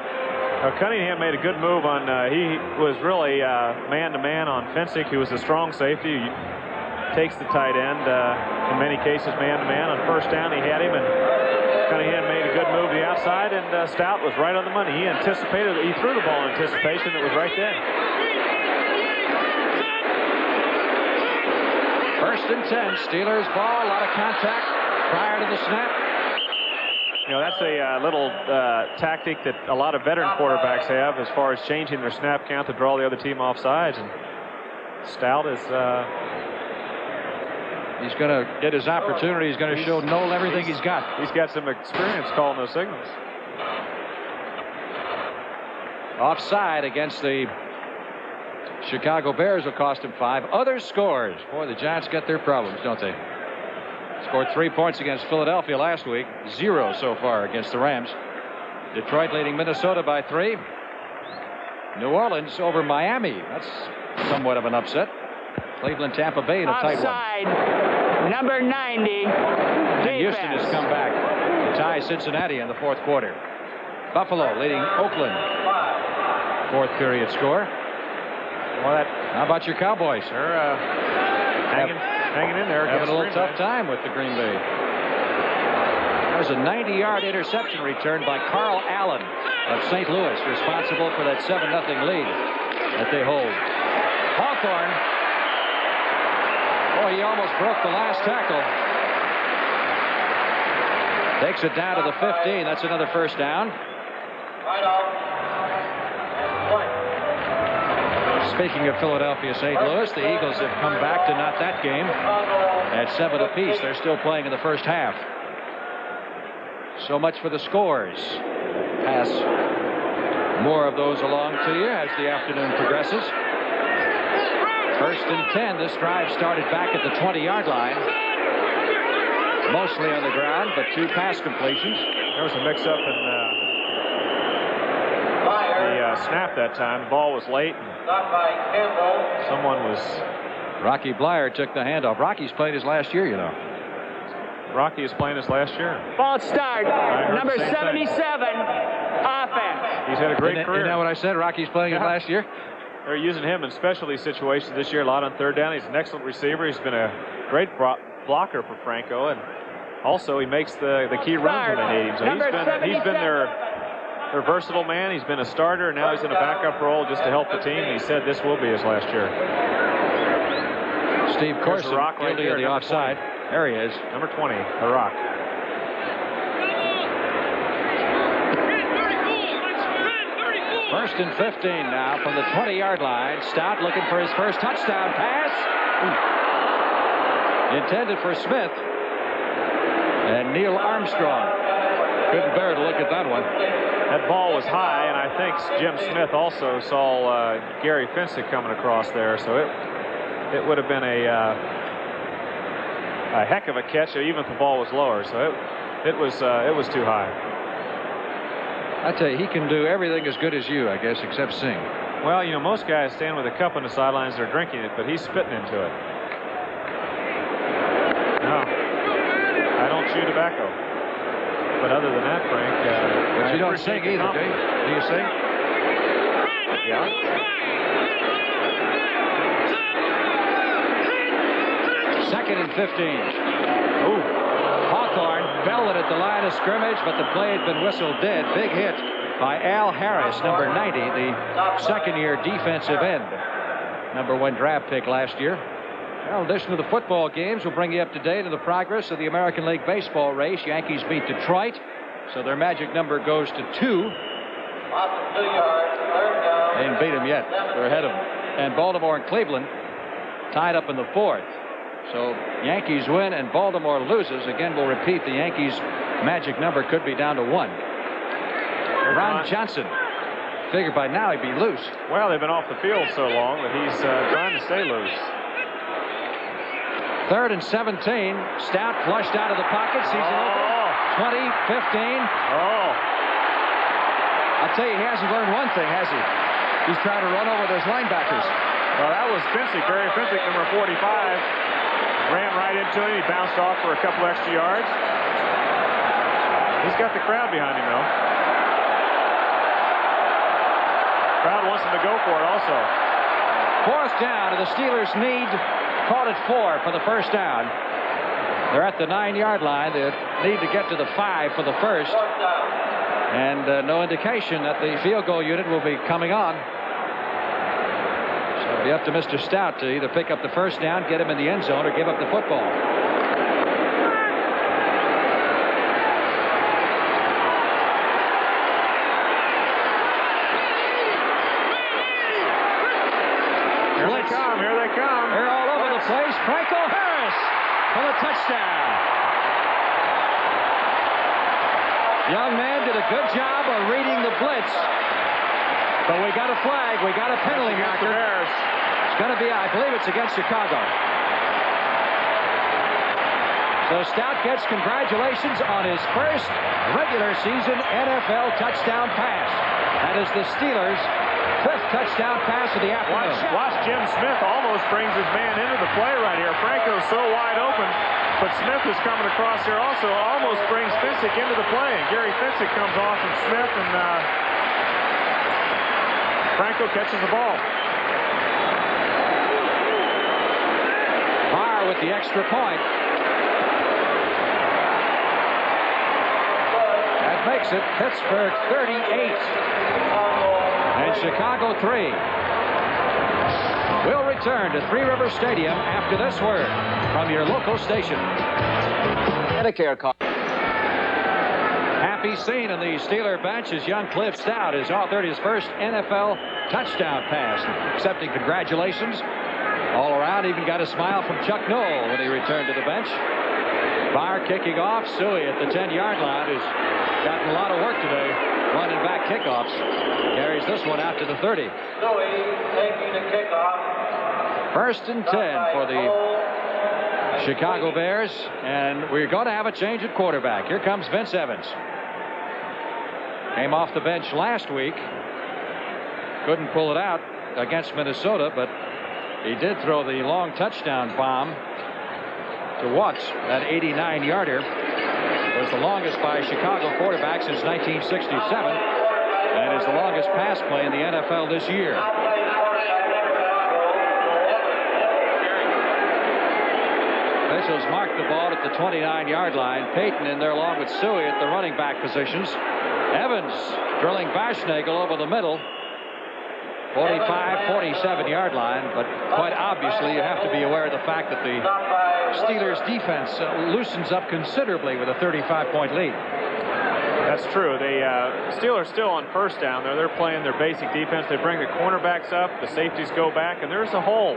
Cunningham made a good move on. He was really man-to-man on Fensick, who was a strong safety. He takes the tight end, in many cases man-to-man. On first down, he had him, and Cunningham made a good move to the outside, and Stout was right on the money. He anticipated, he threw the ball in anticipation. It was right there. 1st and 10, Steelers ball, a lot of contact prior to the snap. You know, that's a little tactic that a lot of veteran quarterbacks have as far as changing their snap count to draw the other team off sides. And Stout is... he's going to get his opportunity. He's going to show Noel everything he's got. He's got some experience calling those signals. Offside against the Chicago Bears will cost him 5. Other scores. Boy, the Giants get their problems, don't they? Scored 3 points against Philadelphia last week. 0 so far against the Rams. Detroit leading Minnesota by 3. New Orleans over Miami. That's somewhat of an upset. Cleveland, Tampa Bay in a tight one. Offside, number 90. And Houston has come back to tie Cincinnati in the fourth quarter. Buffalo leading Oakland. 4th period score. Well, how about your Cowboys? They're hanging in there. Having a little tough time with the Green Bay. That was a 90-yard interception return by Carl Allen of St. Louis, responsible for that 7-0 lead that they hold. Hawthorne. Oh, he almost broke the last tackle. Takes it down to the 15. That's another first down. Speaking of Philadelphia, St. Louis, the Eagles have come back to not that game at 7 apiece. They're still playing in the first half. So much for the scores. Pass more of those along to you as the afternoon progresses. 1st and 10. This drive started back at the 20-yard line. Mostly on the ground, but 2 pass completions. There was a mix-up in the snap that time. The ball was late. Someone was... Rocky Bleier took the handoff. Rocky's played his last year, you know. Rocky is playing his last year. False start. Number 77, offense. He's had a great career. Isn't that what I said? Rocky's playing his last year? They're using him in specialty situations this year, a lot on 3rd down. He's an excellent receiver. He's been a great blocker for Franco, and also he makes the key runs when they need him. So he's been their versatile man. He's been a starter, and now he's in a backup role just to help the team. He said this will be his last year. Steve Corson guilty of the offside. There he is. Number 20, the Rock. First and 15 now from the 20-yard line. Stout looking for his first touchdown pass. Intended for Smith. And Neil Armstrong couldn't bear to look at that one. That ball was high, and I think Jim Smith also saw Gary Finsick coming across there, so it would have been a heck of a catch, even if the ball was lower. So it was too high. I tell you, he can do everything as good as you, I guess, except sing. Well, you know, most guys stand with a cup on the sidelines, they're drinking it, but he's spitting into it. No, I don't chew tobacco. But other than that, Frank, but you don't sing either, do you? Do you sing? Yeah. 2nd and 15. Ooh. Hawthorne belted at the line of scrimmage, but the play had been whistled dead. Big hit by Al Harris, number 90, the 2nd-year defensive end. Number 1 draft pick last year. Well, in addition to the football games, we'll bring you up to date on the progress of the American League Baseball race. Yankees beat Detroit, so their magic number goes to 2. They didn't beat them yet. They're ahead of them. And Baltimore and Cleveland tied up in the 4th. So Yankees win and Baltimore loses. Again, we'll repeat, the Yankees' magic number could be down to 1. Ron Johnson figured by now he'd be loose. Well, they've been off the field so long that he's trying to stay loose. 3rd and 17. Stout flushed out of the pocket. Sees it open. 20, 15. I'll tell you, he hasn't learned one thing, has he? He's trying to run over those linebackers. Well, that was Finsick, Gary Finsick, number 45. Ran right into him. He bounced off for a couple extra yards. He's got the crowd behind him, though. Crowd wants him to go for it also. 4th down, and the Steelers called it 4 for the first down. They're at the 9-yard line. They need to get to the 5 for the first. And no indication that the field goal unit will be coming on. So it'll be up to Mr. Stout to either pick up the first down, get him in the end zone, or give up the football. Here they come. They're all over the place. Franco Harris for the touchdown. Young man did a good job of reading the blitz. But we got a flag. We got a penalty marker. It's going to be, I believe it's against Chicago. So Stout gets congratulations on his first regular season NFL touchdown pass. That is the Steelers' 5th touchdown pass of the afternoon. Watch Jim Smith almost brings his man into the play right here. Franco's so wide open, but Smith is coming across here also, almost brings Finsick into the play. And Gary Finsick comes off of Smith, and Franco catches the ball. Barr with the extra point. That makes it Pittsburgh 38. And Chicago 3. We'll return to Three Rivers Stadium after this word from your local station. Medicare card. Happy scene in the Steeler bench as young Cliff Stout has authored his first NFL touchdown pass. Accepting congratulations all around. Even got a smile from Chuck Noll when he returned to the bench. Barr kicking off. Suey at the 10-yard line has gotten a lot of work today running back kickoffs. Carries this one out to the 30. Suey taking the kickoff. 1st and 10 for the Chicago Bears, and we're going to have a change at quarterback. Here comes Vince Evans. Came off the bench last week. Couldn't pull it out against Minnesota, but he did throw the long touchdown bomb to Watts. That 89-yarder was the longest by a Chicago quarterback since 1967 and is the longest pass play in the NFL this year. Officials marked the ball at the 29-yard line. Payton in there along with Suey at the running back positions. Evans drilling Barschnagel over the middle. 45, 47-yard line, but quite obviously you have to be aware of the fact that the Steelers defense loosens up considerably with a 35-point lead. That's true. The Steelers still on 1st down there. They're playing their basic defense. They bring the cornerbacks up, the safeties go back, and there's a hole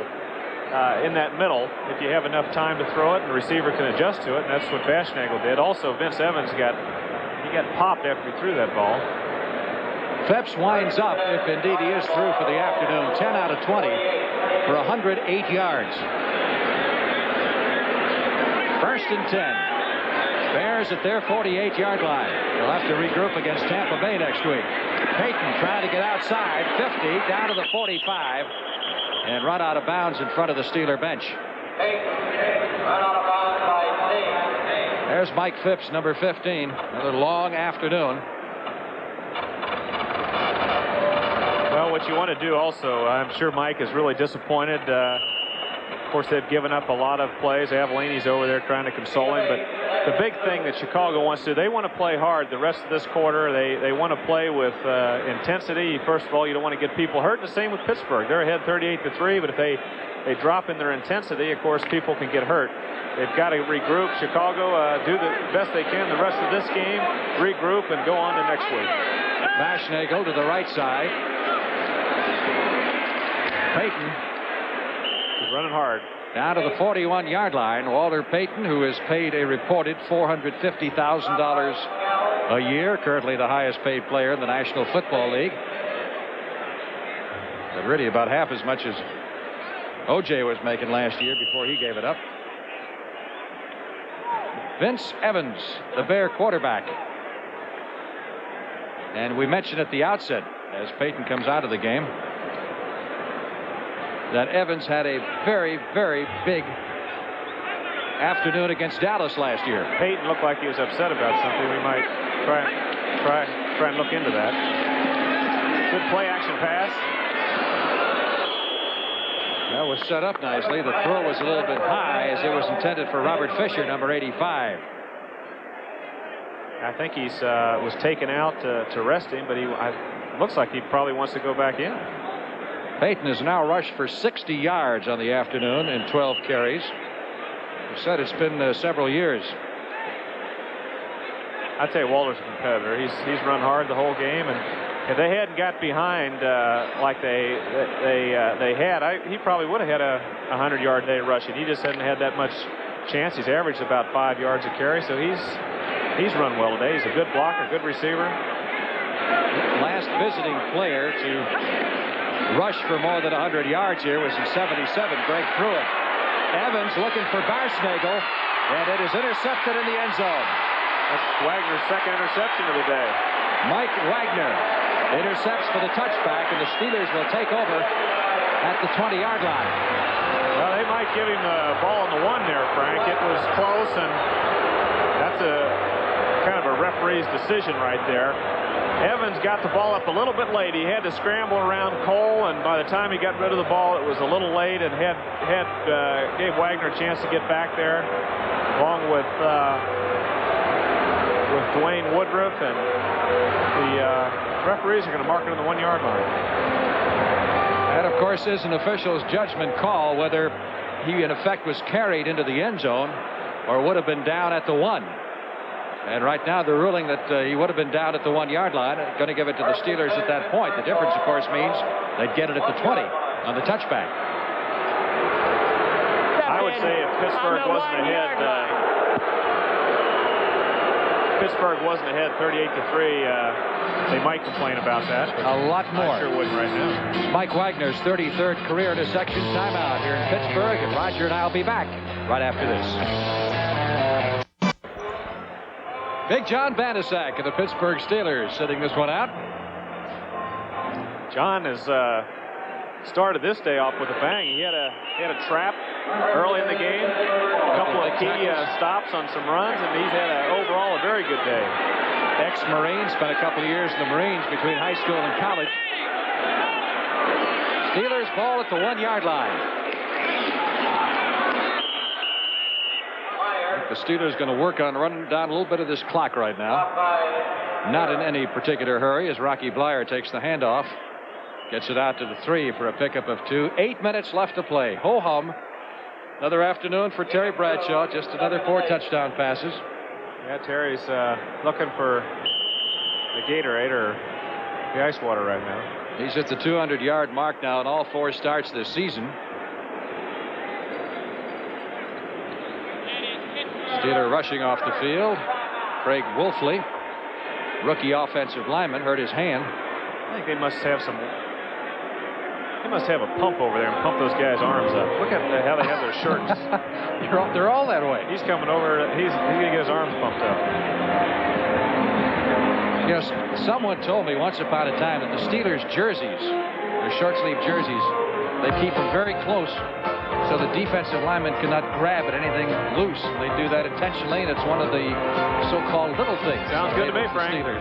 in that middle if you have enough time to throw it and the receiver can adjust to it, and that's what Barschnagel did. Also, Vince Evans got popped after he threw that ball. Phipps winds up, if indeed he is through for the afternoon, 10 out of 20 for 108 yards. 1st and 10. Bears at their 48-yard line. They'll have to regroup against Tampa Bay next week. Payton trying to get outside, 50, down to the 45, and run out of bounds in front of the Steeler bench. Run out of bounds by Tate. There's Mike Phipps, number 15. Another long afternoon. Well, what you want to do also, I'm sure Mike is really disappointed. Of course, they've given up a lot of plays. Avalani's over there trying to console him. But the big thing that Chicago wants to do, they want to play hard the rest of this quarter. They want to play with intensity. First of all, you don't want to get people hurt. The same with Pittsburgh. They're ahead 38-3, but if they drop in their intensity, of course, people can get hurt. They've got to regroup. Chicago do the best they can the rest of this game, regroup, and go on to next week. Barschnagel to the right side. Payton He's running hard. down to the 41-yard line. Walter Payton, who is paid a reported $450,000 a year, currently the highest paid player in the National Football League. But really about half as much as O.J. was making last year before he gave it up. Vince Evans, the Bear quarterback. And we mentioned at the outset, as Payton comes out of the game, that Evans had a very, very big afternoon against Dallas last year. Payton looked like he was upset about something. We might try and look into that. Good play action pass. That was set up nicely. The throw was a little bit high as it was intended for Robert Fisher, number 85. I think he's was taken out to rest him, but it looks like he probably wants to go back in. Payton has now rushed for 60 yards on the afternoon in 12 carries. He said it's been several years. I tell you, Walter's a competitor. He's run hard the whole game, and if they hadn't got behind like they had, he probably would have had a 100-yard day rushing. He just hadn't had that much chance. He's averaged about 5 yards a carry, so he's run well today. He's a good blocker, good receiver. Last visiting player to rush for more than 100 yards here was in '77, Greg Pruitt. Evans looking for Barschnagel, and it is intercepted in the end zone. That's Wagner's second interception of the day. Mike Wagner intercepts for the touchback, and the Steelers will take over at the 20-yard line. Well, they might give him the ball on the one there, Frank. It was close, and that's a kind of a referee's decision right there. Evans got the ball up a little bit late. He had to scramble around Cole, and by the time he got rid of the ball, it was a little late, and gave Wagner a chance to get back there, along with Dwayne Woodruff, and the referees are going to mark it on the 1-yard line. That, of course, is an official's judgment call whether he, in effect, was carried into the end zone or would have been down at the 1. And right now, they're ruling that he would have been down at the 1-yard line, going to give it to the Steelers at that point. The difference, of course, means they'd get it at the 20 on the touchback. I would say if Pittsburgh wasn't ahead Pittsburgh wasn't ahead 38-3, they might complain about that. A lot more. I sure wouldn't right now. Mike Wagner's 33rd career interception timeout here in Pittsburgh, and Roger and I will be back right after this. Big John Banaszak of the Pittsburgh Steelers sitting this one out. John has started this day off with a bang. He had a trap early in the game, a couple of key stops on some runs, and he's had overall a very good day. Ex-Marine, spent a couple of years in the Marines between high school and college. Steelers ball at the 1-yard line. The Steelers going to work on running down a little bit of this clock right now. Not in any particular hurry as Rocky Bleier takes the handoff. Gets it out to the 3 for a pickup of 2. 8 minutes left to play. Ho-hum. Another afternoon for Terry Bradshaw. Just another 4 touchdown passes. Yeah, Terry's looking for the Gatorade or the ice water right now. He's at the 200-yard mark now in all 4 starts this season. Steeler rushing off the field. Craig Wolfley, rookie offensive lineman, hurt his hand. I think they must have some. They must have a pump over there and pump those guys' arms up. Look at how they have their shirts. They're all that way. He's coming over. He's going to get his arms pumped up. You know, someone told me once upon a time that the Steelers' jerseys, their short-sleeve jerseys, they keep them very close so the defensive lineman cannot grab at anything loose. They do that intentionally, and it's one of the so-called little things. Sounds good to me, Frank. Steelers.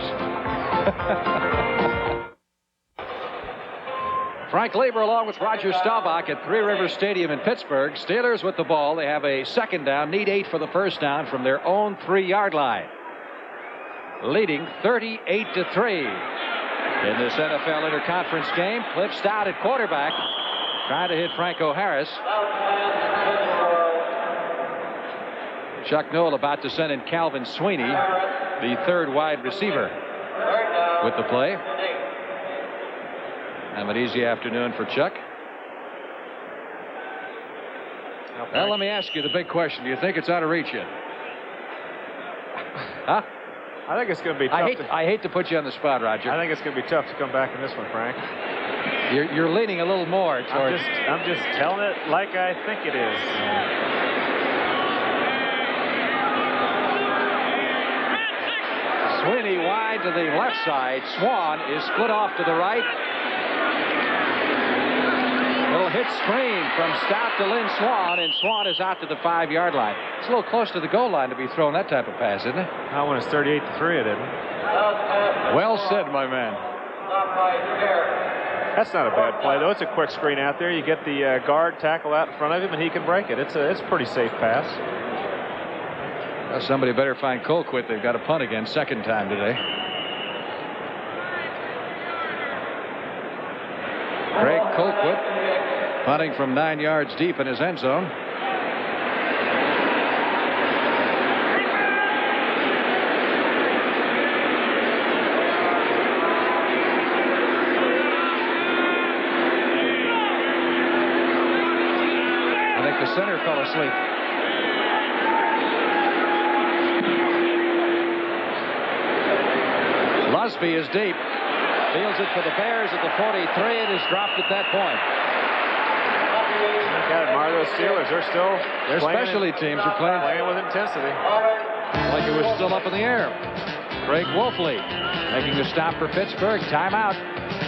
Frank Lieber along with Roger Staubach at Three Rivers Stadium in Pittsburgh. Steelers with the ball. They have a second down. Need 8 for the first down from their own 3-yard line. Leading 38-3 in this NFL interconference game. Clips out at quarterback. Trying to hit Franco Harris. Chuck Noll about to send in Calvin Sweeney, the 3rd wide receiver, with the play. Have an easy afternoon for Chuck. Well, let me ask you the big question. Do you think it's out of reach yet? Huh? I think it's going to be tough. I hate to put you on the spot, Roger. I think it's going to be tough to come back in this one, Frank. You're leaning a little more towards. I'm just telling it like I think it is. Sweeney wide to the left side. Swan is split off to the right. Little hit screen from Stout to Lynn Swan, and Swan is out to the 5-yard line. It's a little close to the goal line to be throwing that type of pass, isn't it? Not when it's 38-3, it isn't. Well said, my man. That's not a bad play, though. It's a quick screen out there. You get the guard tackle out in front of him, and he can break it. It's a pretty safe pass. Well, somebody better find Colquitt. They've got a punt again, second time today. Craig Colquitt punting from 9 yards deep in his end zone. I think the center fell asleep. Lusby is deep. Fields it for the Bears at the 43 and is dropped at that point. Look at it, Mar. Those Steelers, they're still. Their specialty teams are playing with intensity. like it was still up in the air. Craig Wolfley making the stop for Pittsburgh. Timeout.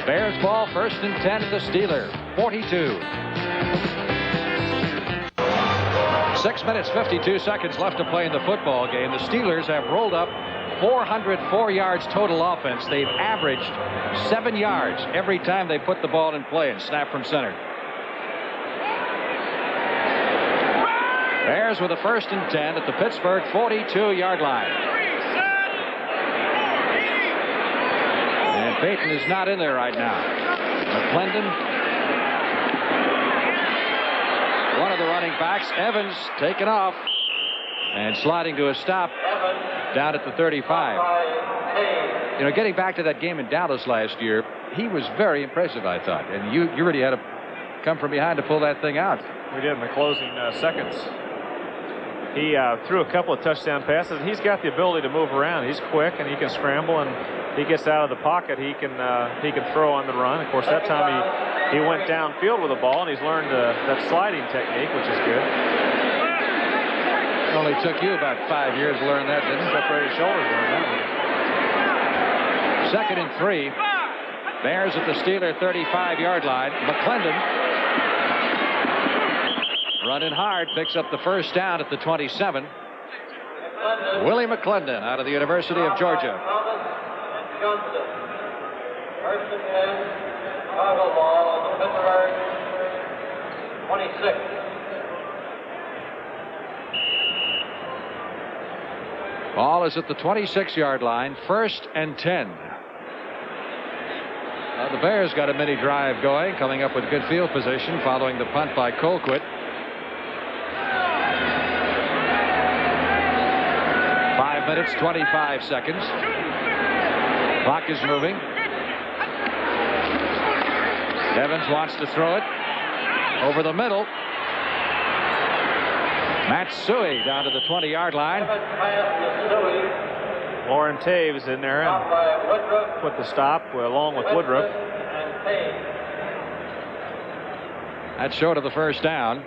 Bears ball, 1st and 10 at the Steeler. 42. 6 minutes, 52 seconds left to play in the football game. The Steelers have rolled up 404 yards total offense. They've averaged 7 yards every time they put the ball in play and snap from center. Bears with a 1st and 10 at the Pittsburgh 42-yard line. And Payton is not in there right now. McClendon, one of the running backs. Evans taken off and sliding to a stop down at the 35. You know, getting back to that game in Dallas last year, he was very impressive, I thought. And you really had to come from behind to pull that thing out. We did in the closing seconds. He threw a couple of touchdown passes. He's got the ability to move around. He's quick and he can scramble, and he gets out of the pocket. He can throw on the run. Of course, that time he went downfield with the ball, and he's learned that sliding technique, which is good. It only took you about 5 years to learn that, didn't it? Separated shoulders on that one. 2nd and 3. Bears at the Steeler 35-yard line. McClendon running hard, picks up the first down at the 27. Willie McClendon out of the University of Georgia. First and 10, Chicago ball on the Pittsburgh 26. Ball is at the 26-yard line. 1st and 10. The Bears got a mini drive going, coming up with good field position following the punt by Colquitt. 5 minutes, 25 seconds. Clock is moving. Evans wants to throw it over the middle. Matsui down to the 20-yard line. Lauren Taves in there and put the stop along with Woodruff. That's short of the first down.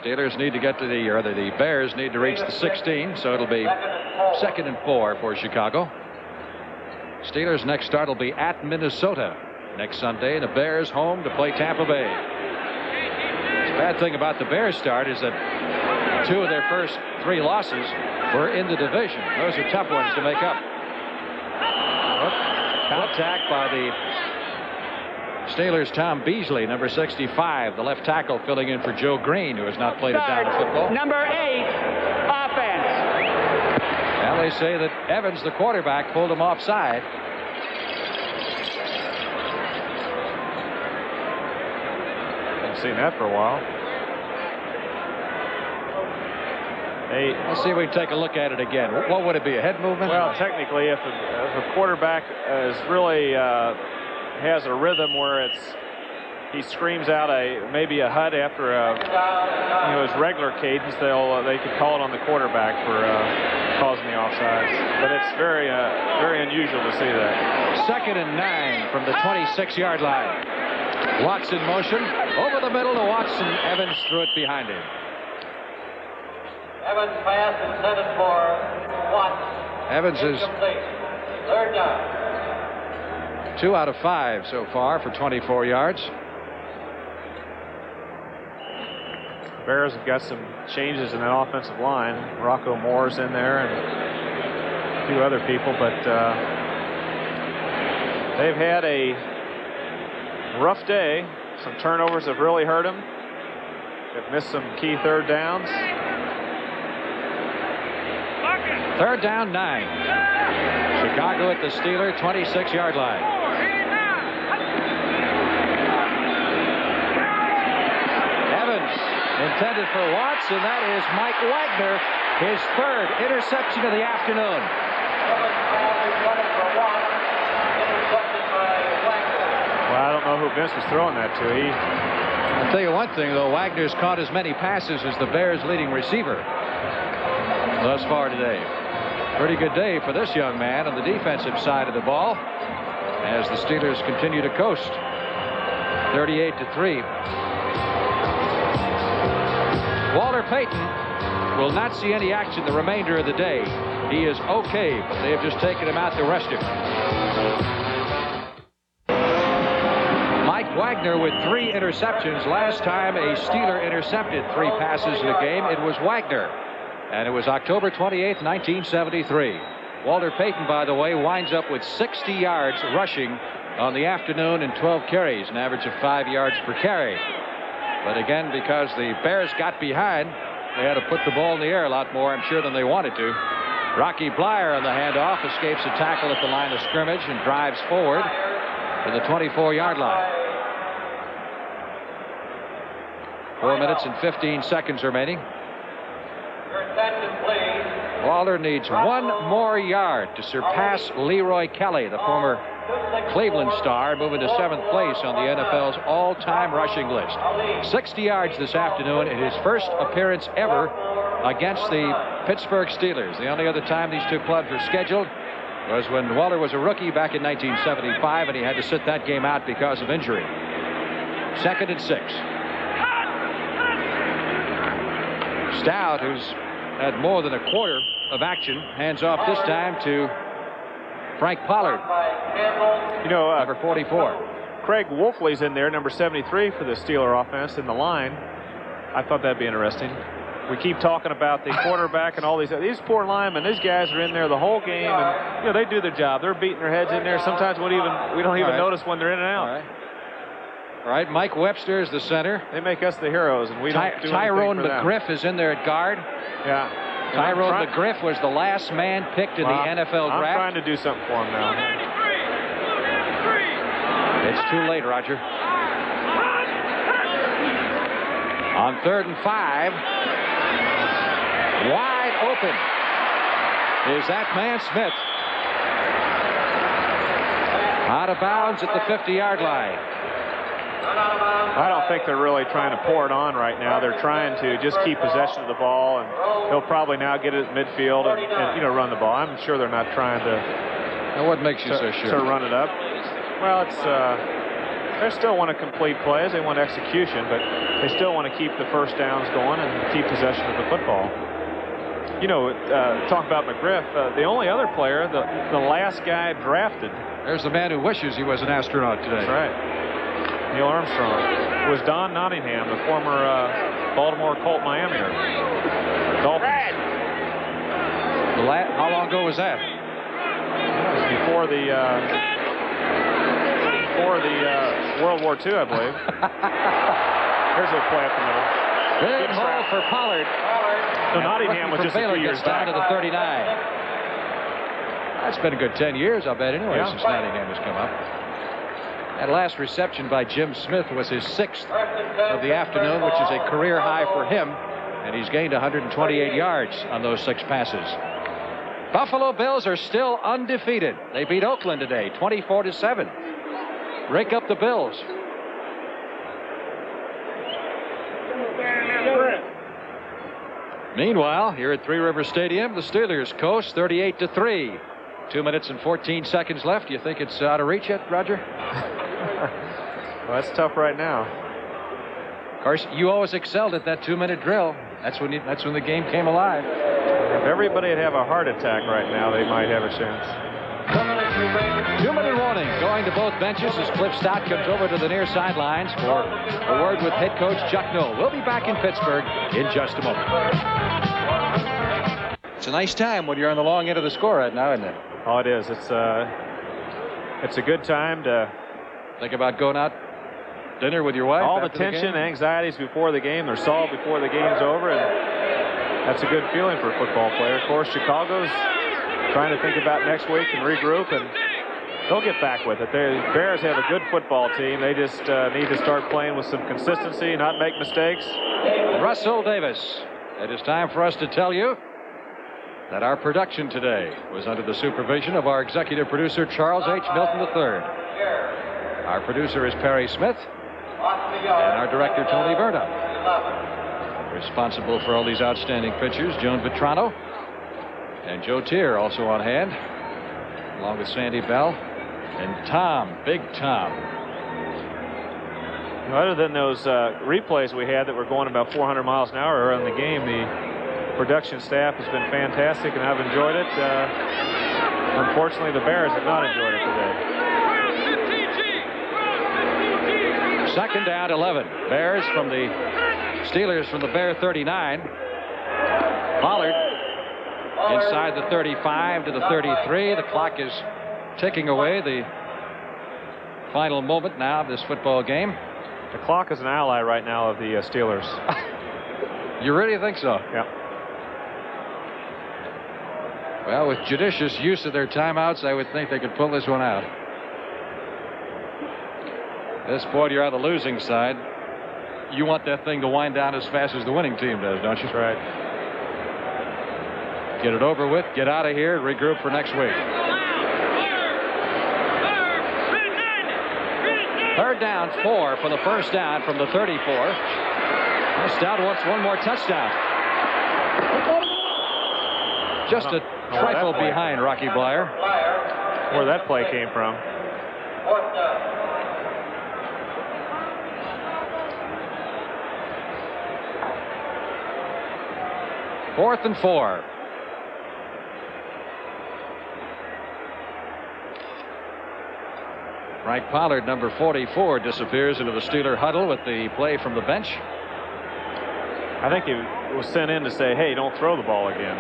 Steelers need to get to the Bears need to reach the 16, so it'll be 2nd and 4 for Chicago. Steelers' next start will be at Minnesota next Sunday, and the Bears home to play Tampa Bay. The bad thing about the Bears start is that 2 of their first 3 losses were in the division. Those are tough ones to make up. Contact by the Steelers' Tom Beasley, number 65, the left tackle, filling in for Joe Green, who has not played a down of football. Number 8, offense. Well, they say that Evans, the quarterback, pulled him offside. Haven't seen that for a while. Let's see if we can take a look at it again. What would it be, a head movement? Well, technically, if a quarterback is really has a rhythm where he screams out maybe a hut after his regular cadence, they could call it on the quarterback for causing the offsides. But it's very unusual to see that. 2nd and 9 from the 26-yard line. Watson motion over the middle to Watson. Evans threw it behind him. Evans pass intended for Watson. Evans is 3rd down. 2 out of 5 so far for 24 yards. Bears have got some changes in that offensive line. Rocco Moore's in there and a few other people, but they've had a rough day. Some turnovers have really hurt them. They've missed some key 3rd downs. 3rd down, 9. Chicago at the Steeler 26-yard line. Evans intended for Watts, and that is Mike Wagner, his 3rd interception of the afternoon. Well, I don't know who Vince was throwing that to. I'll tell you one thing, though. Wagner's caught as many passes as the Bears' leading receiver thus far today. Pretty good day for this young man on the defensive side of the ball as the Steelers continue to coast 38-3. Walter Payton will not see any action the remainder of the day. He is okay, but they have just taken him out to rest him. Mike Wagner with 3 interceptions. Last time a Steeler intercepted 3 passes in a game, it was Wagner. And it was October 28th, 1973. Walter Payton, by the way, winds up with 60 yards rushing on the afternoon and 12 carries, an average of 5 yards per carry. But again, because the Bears got behind, they had to put the ball in the air a lot more, I'm sure, than they wanted to. Rocky Blyer on the handoff escapes a tackle at the line of scrimmage and drives forward to the 24-yard line. 4 minutes and 15 seconds remaining. Walter needs 1 more yard to surpass Leroy Kelly, the former Cleveland star, moving to 7th place on the NFL's all-time rushing list. 60 yards this afternoon in his first appearance ever against the Pittsburgh Steelers. The only other time these two clubs were scheduled was when Waller was a rookie back in 1975, and he had to sit that game out because of injury. 2nd and 6. Stout, who's had more than a quarter of action, hands off this time to Frank Pollard. You know, number 44. Craig Wolfley's in there, number 73 for the Steeler offense in the line. I thought that'd be interesting. We keep talking about the quarterback and all these poor linemen. These guys are in there the whole game, and you know they do their job. They're beating their heads in there. Sometimes we don't even notice when they're in and out. All right, Mike Webster is the center. They make us the heroes, and we don't do Tyrone anything for McGriff is in there at guard. Yeah. Tyrone McGriff was the last man picked in the NFL draft. I'm trying to do something for him now. It's too late, Roger. On 3rd and 5, wide open is that man Smith. Out of bounds at the 50-yard line. I don't think they're really trying to pour it on right now. They're trying to just keep possession of the ball, and they'll probably now get it at midfield and run the ball. I'm sure they're not trying to. Now, what makes you so sure? To run it up. Well, it's they still want to complete plays. They want execution, but they still want to keep the first downs going and keep possession of the football. You know, talk about McGriff. The only other player, the last guy drafted. There's the man who wishes he was an astronaut today. That's right. Neil Armstrong. It was Don Nottingham, the former Baltimore Colt Miamier. Dolphins. How long ago was that? It was before the World War II, I believe. Here's a play up the middle. Big hole for Pollard. So Nottingham was just a few years down back. to the 39. That's been a good 10 years, I'll bet, anyway, since Nottingham has come up. That last reception by Jim Smith was his 6th of the afternoon, which is a career high for him, and he's gained 128 yards on those 6 passes. Buffalo Bills are still undefeated. They beat Oakland today, 24-7. Rake up the Bills. Meanwhile, here at Three River Stadium, the Steelers coast 38-3. 2 minutes and 14 seconds left. You think it's out of reach yet, Roger? Well, that's tough right now. Of course, you always excelled at that 2-minute drill. That's when the game came alive. If everybody would have a heart attack right now, they might have a chance. 2-minute warning going to both benches as Cliff Stott comes over to the near sidelines for a word with head coach Chuck Noll. We'll be back in Pittsburgh in just a moment. It's a nice time when you're on the long end of the score right now, isn't it? Oh, it is. It's a good time to think about going out dinner with your wife. All the tension and anxieties before the game, they're solved before the game's over, and that's a good feeling for a football player. Of course, Chicago's trying to think about next week and regroup, and they'll get back with it. The Bears have a good football team. They just need to start playing with some consistency, not make mistakes. Russell Davis, it is time for us to tell you that our production today was under the supervision of our executive producer, Charles H. Milton III. Our producer is Perry Smith, and our director, Tony Verna. Responsible for all these outstanding pictures, Joan Vitrano. And Joe Tier also on hand, along with Sandy Bell and Tom, Big Tom. Other than those replays we had that were going about 400 miles an hour around the game, the production staff has been fantastic, and I've enjoyed it. Unfortunately, the Bears have not enjoyed it today. 2nd down, 11. Bears from the Steelers from the Bear 39. Pollard inside the 35 to the 33. The clock is ticking away. The final moment now of this football game. The clock is an ally right now of the Steelers. You really think so? Yeah. Well, with judicious use of their timeouts, I would think they could pull this one out. At this point, you're on the losing side. You want that thing to wind down as fast as the winning team does, don't you? That's right. Get it over with, get out of here, regroup for next week. 3rd down, 4 for the first down from the 34. Stout wants one more touchdown. Just a trifle behind Rocky Bleier. Where that play came from. Fourth down. Fourth and 4. Frank Pollard, number 44, disappears into the Steeler huddle with the play from the bench. I think he was sent in to say, hey, don't throw the ball again.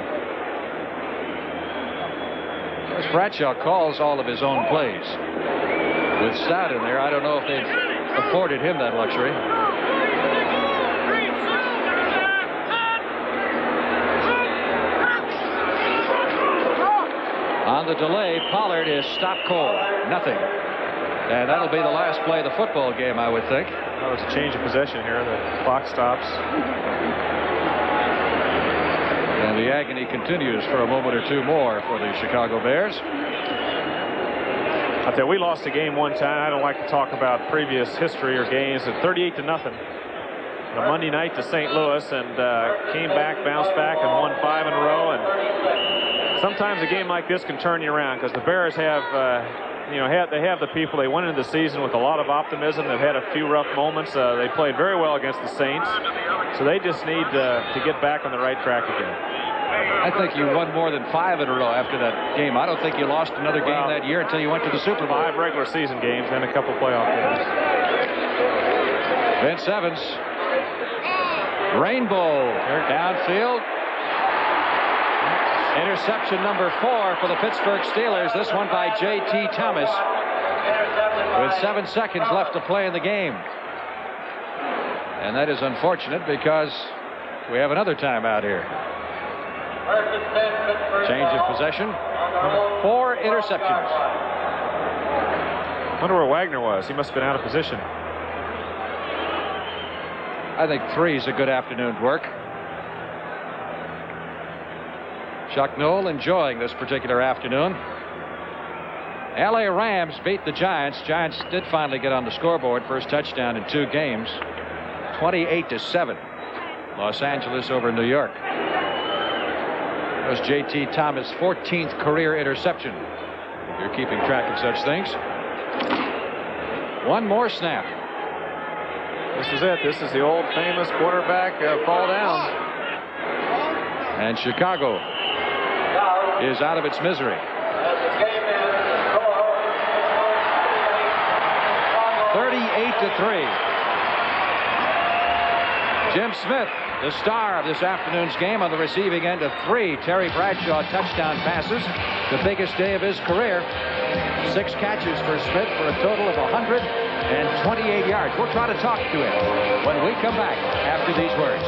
As Bradshaw calls all of his own plays. With Stout in there, I don't know if they've afforded him that luxury. On the delay, Pollard is stopped cold. Nothing. And that'll be the last play of the football game, I would think. That was a change of possession here. The clock stops. And the agony continues for a moment or two more for the Chicago Bears. I tell you, we lost a game one time. I don't like to talk about previous history or games. At 38-0. A Monday night to St. Louis, and came back, bounced back, and won 5 in a row. And sometimes a game like this can turn you around because the Bears have, they have the people. They went into the season with a lot of optimism. They've had a few rough moments. They played very well against the Saints, so they just need to get back on the right track again. I think you won more than 5 in a row after that game. I don't think you lost another game that year until you went to the Super Bowl. 5 regular season games and a couple playoff games. Vince Evans. Rainbow downfield. Interception number 4 for the Pittsburgh Steelers. This one by J.T. Thomas. With 7 seconds left to play in the game. And that is unfortunate because we have another timeout here. Change of possession. 4 interceptions. I wonder where Wagner was. He must have been out of position. I think 3 is a good afternoon's work. Chuck Noll enjoying this particular afternoon. LA Rams beat the Giants. Giants did finally get on the scoreboard. First touchdown in 2 games. 28-7. Los Angeles over New York. That was J.T. Thomas' 14th career interception. If you're keeping track of such things. One more snap. This is it. This is the old famous quarterback fall down. And Chicago is out of its misery. 38-3. Jim Smith, the star of this afternoon's game, on the receiving end of 3 Terry Bradshaw touchdown passes, the biggest day of his career. 6 catches for Smith for a total of 128 yards. We'll try to talk to him when we come back after these words.